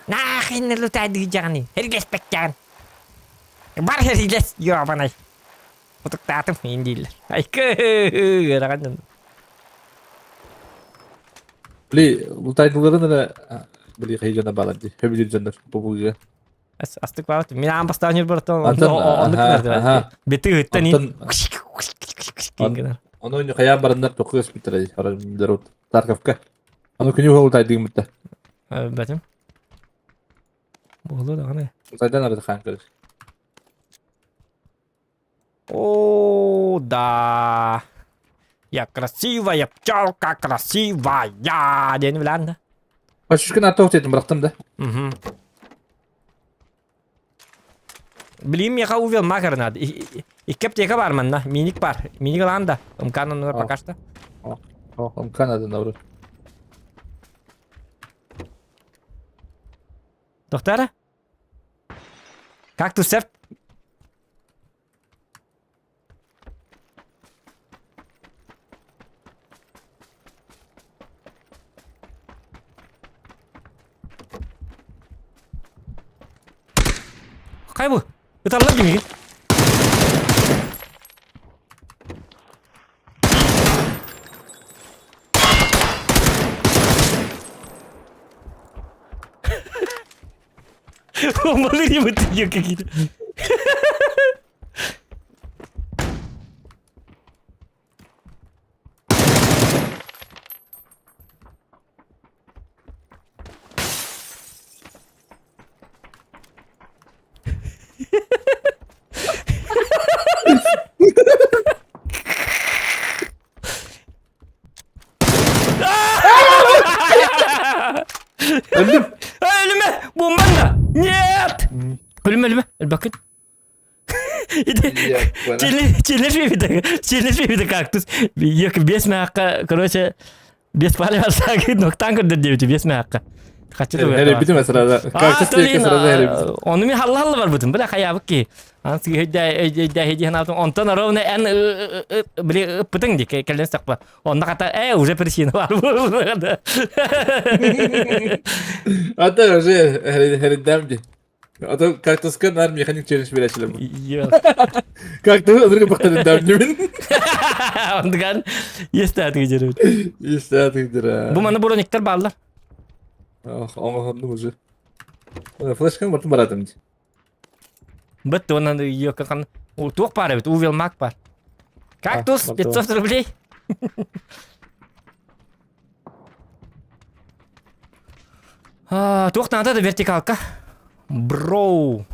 Нахин лутайды жаганы. Хергес пеккан. Бар хергес ёбанай. Утуктатым индил. Айкы. Раган. Бли, утайдыларын да бли хайгана балады. Хөбүлүр жандар бубуга. Астык баат. Мен ам бастаанер бартан. Ага. Бети ыттан. Оно не хаян барандар токус битрей. Арам Тарковка. Оно күнү утайды мытта. Бәтем. Болду да гана. Утайдан арада хан кыр. О, да. Я красивая пчелка, красивая. Ден билан да. Пашушкан атоқ етім бырақтым да. Білейм яқа увел макарнады. Иккептека бар манна. Миник бар. Миник аланда. Умканын нуар покашта. О, Канада навру. Доктора? Как tu сеп? Кай bu? Ытарлап демеген. Умалыри вот такие какие-то. Öldüm. Ölüme! Bombanda! Нет! Ölüme! Bakın. Челлендж вида кактус. Без мяка, короче, без палева ноктан кырды деуті, без мяка. Хочу да Hele bir de mesela karşı steke sırada hele bir. Onu mi halal var bütün. Bırak hayabık ki. Ansı hedi hanatın ondan arovne en bile pıtın di kellen sakpa. Onda kata уже причина var bu. Hatta hele demdi. Ata kaktuskan var mekanik challenge bileşiler bu. Yok. Kaktus ödürge baktan demdi. Onda kan yestat geçiyor. İşte atıdır. Bu mana bura nektar bağlar. Ah, anladım уже. Flashkan var baradım. Betul nanti yok kan. Tuh par betul uvel mak par. Kaktus 500 рублей. Tuh nanti da vertikalka. Bro.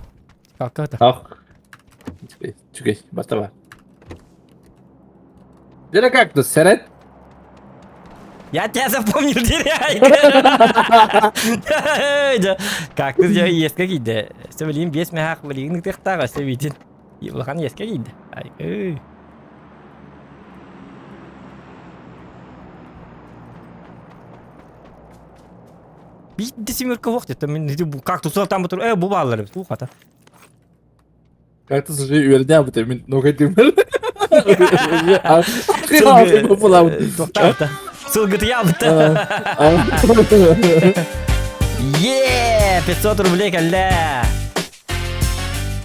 Kakak Ah. Чукай, бастава. Где кактус, Серет? Я тебя запомнил, деряй! Кактус же есть какие-то. Все блин, без мяха, блин, ты так, все видит. И лохан есть какие-то. Bitti simürka vakti. Bu kaktuslar tam betul. Bu bağları. Bu kata. Кактус уже üyeledi yaptı temin. Nokatim var. Сылгыт ябыты. Yeah! 500 рублей кәллә.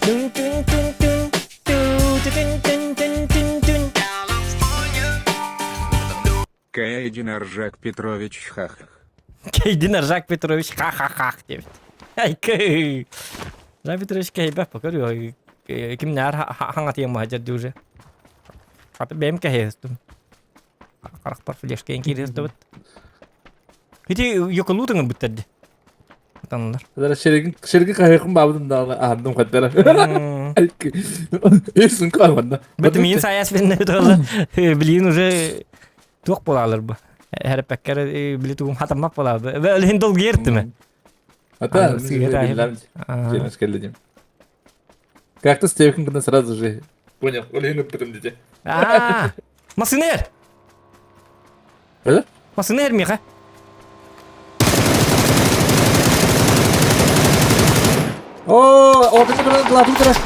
Тун, тун, тун, тун, ту, тун, тун, тун, тун, тун. Каэдин Аржак Петрович хахах. Кейдин Ржак Петрович ха-ха-ха деп. Ай кей. Ржак Петрович кейбә покыр. Кимнәр хаңа тиң маҗар дүре. Аты бем кәһестем. Карак бар флешка инкирес дәвет. Хити йоколутың биттерди. Танлар. Зара şerigi kahyakın babdım da ahdım kaddara. Ersin kalmanda. Бит мен саяс бенне тола. Билин уже тук болалар бу. Her pekkere bilituğum hatammak bola. Ve öyle dol gertimi. Ата, Sigara bilmem. Jenes kelledim. Как-то Стевкин когда сразу же понял, Олег потом дети. Масынер. Öyle? Масынер миха. Oo, orada kadar latin kadar.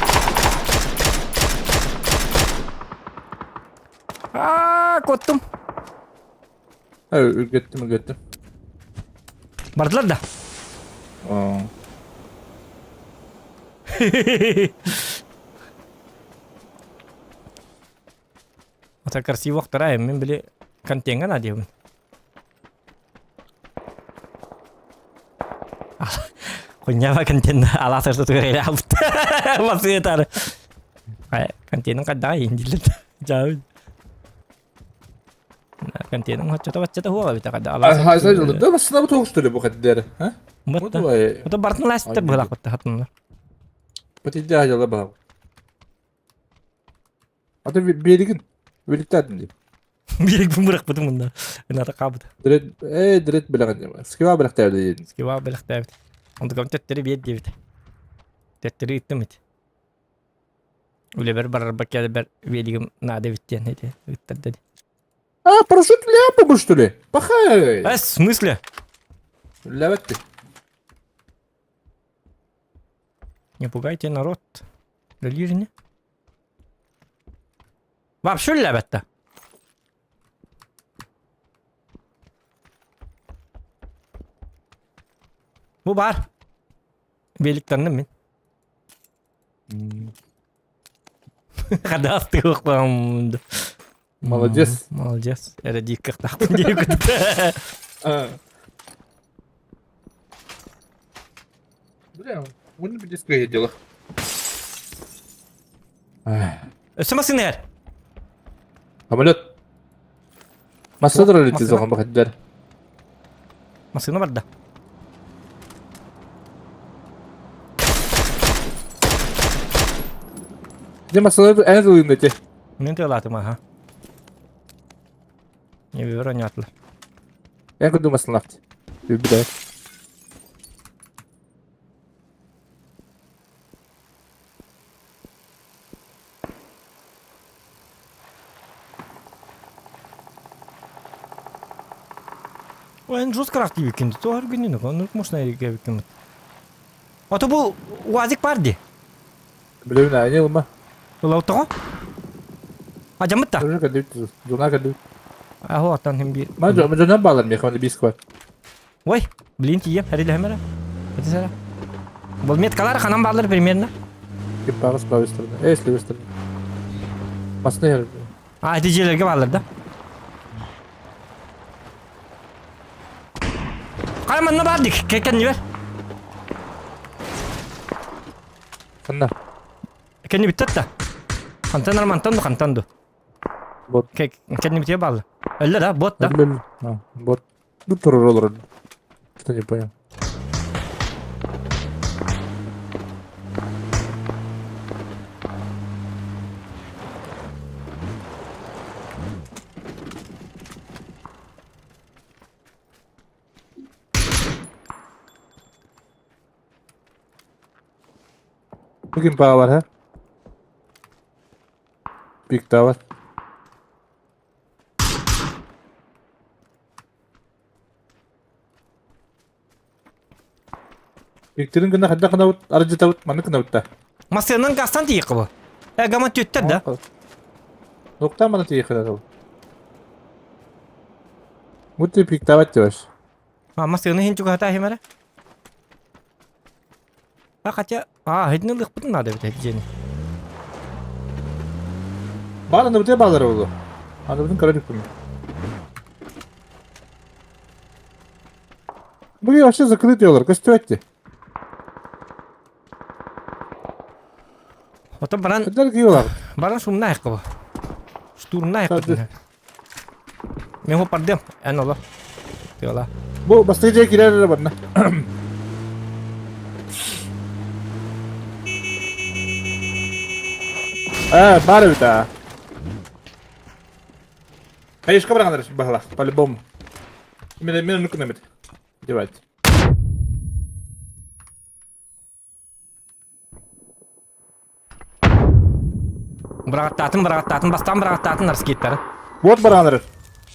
Kottum. Evet, ürgettim. Bardılar da. Oo. Ata красиво вақтара мен біле контенген адебін. Қойнява контенді аласырды түгірелі алыпты. Басы етары. Контенің қаддаға енділді. Жауын. Контенің хотчата хуаға біті қадда аласырды. Hayır, oldu. Da sınavı toğuşturuyor bu kadar. Ha? Бұтты. Бұтты бартын ләсіттер бұлақ бұтты хатынлар. Patidi hacala bak. Ata birigin. Birlikte adın diye. Берек бұмырақ бұты мұнда. Үната қабыды. Direkt bilakın. Skiva bilakta evde yedin. Скива біліқ дәбіт. Онды кам төттері бейт дебіт. Төттері үттім үт. Үлі бір барар бәкәді бір велігім нады біттен еді. Үттірді. А, парашют ляпы что ли? Пахай. В смысле? Ляпы. Не пугайте народ. Релижни. Вообще ләбәтті. Bu бар. Беліктарны мен. Қада асты оқпамды. Молодец. Молодец. Әрі дейік қақтақпын дейік өтті. Бля, он не будет сказать дело. Өсімасың әр? Самолет. Масадыр летит за вам бахаддар. Масына бар да. Где масадыр en zılındaki? Мен тығылатым аға. Не бейбір ойнатылар. En kudu maslahat. Bir daha. Oyun жесткарақ дейіп екенді. Тоғыр күнені қонырық мұшына ерекеп екенді. Ото бұл уазик барды. Bilmiyorum ne yapayım ama. Бұл ауыты ғой? Acamıt da. Çocuk kadar Zona kadar. Aho atan hem bir. Ben ne bağlarım ya kafamda bir var. Ой, блин, тием, харили хамера. Это сара. Бұл меткалар қанам барлар примерно. Kim bağız bağız tarafına. С левой стороны. Masına yer. Это жерлерге барлар да. Қараманна бардық, кәкенні бер. Kanna. Кәкенні біттет да. Қантанар мантанды, қантанды. Bot. Кәкенні бітте барлар. Өлі да, бот да. Bot. Bu turur olur. Что не понял. Bugün bağ var ha? Büyük dağ var. Büyüklerin günde kadar kanavut, aracı tavut, manı kanavutta. Масыянан қастан тейік бұл. Гамат төттер да. Nokta mana tiye kadar tavut. Mutlu büyük davet yavaş. Масыяны хен чуға хата хемері. Хотя... Hidden lık надо bir hediyenin. Bağlandı bu diye bağları oldu. Anladın karacık bunu. Bu aşağı zakılı diyorlar. Kaçtı etti. Ota baran... Dediler ki yiyorlar. Baran şumna ayakkabı. Şturumna ayakkabı. Tabii. Ben hopardım. En ola. Diyorlar. Bu bastırıcıya girer bana. Bari bir daha. Hayır, şaka bırakın arkadaşım. Bakla. По-любому. Меня ну-ка намет. Девать. Bıraktatın. Bastan bıraktatın narsı gitleri. Вот баранlar.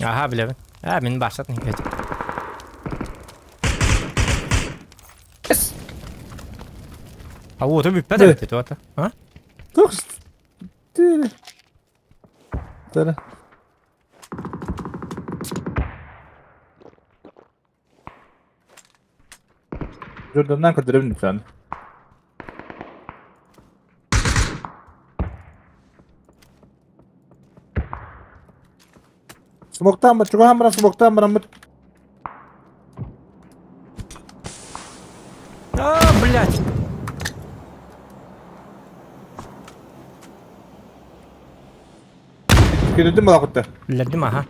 Aha bilemin. Benim başlat ne gelecek. O da büyük bedel etti o da. Ha? Çok. Tiri. Tara. Jordan'dan kaydırabilirim lütfen. Smoke'tan mı? Çukurhan bana smoke'tan mı? Блядь. Girdin mi lakıtta? Bildim aha.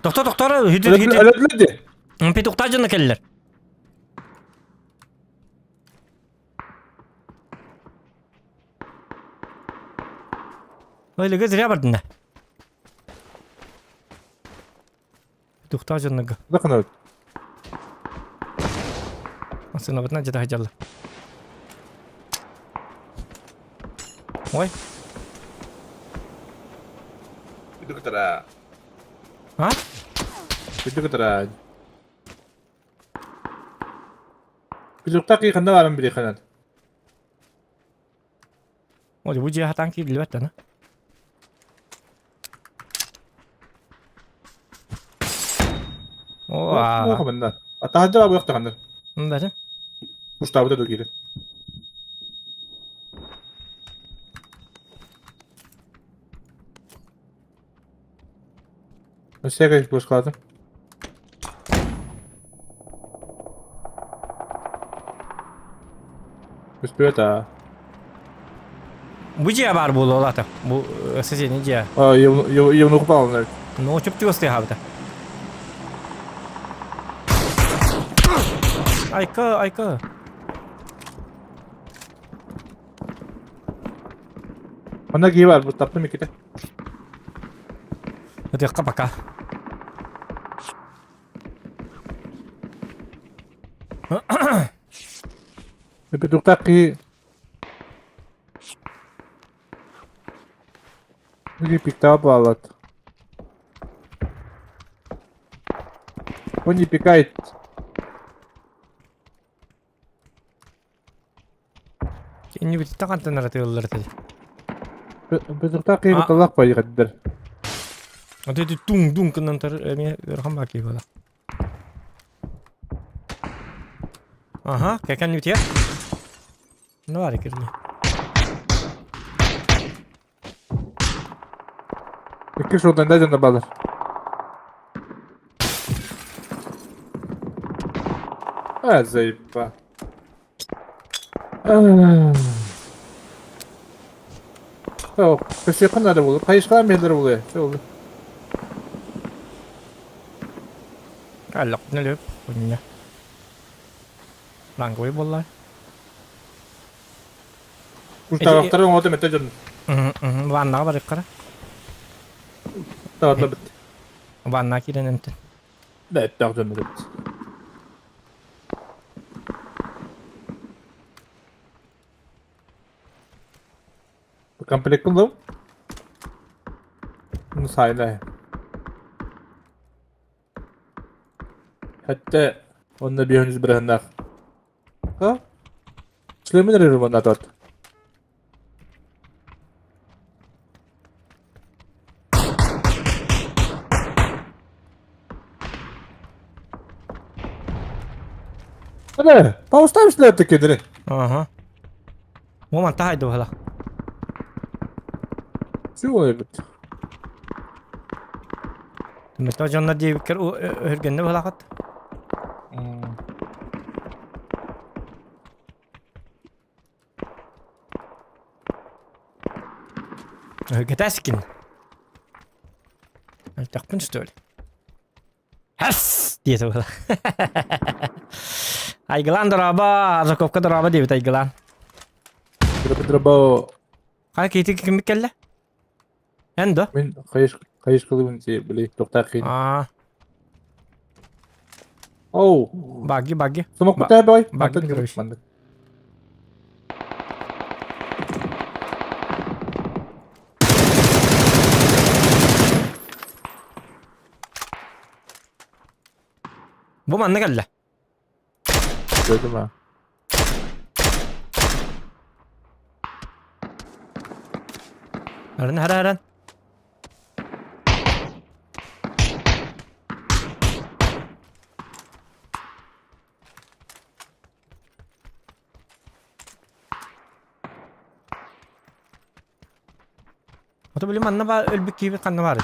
Doktor hüdür. Öldürdü. Bir doktor canına kelliler. Öyle gözü ya bardın da. Doktor canına. Bakın öldü. Aslında batna jada hajarla. Oy. Itu ketera. Ha? Itu ketera. Küçükte ki kanda varım bir kanat. Oy bu cihat tanki bilvet na. Oh, kamanda. Atah jawab yok kanat. Enggak. Mustafa da dogili. Nasıl ya boş kaldı? Üstüne ta. Bu cihat var bu lolata. Bu sesini cihat. Yevnu kupa alınır. No çöpçü göster habita. Ayka. Bana giy var bu taptım ikide. Hadi kapaka. Küçükte ki bir pikta bağlat. Он не пикает. Kendi bir takan tanır atıyorlar tabii. Küçükte ki bir talak payı kadar. Hadi dung kan nanti ini rekam lagi bala. Aha, kayak kan gitu ya. Ne var ki? İki şuradan da canına bağlar. Zayıf. Yok, köşe yakın nerede bulur? Kayış kalan bir yerlere buluyor. Şey oldu. Alok na lep punya. Lang koy bola. Bu taraftarın o demete canım. Warna apa dekar? Tamam bitti. Warna kira nanti. Evet, tamam bitti. Complex kıldım. Bunu sayla. Hatta onda bir henüz bırakınlar. Ha? Süleyman arıyorum onda dört. Hadi. Paustamışlar tekediri. Aha. Moment haydi hala. Şu oluyor bit. Mesela canlar diye bir kere o örgende hala kat. Örgete skin. Takpın işte öyle. Has diye hala. Aygılan daraba, Arzakovka daraba diye bir aygılan. Drabo. Hay kiti kim kelle? Endo. Ben kayış kılıbın şey böyle doktakin. Aa, Oh. bagi. Smoke mu tabi boy? Bagi Mantık görüş. mantık. Bu man ne kelle? Gördüm ha. Haran. Oto bilim anna var ölbük gibi kanna var.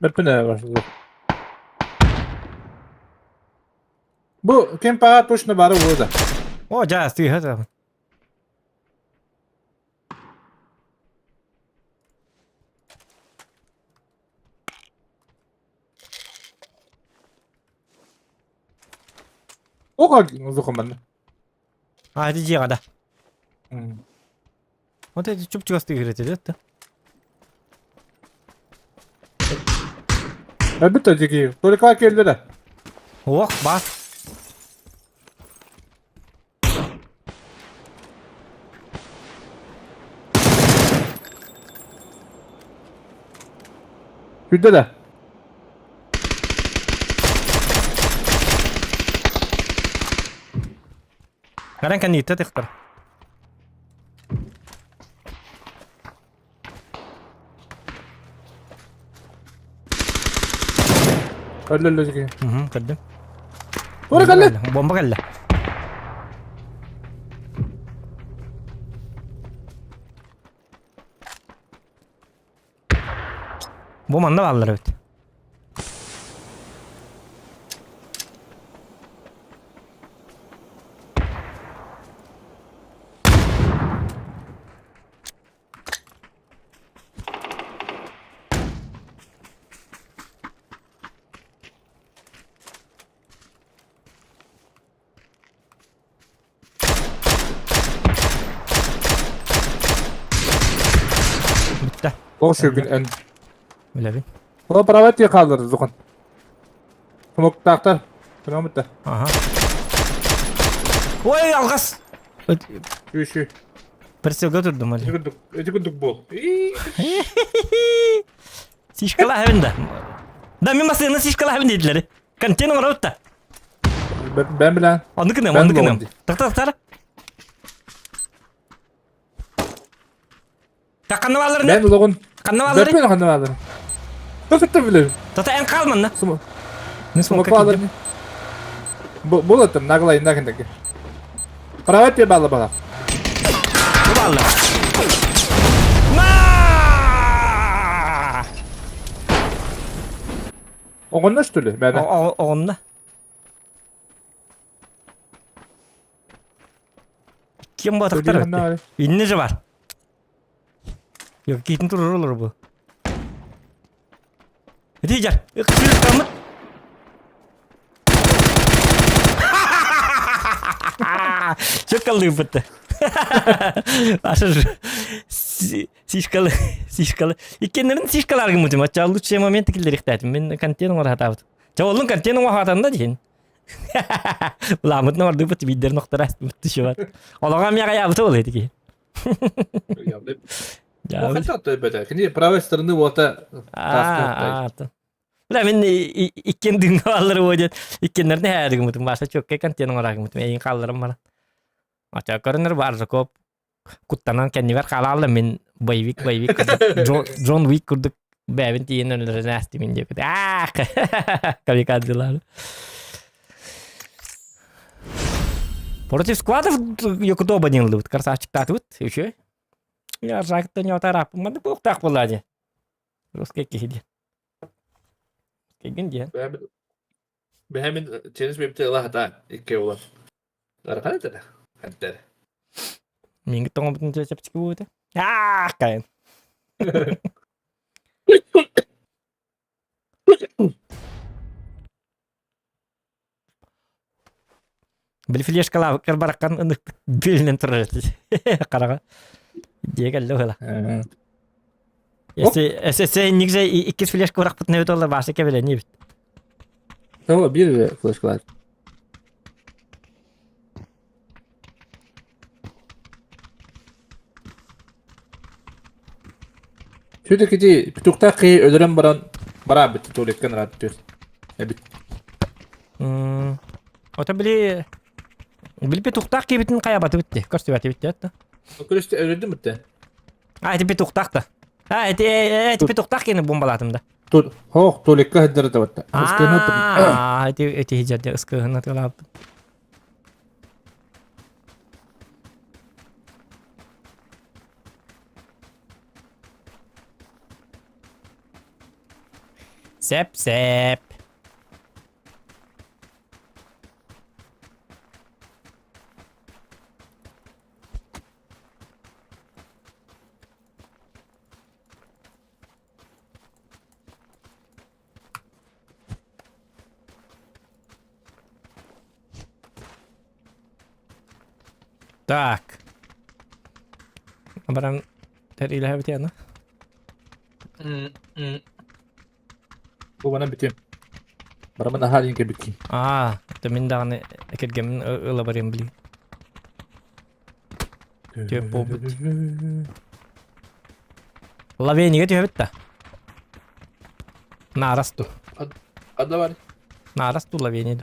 Berpine başladı. Bu kim pahat boşuna bari burada. O ja sti hata. O kadar uzun bende. Hadi ji ada. Hmm. Oto çup çup sti girete de. Elbette çekiyor. Böyle kalk ellere. Oh bas. Güdde de. Karan kan nita tekrar. Öyle çekiyor. Kaddim. Böyle kalk. Bomba kelle. Bu man da varlar evet. Bitti. Boş gün en. Öyle bir. O pravet diye kaldırdı Zukan. Smoke taktar. Tamam bitti. Aha. Oy algas. Şu. Persil götürdüm hadi. Ecikunduk bol. Sişkala evinde. Da mi masayı sişkala evinde dediler. Kantin var orada. Ben bilen. Onu kınam, Ben onu de kınam. oldu. Tak. Tak kanıvaları Ben ne? logon. Kanıvaları. Berpine kanavaları. Nasıl bilir? Tata en kalman ne? Smoke. Ne Smoke smoke bağlar. kiddim. Bu attım naglayın nakindeki. Pravet diye bağlı bana. Bu valla. O nasıl türlü? Ben. Onunla. Kim bu taktar öttü? İnneci var. Yok gidin durur olur bu. Hadi gel. Kısırlık kalma. Çok kaldı bıttı. Aşır. Сишкалы. Иккенерин сишкаларга мутум. Ача лучший момент килдер ихтатым. Мен контент var хатабыт. Чаволун контент var хатанда дин. Ламыт нар дыбыт бидер ноктора бутты şu var. Олага мяга ябыты ол эдики. O kaç attı böyle? Şimdi pravet stırını bu ata. Ulan men ikken düngaları oydu. İkkenlerini herdi mutum. Başta çok kontent var mutum. Eyin kallarım var. Acha görünür var kop. Kuttanan kendiver kalarla men bayvik John Wick kurduk. Bäbin tiyen önlere nästi min diye. Ah! Kamikadze'lar. Против складов yok doba denildi. Красавчик татут. Еще. Я жак-то не отарап. Мады бок так болады. Русский киди. Кеген диye. Behemin çeniz mebte Allah hata ikke olan. Arkana da. Hatta. Minggu tong betul cepet ciku itu. Ah, kain. Beli flash kerbarakan untuk bilinen terus. Karena dia kan loh lah. Ese nigze ikis flash korak putne betul bahasa kebele ni. Tamam bir flash var. Şuradaki tuktaki öldüren bara bitti tuvaletken rahat diyor. Bit. Ota beli petuktak ki bitin kaya batı bitti. Kaç tüveti bitti hatta. O kılıçta öldürdün mü de? Ha eti petuktak da. Ha eti petuktak yine bombaladım da. Tuvaletken hedileri de battı. Ah, eti hijadya ıskıhına tolap. Sep. Так. Баран ter bitiyor ne? Bu bana bitiyor. Bana da halin gibi bitiyor. Temin dah ne eket game elaborin beli. Dia pobut. Laveni gitu bitta. Naras tu. Ada var. Naras tu laveni.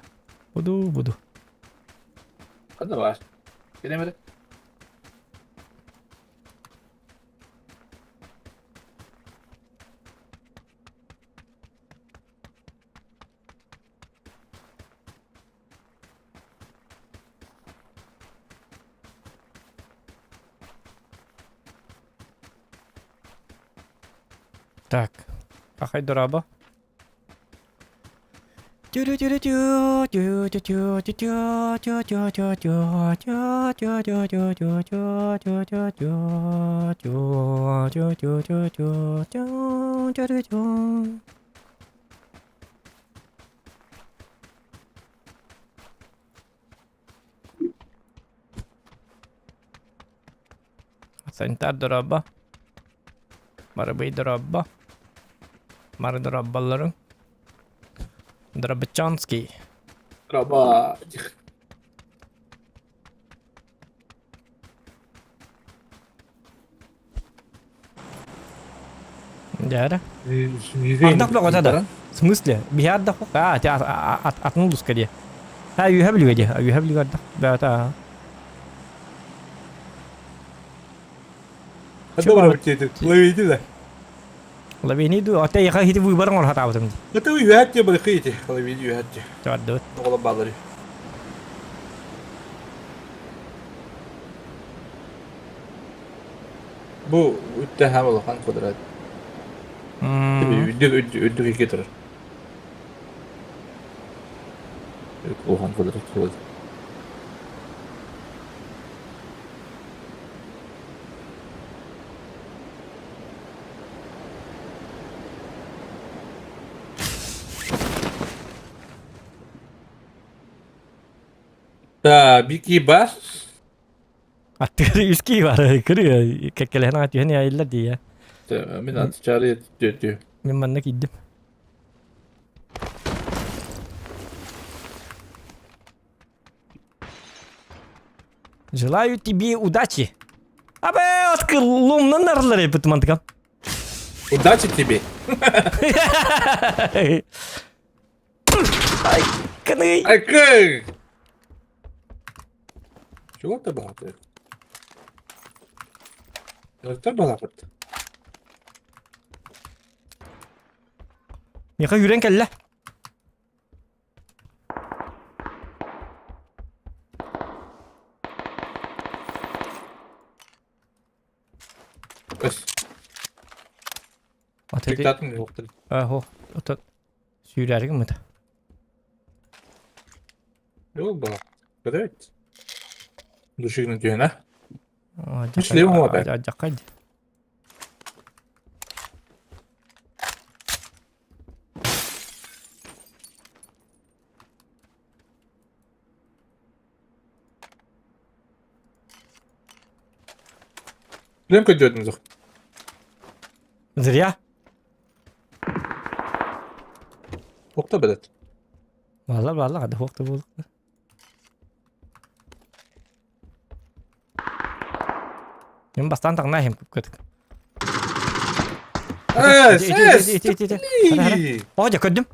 Budu. Ada var. Gelemedi. Так. Ахай дораба. Sentar doroba. Marabayı doroba. Mara dorobaların. Drabachanski. Raba. Да. Отдохнул вот это. В смысле? Я отдохнул. Ты отнулся скорее. You have you отдох. Да, это. Ada var bitiyor. Laviydi de. Lavini du. Ata ya hiti bu barang orang tahu tu. Ada üyet ya bırakıydı. Laviydi üyet ya. Tahu. Oğlan bağları. Bu ütteham olan kudret. Ödü getirir. Ohan kudret kudret. Bir bas. Atır üski var. Kırıyor. Kekeleğine atıyor. Ne ayırlar diye. Min at çağrıya diyor. Ben bana gittim. Желаю тебе удачи. Абе, открыл ломно нарлары пытмантыкам. Удачи тебе. Ay, kınıy. Akın. Чего ты багато? Öter balapırt. Mika yüren kelle. Ös. Atedi. Diktatın yoktur. Aho. Ota. Sürergi mi de? Yok balapırt. Evet. Duşuğunu diyor ne? Acak. Güçlü mü o be? Acak hadi. Bilen kötüydünüz o. Zırya. Okta bedet. Vallahi hadi hokta bulduk. Yung bastan tak na hem kötü. Es, iti, es. iti, iti, iti. Hara, hara. Oja kördüm.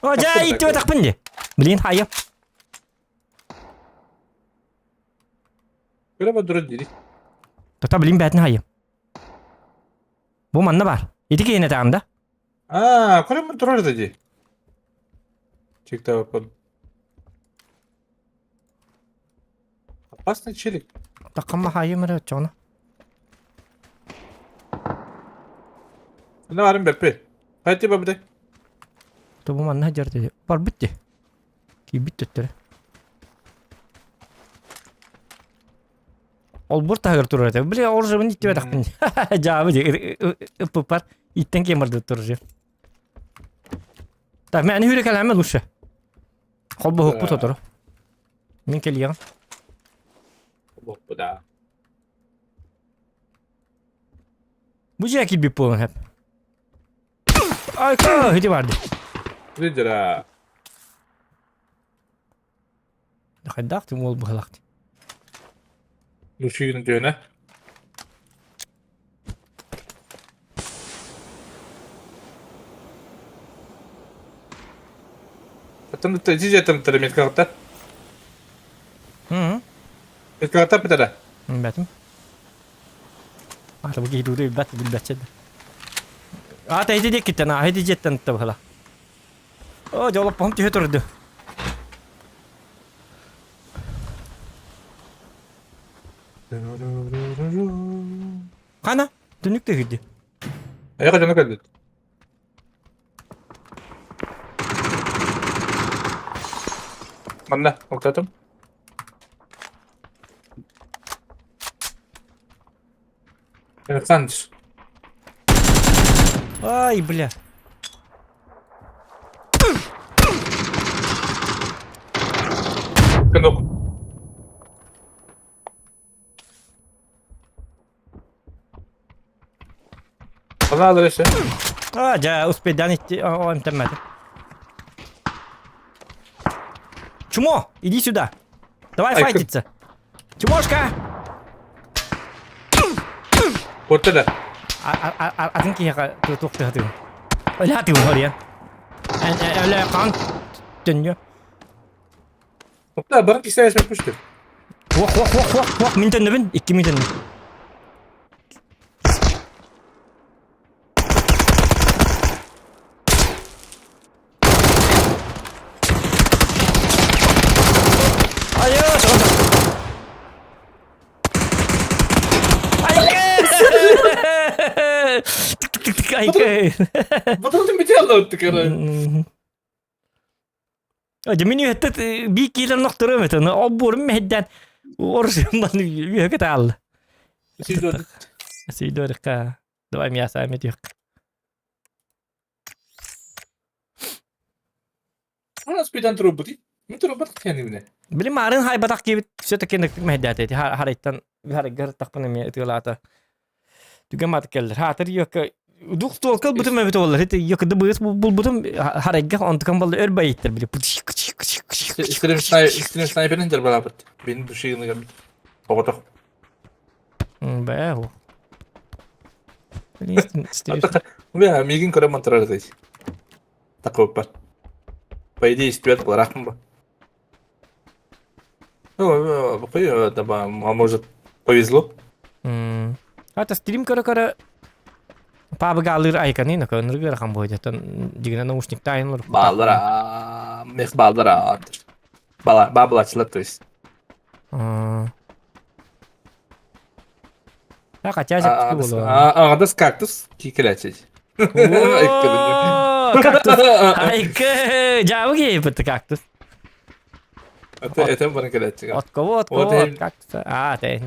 Oja Takpın, itti ve takpın. takpın de. Bilin hayır. Böyle bak durun dedi. Tata bilin betini hayır. Bu manna var. İti ki yine tamam da. Aa, kore mi durar dedi. Çıktı bakalım. Aslında çelik. Takama hayır mı çona. Ne varım bepi? Hadi baba de. To bu manna hajar dedi. Var bitti. Ki bitti tere. Ol bur tahir turur te. Bile orja ben itti ve takpın. Cevabı de. Ipıpar. İtten kemirdi turur. Tak men hüre kalame luşa. Hobbu hokbu totoro. Min keliyan. Bu da. Bu cekil bir puan hep. Ay ka hadi vardı. Nedir ha? Daktım ol bu halakti. Duşuğunu diyor ne? Atım da cici atım tere mit kağıtta. Hı. Mit kağıtta bir tere. Betim. Ah bu gidiyor bir bat bir batçed. Ah teyze dik gitti na hadi jetten tabi hala. O jawab paham tühe turdu. Kana dönük de gitti. Ayağa canı kaldı. Manna, oktadım. Evet, sandır. Ay bля. Kanok. Bana alır işte. Ah ja uspedan itti. O entemedi. Чмо, иди сюда. Давай Ай, файтиться. Чмошка! Ortada. Adın ki ya tutuktu hadi. Öyle hadi var ya. Öyle kan dönüyor. Okta barın kişiler yapmıştır. Wah min dönüyor ben. 2 min dönüyor. Ayo, sonra. Ay. Bataldın bir tane attık herhalde. Jemini hettet bir kilo noktura meten. O burum medden. Orsun bana bir hak tal. Siz de Si dorka. Doa mi asa met yok. Anas bir tane robot. Ne robot kendine? Bili marin hay batak gibi söte kendik meddet eti. Haraytan gar takpana mi etulata. Juga mat keller. Hatar yok. Duk tolkal butum evet olur. Heti yok da bu butum harayga ontkam balda örbayittir bili. İstirim sniper'in indir beraber. Benim duşuğunu geldi. Oğlum. Be o. Istiyorsun. Ve migin kore mantırar da. Takop ben. Paydi istiyor olarak mı? Bakıyor da ba, а может повезло. Hatta stream kara pabı galır aykanı ne kadar nırgı rakam boyda. Tan digine naушник tayin olur. Baldıra. Mek baldıra. Babılaçlar to есть. Ha kaça yaptı bu oğlum. Ağdas kaktus. Kikeleçeci. Oo, kaktus. Ayke. Jauh gitu betul kaktus. Etem bana keleçeci. Ot kowo değil. kaktus. Ah, teh.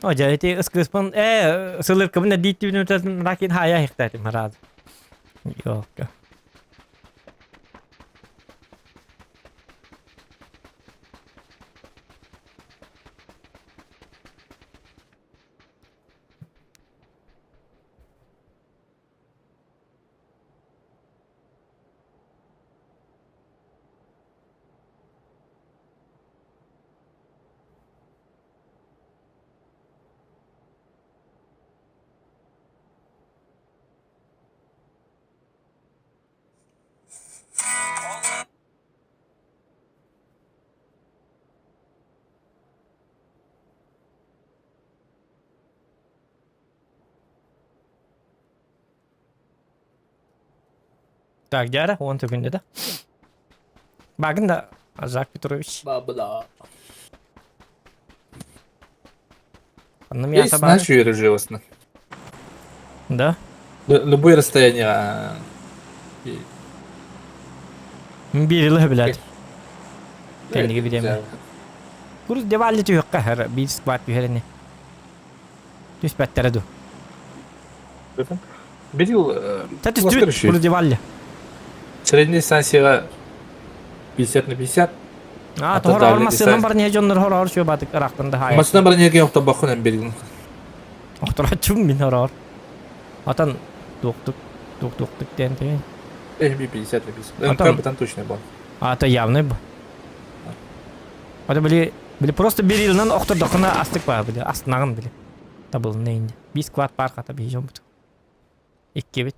Oh, jadi itu eskespon selir kemudian di TV nonton rakyat haya hektar itu marah. Yo. Так, Диара, вон ты günde de. Bakın da Azak Petrovic. Babıla. Anlam Есть ya знаешь, ее живостно. Да. Любое расстояние. Bir yıl bilet. Kendi gibi deme. Kuruz devalli tu yok kahar. Bir squat bir herine. Tu spettere du. Bir yıl Tati Oscar stüt. Kuruz devalli. Средняя дистанция 50 на 50. А, Ата тохор дальний olmasından дистанция. bar ne jonlar hor şu batık Irak'tan da hayır. Масына бір неге оқтап бақын бір yıl. Oxtura çum bin hor. Atan doktuk den de. Bir 50 на 50. А там- Там точно был. А это явно bu. Ata bili просто bir yıldan oxtur dokuna astık var bili. Astınağın bili. Tabıl neyindi. Bir squat par kata bir jon bu. İki bit.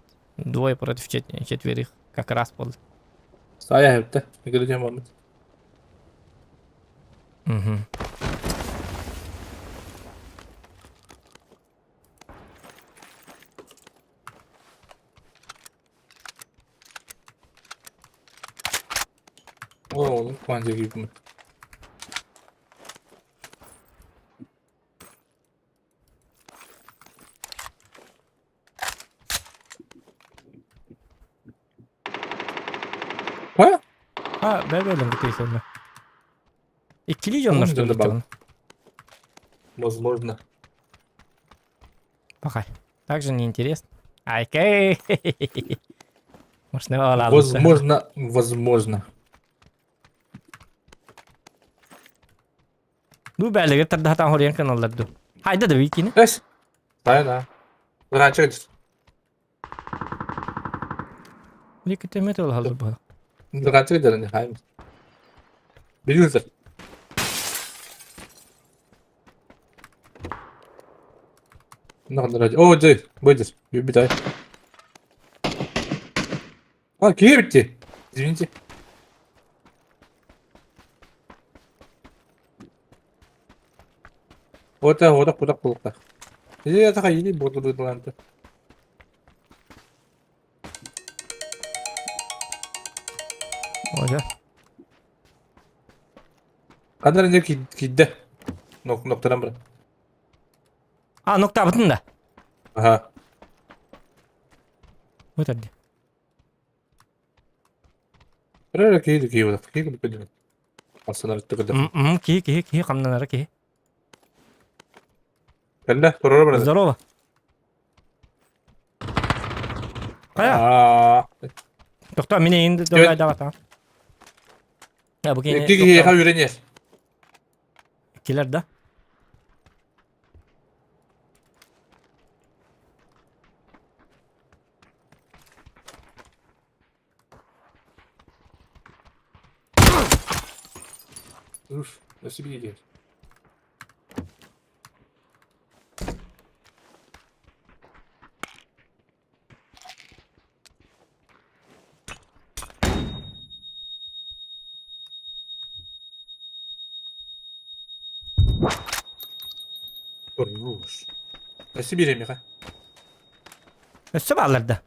Двое против четверых. Как раз болды. Сая хепті. Играть момент. Мгм. О, Кванза gibi mi? Ha? Ha, ben böyle bir sonra. İkili Tamam, jonlar canım, işte bak. onu. Возможно. Пока. Также неинтересно. Айкей. Может, не вала. Возможно. Bu belge tadı hata horyan kanallar du. Hayda da wiki ne? Эс. Сая да. Раньше говорит. Wiki temet ol hazır bu. Раньше говорит, hayır. Bir yıldır. Ne kadar acı. Oo, değil. Buydur. Bir daha. Aa, kiye bitti. Извините. Вот так плохо. Я так и не буду думать. Hoca. Kadar önce gitti. Noktadan bırak. Ha nokta batın da. Aha. Bu tadı. Böyle ki var. Ki gibi. Aslında tıkıdı. Ki kamdan ara ki. Ben de sonra bırak. Здорово. Kaya. Aa. Doktor mine indi Evet. da bata. Ya bu yine Ki ha öğrenir. ikiler de. Dur. Nasıl bir geliyor? Durmuş. Nasıl bir yemek ha? Össe bağlarda.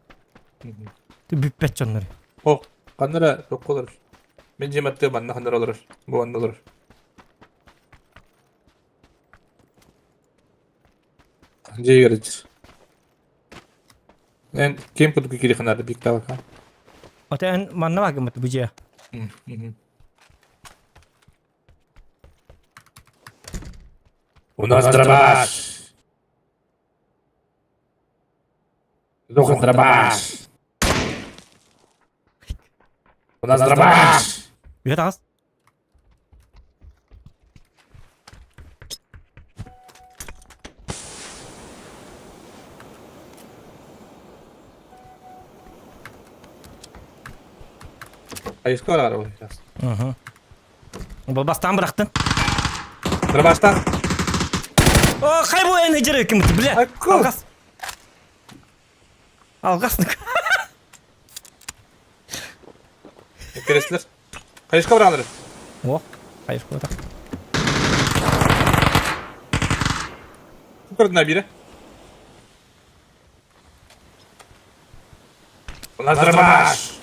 Büppet onları. Oh. Kanlara yok olur. Ben cematte bana kanlar olur. Bu anda olur. Kancaya göreceğiz. Ben kim kutu kiri kanarda bir tavuk ha. Ota en manna bakın mı bucuya. У нас дробаш. Ну, дробаш. У нас дробаш. Evet az. Hayır, skolar o biraz. Babastan bıraktın. Dробашtan. O kay bu en ecere kim bile. Hakkı. Algas. Algas. Keresler. Hayır, kavranları. Oh. Hayır koyda. Bu kadar biri. У нас дробаш.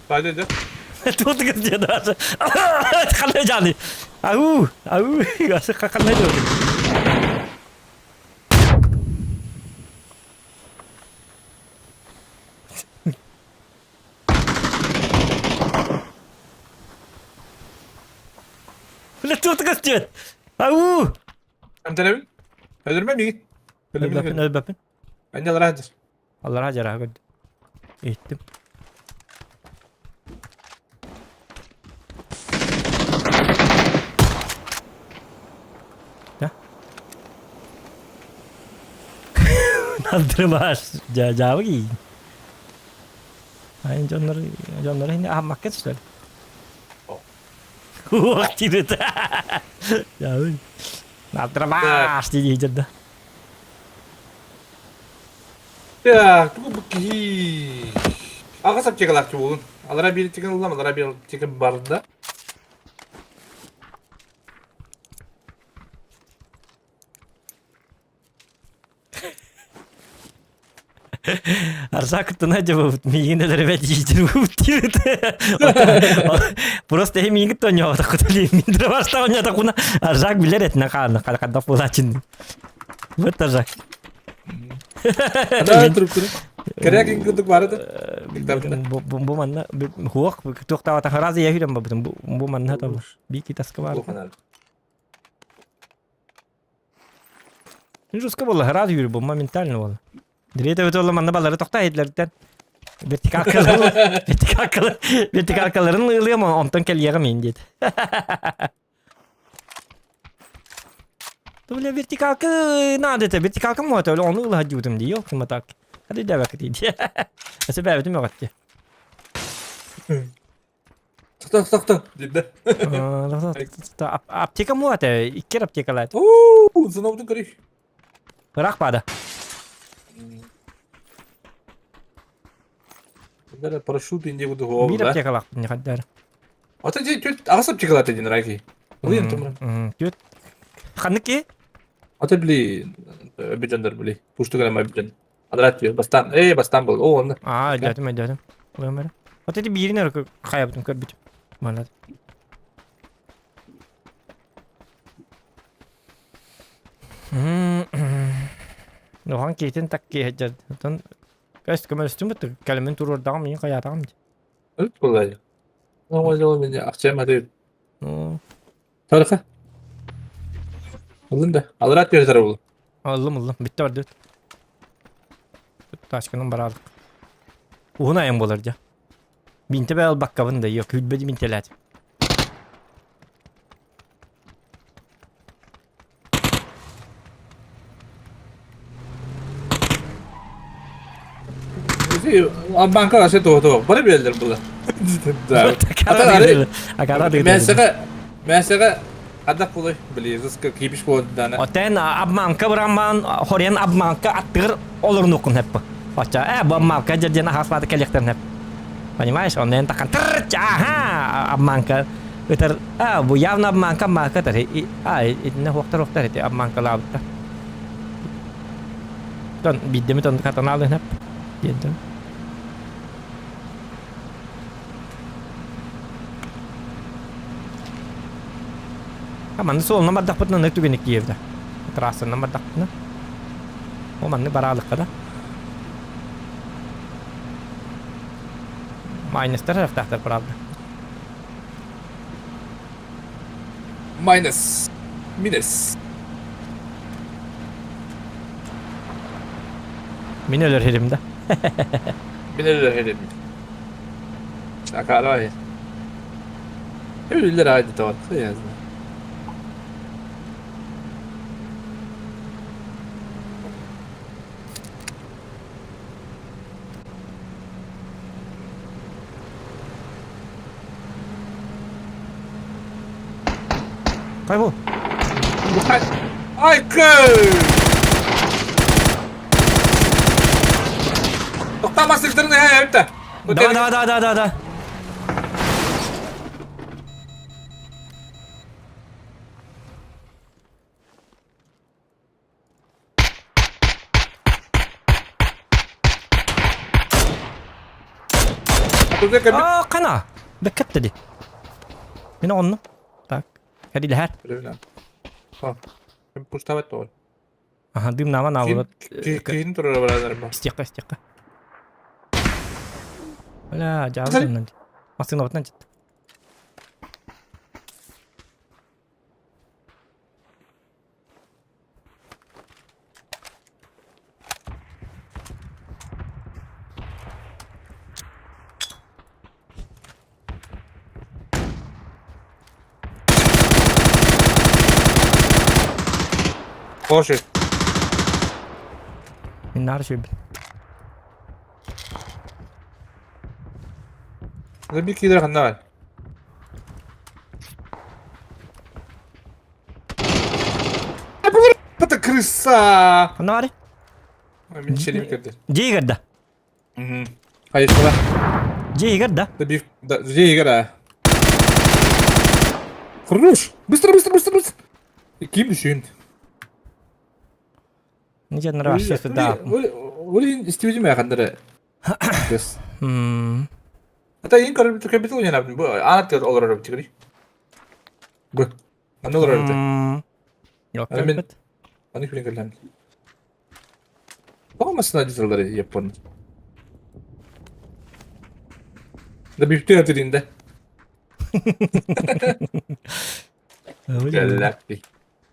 Hadi de. Tut kız diye daha. Kalıyor canı. Au. Au. Gası kalıyor. Ulan tut kız diye. Au. Hem televin. Öldürmem mi? Öböpün öböpün. Ben de alır. Allah hacer ha. Ettim. Ya. Naldırmaz. Cevabı giyin. Ayın canları hindi ahmak geçler. Vakti de. Ya. Naldırmaz diye cidden. Ya, bu ki. Ağasap çekalak ki oğlum. Alara bir çıkın ulan, alara bir çıkın barında. Арсакыттын жаба мийгиндер эбет жийдир бут. Просто эми мийгит тоño такутали миндер башта оño такуна арсак билер этне каны калкада булачин. Вот арсак. Ana durup durun. Kerek inguduk vardı. Bu manna huok tokta ta harazi yahiram bu manna ta bir kitas var. Bu kadar. Жестко было, рад yürü bu моментально было. Direkt evet oğlum anne baları tokta etlerden. Vertikal kalırın ılıyor mu? Ondan kel yeğemeyin dedi. Böyle vertikal kı nadete vertikal kı mı öyle onu ılıha cudum diyor. Kıma tak. Hadi de vakit dedi. Nasıl beğendim yok etti. Tak. Cidden. Apteka mı öyle? İki aptekalar. Ooo, sınavdın karış. Bırak bana. Bunlara paraşüt indi bu da o. Bir aptekalar ne kadar. Atıcı tüt ağasap çikolata dedin Raki. Uyan tamam. Tüt. Kanık ki? Atı bili bir candır bili. Puştu kalem bir can. Adalet diyor. Bastan bul. O onda. Aa ödedim. Uyan o dedi birine kayaptım kör bitim. Maladı. Nohan ketin tak ki hajar. Tan guys kamar üstüme tu kelimin turur dağım iyi kaya dağım. Öyle kolay. Normal zaman bence akşam hadi. No. Tarıka. Alın da. Adalet diyor tarafı bul. Aldım. Bitti var düt. Taşkının baralık. Uğuna ayın bularca. Binte bel bakkabın da yok. Hüdbedi binteler. Banka karşı doğdu. Bana bilir burada. Akara Mesela adak bulay biliyoruz ki kibiş bu dana. Oten abmanka bırakman, horyan abmanka attır olur nukun hep. Hoca, bu abmanka jadinya hasmat kelekten hep. Понимаешь, он наверное такан ага, обманка. Это, bu явно обманка, обманка. Ne hoktar это обманка лавта. Тон, биддеми тон катан алдın hep. Yedim. Aman soluna madak patna ne tügenik yevde. Trasına madak ne? O man ne baralık kada. Minus taraftar правда. Minus. Minus. Min ölür elimde. Bilir hedim. Şakala ya. Ölüler haydi tamam. Yazma. Kaybol. Ay kız! Toktan sıktırın ya evde. Da. Atılacak kabin. Kana. Backup tadi. Ini on. Tak. Jadi lihat. Öyle. Tamam. Ben pustavet doğru. Aha, dim nama nawa. Kihin durur biraderim bak. Istiqa. Wala, jauh Sorry. nanti. Masih nawat nanti. Hoş et. Minar sih. Ne bir kidir kanna var. Pata krissa. Mana ada? Min çelim kirdi. Ji gadda. Hayır sana. Ji gadda. Da bir da şey gara. Kuruş. Bыстро. Kim düşün? Ini jangan rasa sedap. Öyle istiyorsun ya kandıra. Yes. Hatta yeni kapital oynayalım. Bu anahtar olarak çıkıyor. Bu. Anne olarak. Yok, Hani ben- evet. Hani kuring kalam. Olmasın acıları yapın. Da bir tüy atırında. Galakti.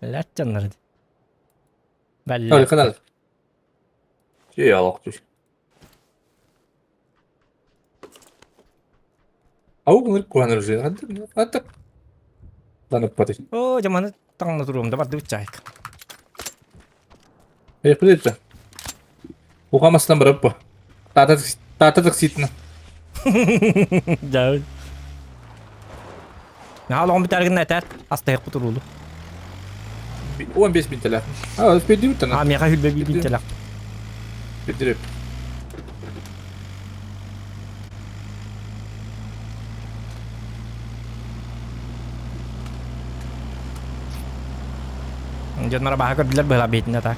Lihat jangan ada. Öyle Balik. kanal. Şey yalak düş. Avuk ngir kullanırız ya. Hatta. Lanıp patı. Oh, zaman tang turun dapat duit cahik. Yapılır da. Ukamasından berapa? Tata taksitna. Jauh. Nah, kalau bitar kena tet, astag putur dulu. 15 bin TL. Ha, pedi mi tane? Mereka hülle bir celak. Pedirip. Jangan marah bahaya bilar belah bitnya tak.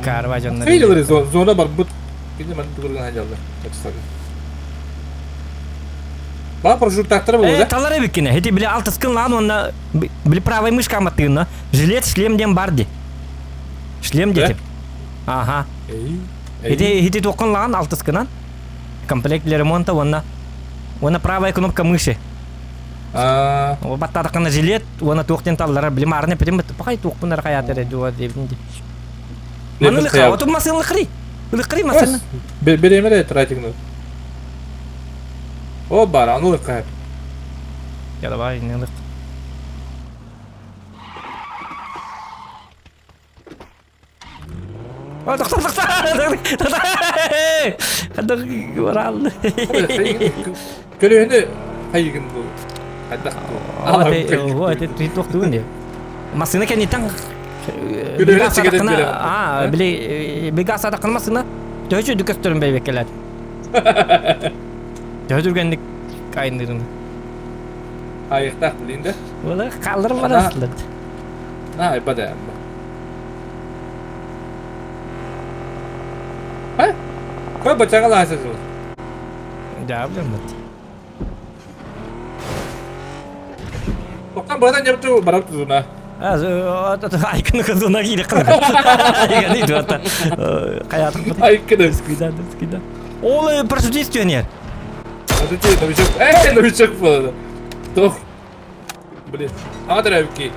Karwa jangan. Şey de var zona bak bu. Gidin ben tuturgan hacalı. Açsak. Bak paraşüt taktara bu da. Талары бикине. Эти били алтыскын лан, он били правой мышкой аматтыгына. Жилет, шлем дем барди. Шлем детип. Ага. Эти токын лан алтыскынан. Комплект для ремонта, она правая кнопка мыши. Aa, Баттатыкына жилет, она тоқтен таллары били марны прим. Пакай токпунар каятыр дуа дебинди. Маны лыха, оту масын лыкри. Лыкри масын. Берeme de tracking. O bara anu lıkar. Ya давай, не лык. Doktor. Kadar varaldı. Kölehini haygın bu. Hadak bu. Oh, itu doktor dia. Masina kan itang. Gülüyor, sigaret veriyor. Beli gasa da kalmasına. Dövüşü düküstürün beybekeler. Dövüşürgenlik kayınlarını. Ayıkta bilinde. Valla kaldırım var Ana. aslında. Ha, ibadet ya. Ha? Kau baca kalah hasil tu. Jawab kan mati. Oktan beratan jam tu barang tu na. Icon ke zona gila kan. Kan itu hatta. Kayak takut. Ay kena. Skida. Oleh persudi istiyor yer. Ada tu nabi cak. Nabi cak pun. Tu. Boleh. Ada dah ki.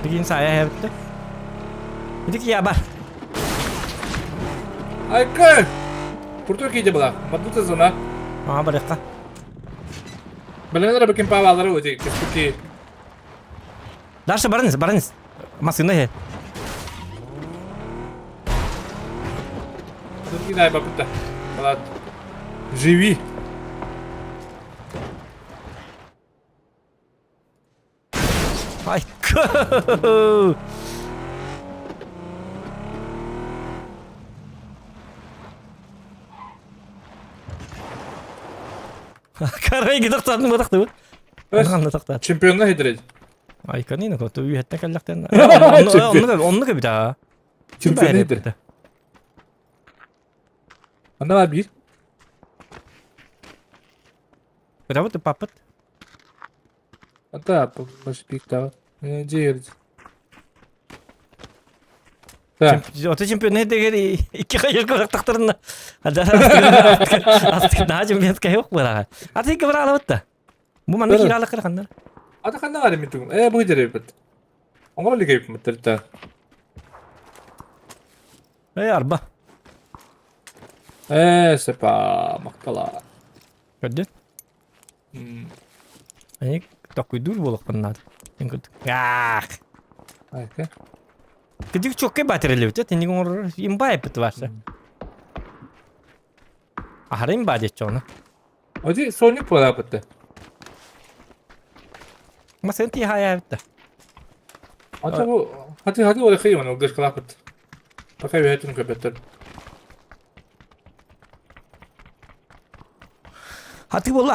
Bikin saya hebat. Itu kiabar. Ay kena. Portu ki je bala. Matu tu zona. Mereka. Balen ada bikin pawalar tu je. Kesuki. Дальше барыныз. Масына he. Kesuki dah bapak dah. Bala. Живи. Ay. Karaya gidiyor tanrım mı taktı bu? Evet. Anla taktı. Şampiyonlar hediret. Ay kanina ko tu yetta kallaktan. Çöpü. Onu bir daha. Şampiyonlar hediret. Anda var bir. Berapa tuh papat? Hatta baş bir daha. Ciğer. Ha. Oto çempiyon ne de iki kayır korak taktarında. Ada artık daha çempiyon kayı yok bana. Artık kıvır alamat da. Bu mana Evet. kiralık kırkanlar. Ada kan ada mi tu? Bu hediret bet. Ongal lagi mi terta? Ey arba. Sepa maktala. Gördün? Hani takuydur bolak bunlar. Ingkut. Ah. Ay ke. Kedik çok ke baterili bit. Tini ngor imba yapıt varsa. Ahrim badet çoğunu. Oji Sony pola bet. Ama sen ti haya bitti. Ata bu hadi oraya kıyım onu gır kalapet. Pakai behetun ke better. Hati bu.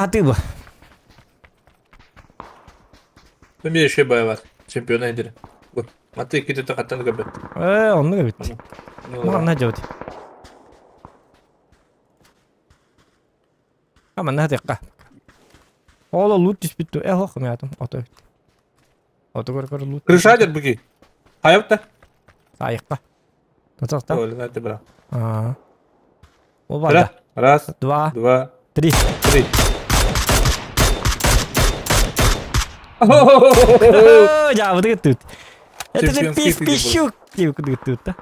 Ben bir şey bayağı var. Şampiyonlar hediret. Bu. Hatta iki de takattan ke bet. Onu da bitti. Mana jauh. Ama ne dakika. Ola loot dispute. Hoch mi atom. Oto kor loot. Kırışadır bu ki. Hayatta. Ayıkta. Tutak Öyle nerede bırak. Aa. O var da. Раз, Два, два, три. три. Jauh ketut. Это же Чемпионский футбол. пищук. Ketut.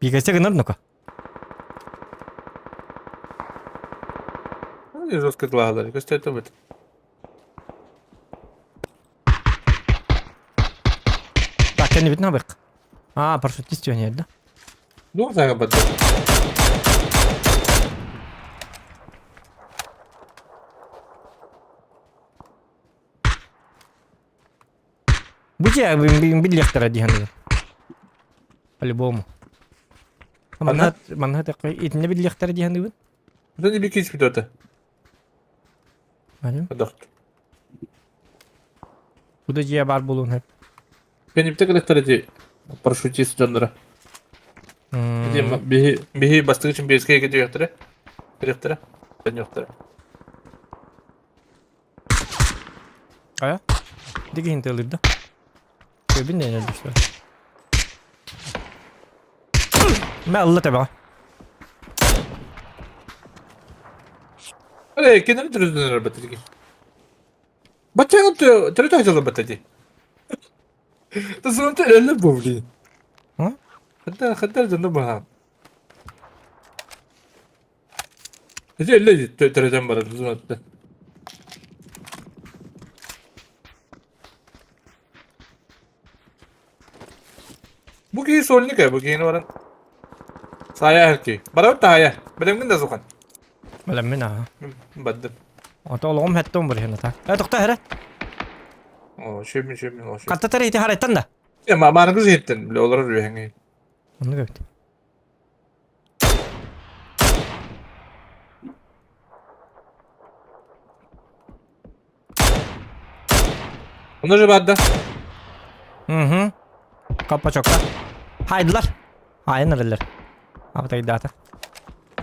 Пикача kenal nuka. Ну, жестко глаза. Кажется, это вот. Tak kan ibit nabek. Парашют istiyor yerde. Ну, так вот. Bu ya bir ради ханды. По-любому. Манна такой, и не bir ради ханды. Да не беги себе это. Hani? Подохт. Bu da ciğer var bulun hep. Я не битек эти парашютист жанра. Беги быстрее, чем бейские где-то. Директора. Директора. Aya. Dige hinte alırdı. Köbün de enerji işte. Ben Allah tabi. Öyle kendini türüzdün batırı. Bacağın türü taşılı batırı. Tasarım türü bu bile. Ha? Hatta canım bana. Ece elle türüden bana tuzun attı. ki solnik ya bu giyini varan. Saya herki. Bara ta ya. Benim de sokan. Bilen min ha. Baddım. Ata oğlum hetton bir hena ta. Ha doktor here. O şey o şey. Katta tare iti haretan da. Ya bana kız yettin. Bile olur öyle hengi. Onu gördü. Onu da badda. Hı. Kappa çokta. Haydılar. Hayır nereler? Apta gidiyorlar.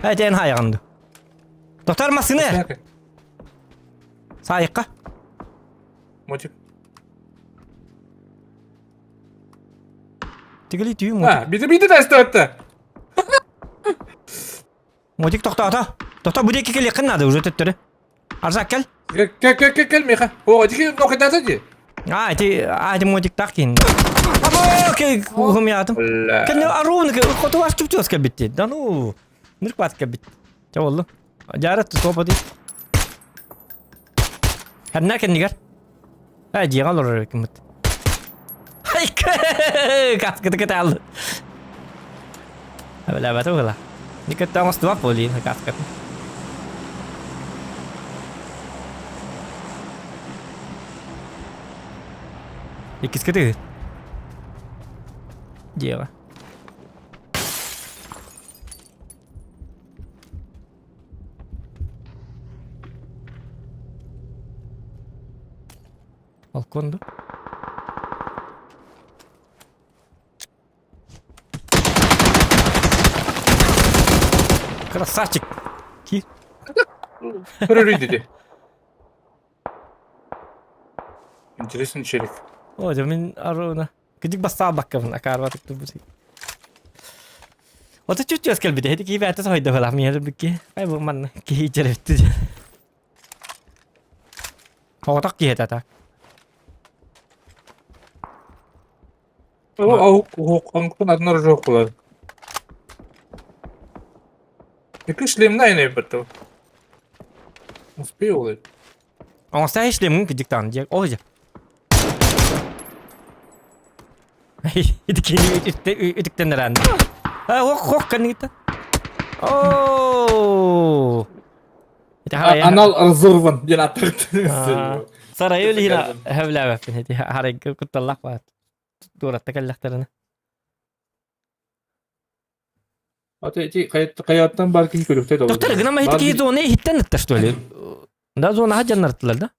Evet en hayrandı. Doktor masını. Sayıkka. Motif. Tigili tüyü mu? Ha, bir de test etti. Modik doktor ata. Doktor bu deki yakın nerede uzat etleri? Arzak gel. Gel Mika. O diki no kadar sadece. Ati modik takin. Abo ke kuhum yadım. Allah. Kan arun ke kotu var çıkıyor ke bitti. Danu. Nirpat ke bitti. Çavallı. Jarat topa di. Henna kan nigar. Ha jigal olur kimit. Hay kas kita aldı. Abla betul lah. Ni kita mas dua polin kas. İkisi kötü. Diyor. Balkonda. Красавчик. Ki. Körürü dedi. Interesting içerik. O zaman aruna. Gıcık basta bakkın akarva tıktı bu şey. O da çüç yazkel bir de hadi ki vete soyda falan mı bir ki. Ay bu man ki içerifti. Hotak ki heta. O ankun adına yok kular. İki işlemde aynı yapıttı. Nasıl oluyor? Ama sen hiç lemun gıcık tanıyacak. Olacak. Itu kini itu neran. Hok kan kita. Oh. Itu hari. Anal rezervan dia atarttı. Sarayı öyle hina hevla vefin hadi hari kutallak var. Durat tekelleklerini. Ati hayattan belki körükte de olur. Doktor gına mı hiti zona hitten ettiş öyle. Da zona hacan narttılar da.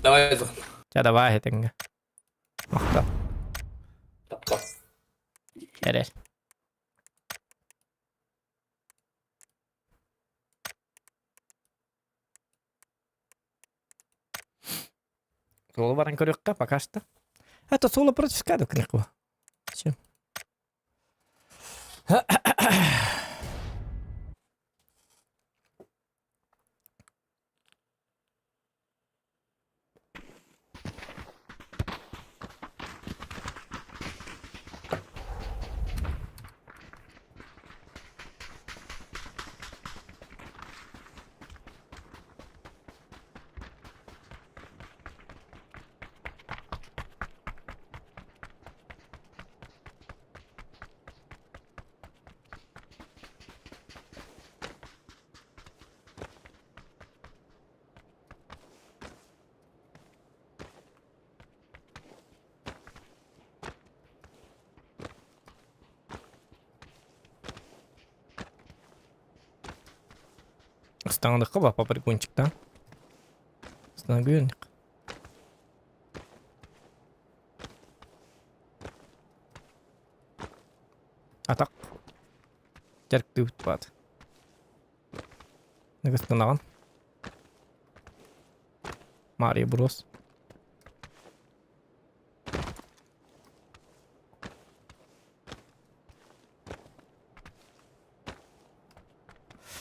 Давай. Cada vahit enggak. Makta. Evet. Solo barang kodok apa kasta? Atau solo proses kado kena ko. Sim. Setengah dekat apa berkuncik tang? Setengah gün. Atak. Jarak tuh tepat. Negas kenalan. Mari bros.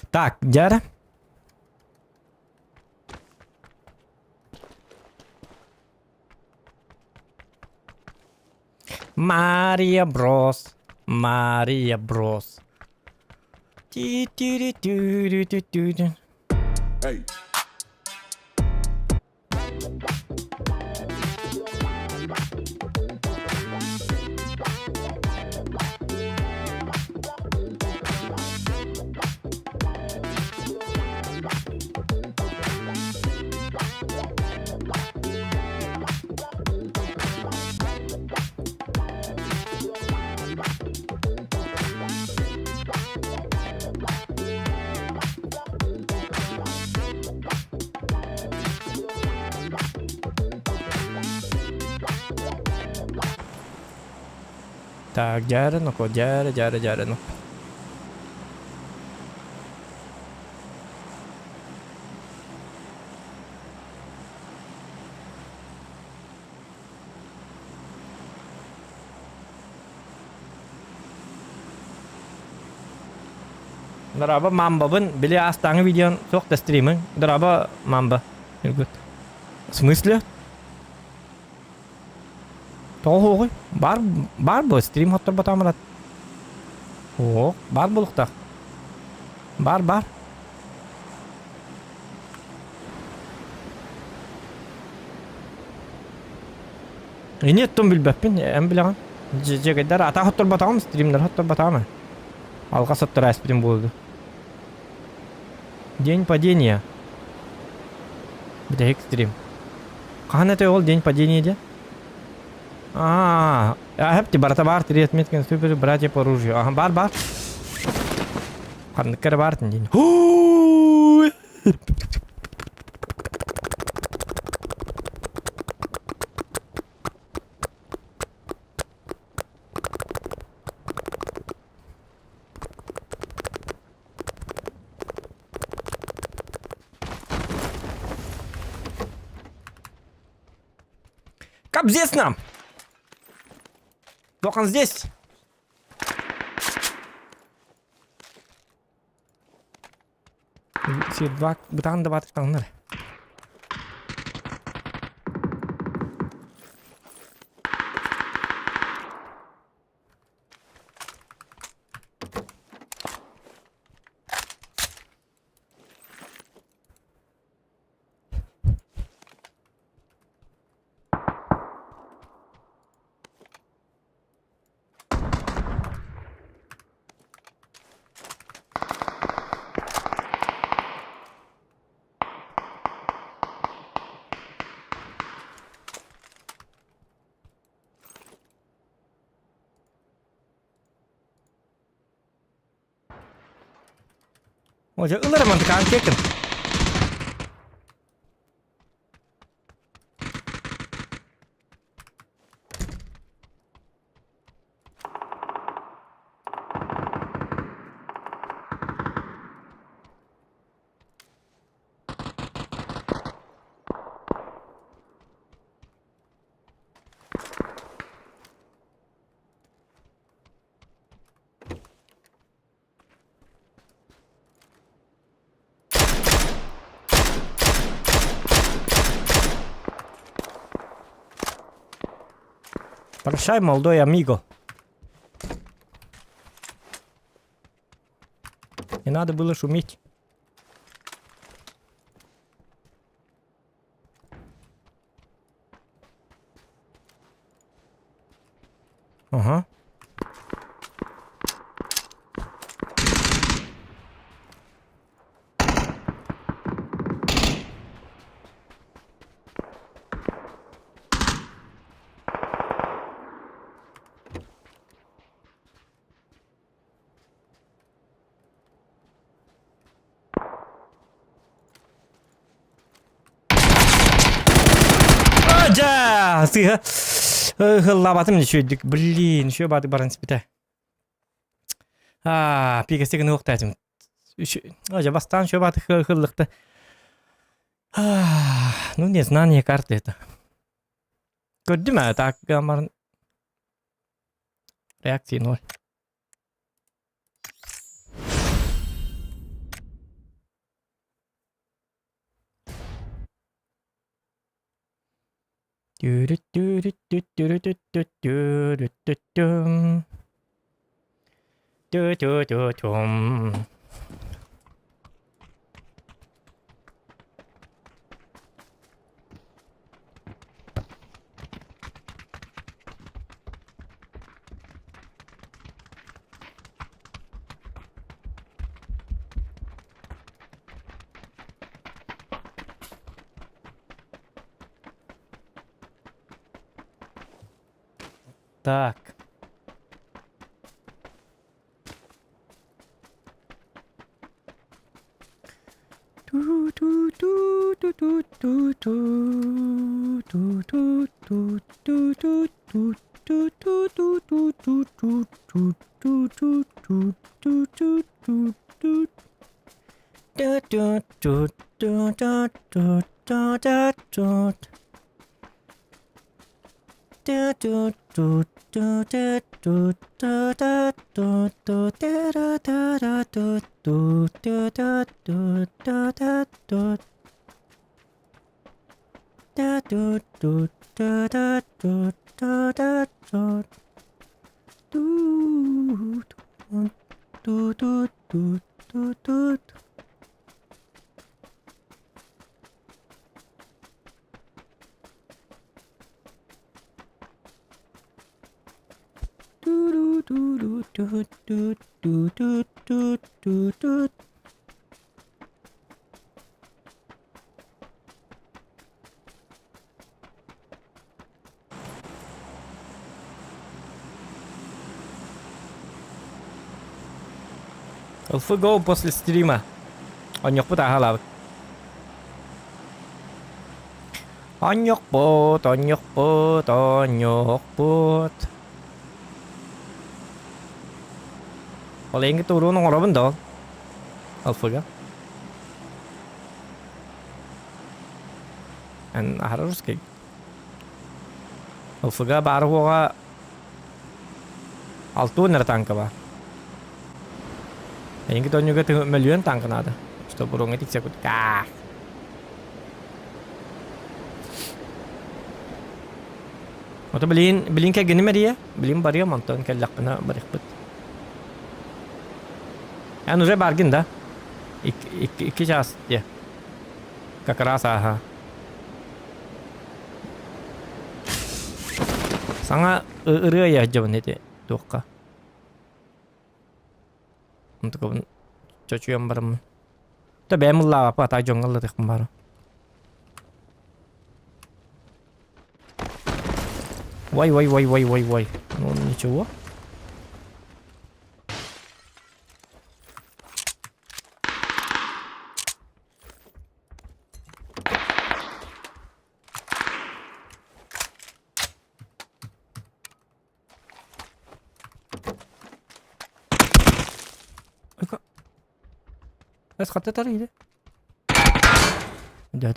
Так, Джара. Maria Bros. Maria Bros. Hey. Так, Джареноко, Джарено. Драба мамбабын биле астаңы видеон соқ та стримын. Драба мамба. Good. В смысле? Тоғы бар бұл стрим хоттар батамырат. О, бар бұлықта. Бар. Нет, том білбәппен, әм біліған. Жегайдар, ата хоттар батамын, стримдер хоттар батамын. Алға соттар әспірім болды. День падения. Бідәйік стрим. Қаған әті ол день падения де? Әпті барата бар, тірі етметкен супер братья по оружию. Бар. Қандықкары бартын дейін. Кап здесь нам! Только он здесь! Все два бутан давать штангнер. Ой, ылыр мантыкан кекін. Прощай, молодой амиго. Не надо было шуметь. Ага. Аджа! Сыга. Лабатым ничего. Блин, еще бады баран спита. Пикастегін оқтайтым. Аджа, бастан еще бады хыллықты. Ну, не знание карты это. Көрдім так, гамарын. Реакции 0. Так. Алфа-го после стрима. Онёкпут ахалабыт. Онёкпут. Ол энги туруунун оробун да ол. Алфага. Ан ахарурскай. Алфага баруга 6 танка бар. Энги тонюга миллион танка надо, чтобы урон этих секунд. Вот блин как генемерия, блин барья мантон каллакна барихбит. Он уже баргин, да? Iki час, я. Как раз, ага. Саңа ыры я жабын эти тоққа. Untuk kau cucu yang bareng. Tapi emang lah apa tak jonggal lah kemarin. Why. Ну ничего. بس خطيت طريقي ده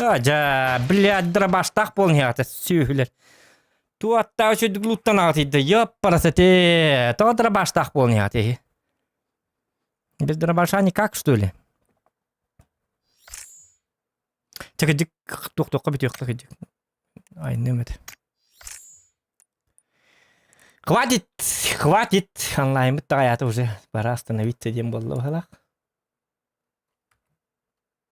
Aja, блядь, дробаштах полный это сюхлер. Tuottaa jos nyt luttana siitä joppara se tee. Tuo drabastah полный это. Без дробаша никак что ли? Так дик тух бит yok так дик. Ай, немет. Хватит. Онлайн мы это уже пора остановиться, дем было халах.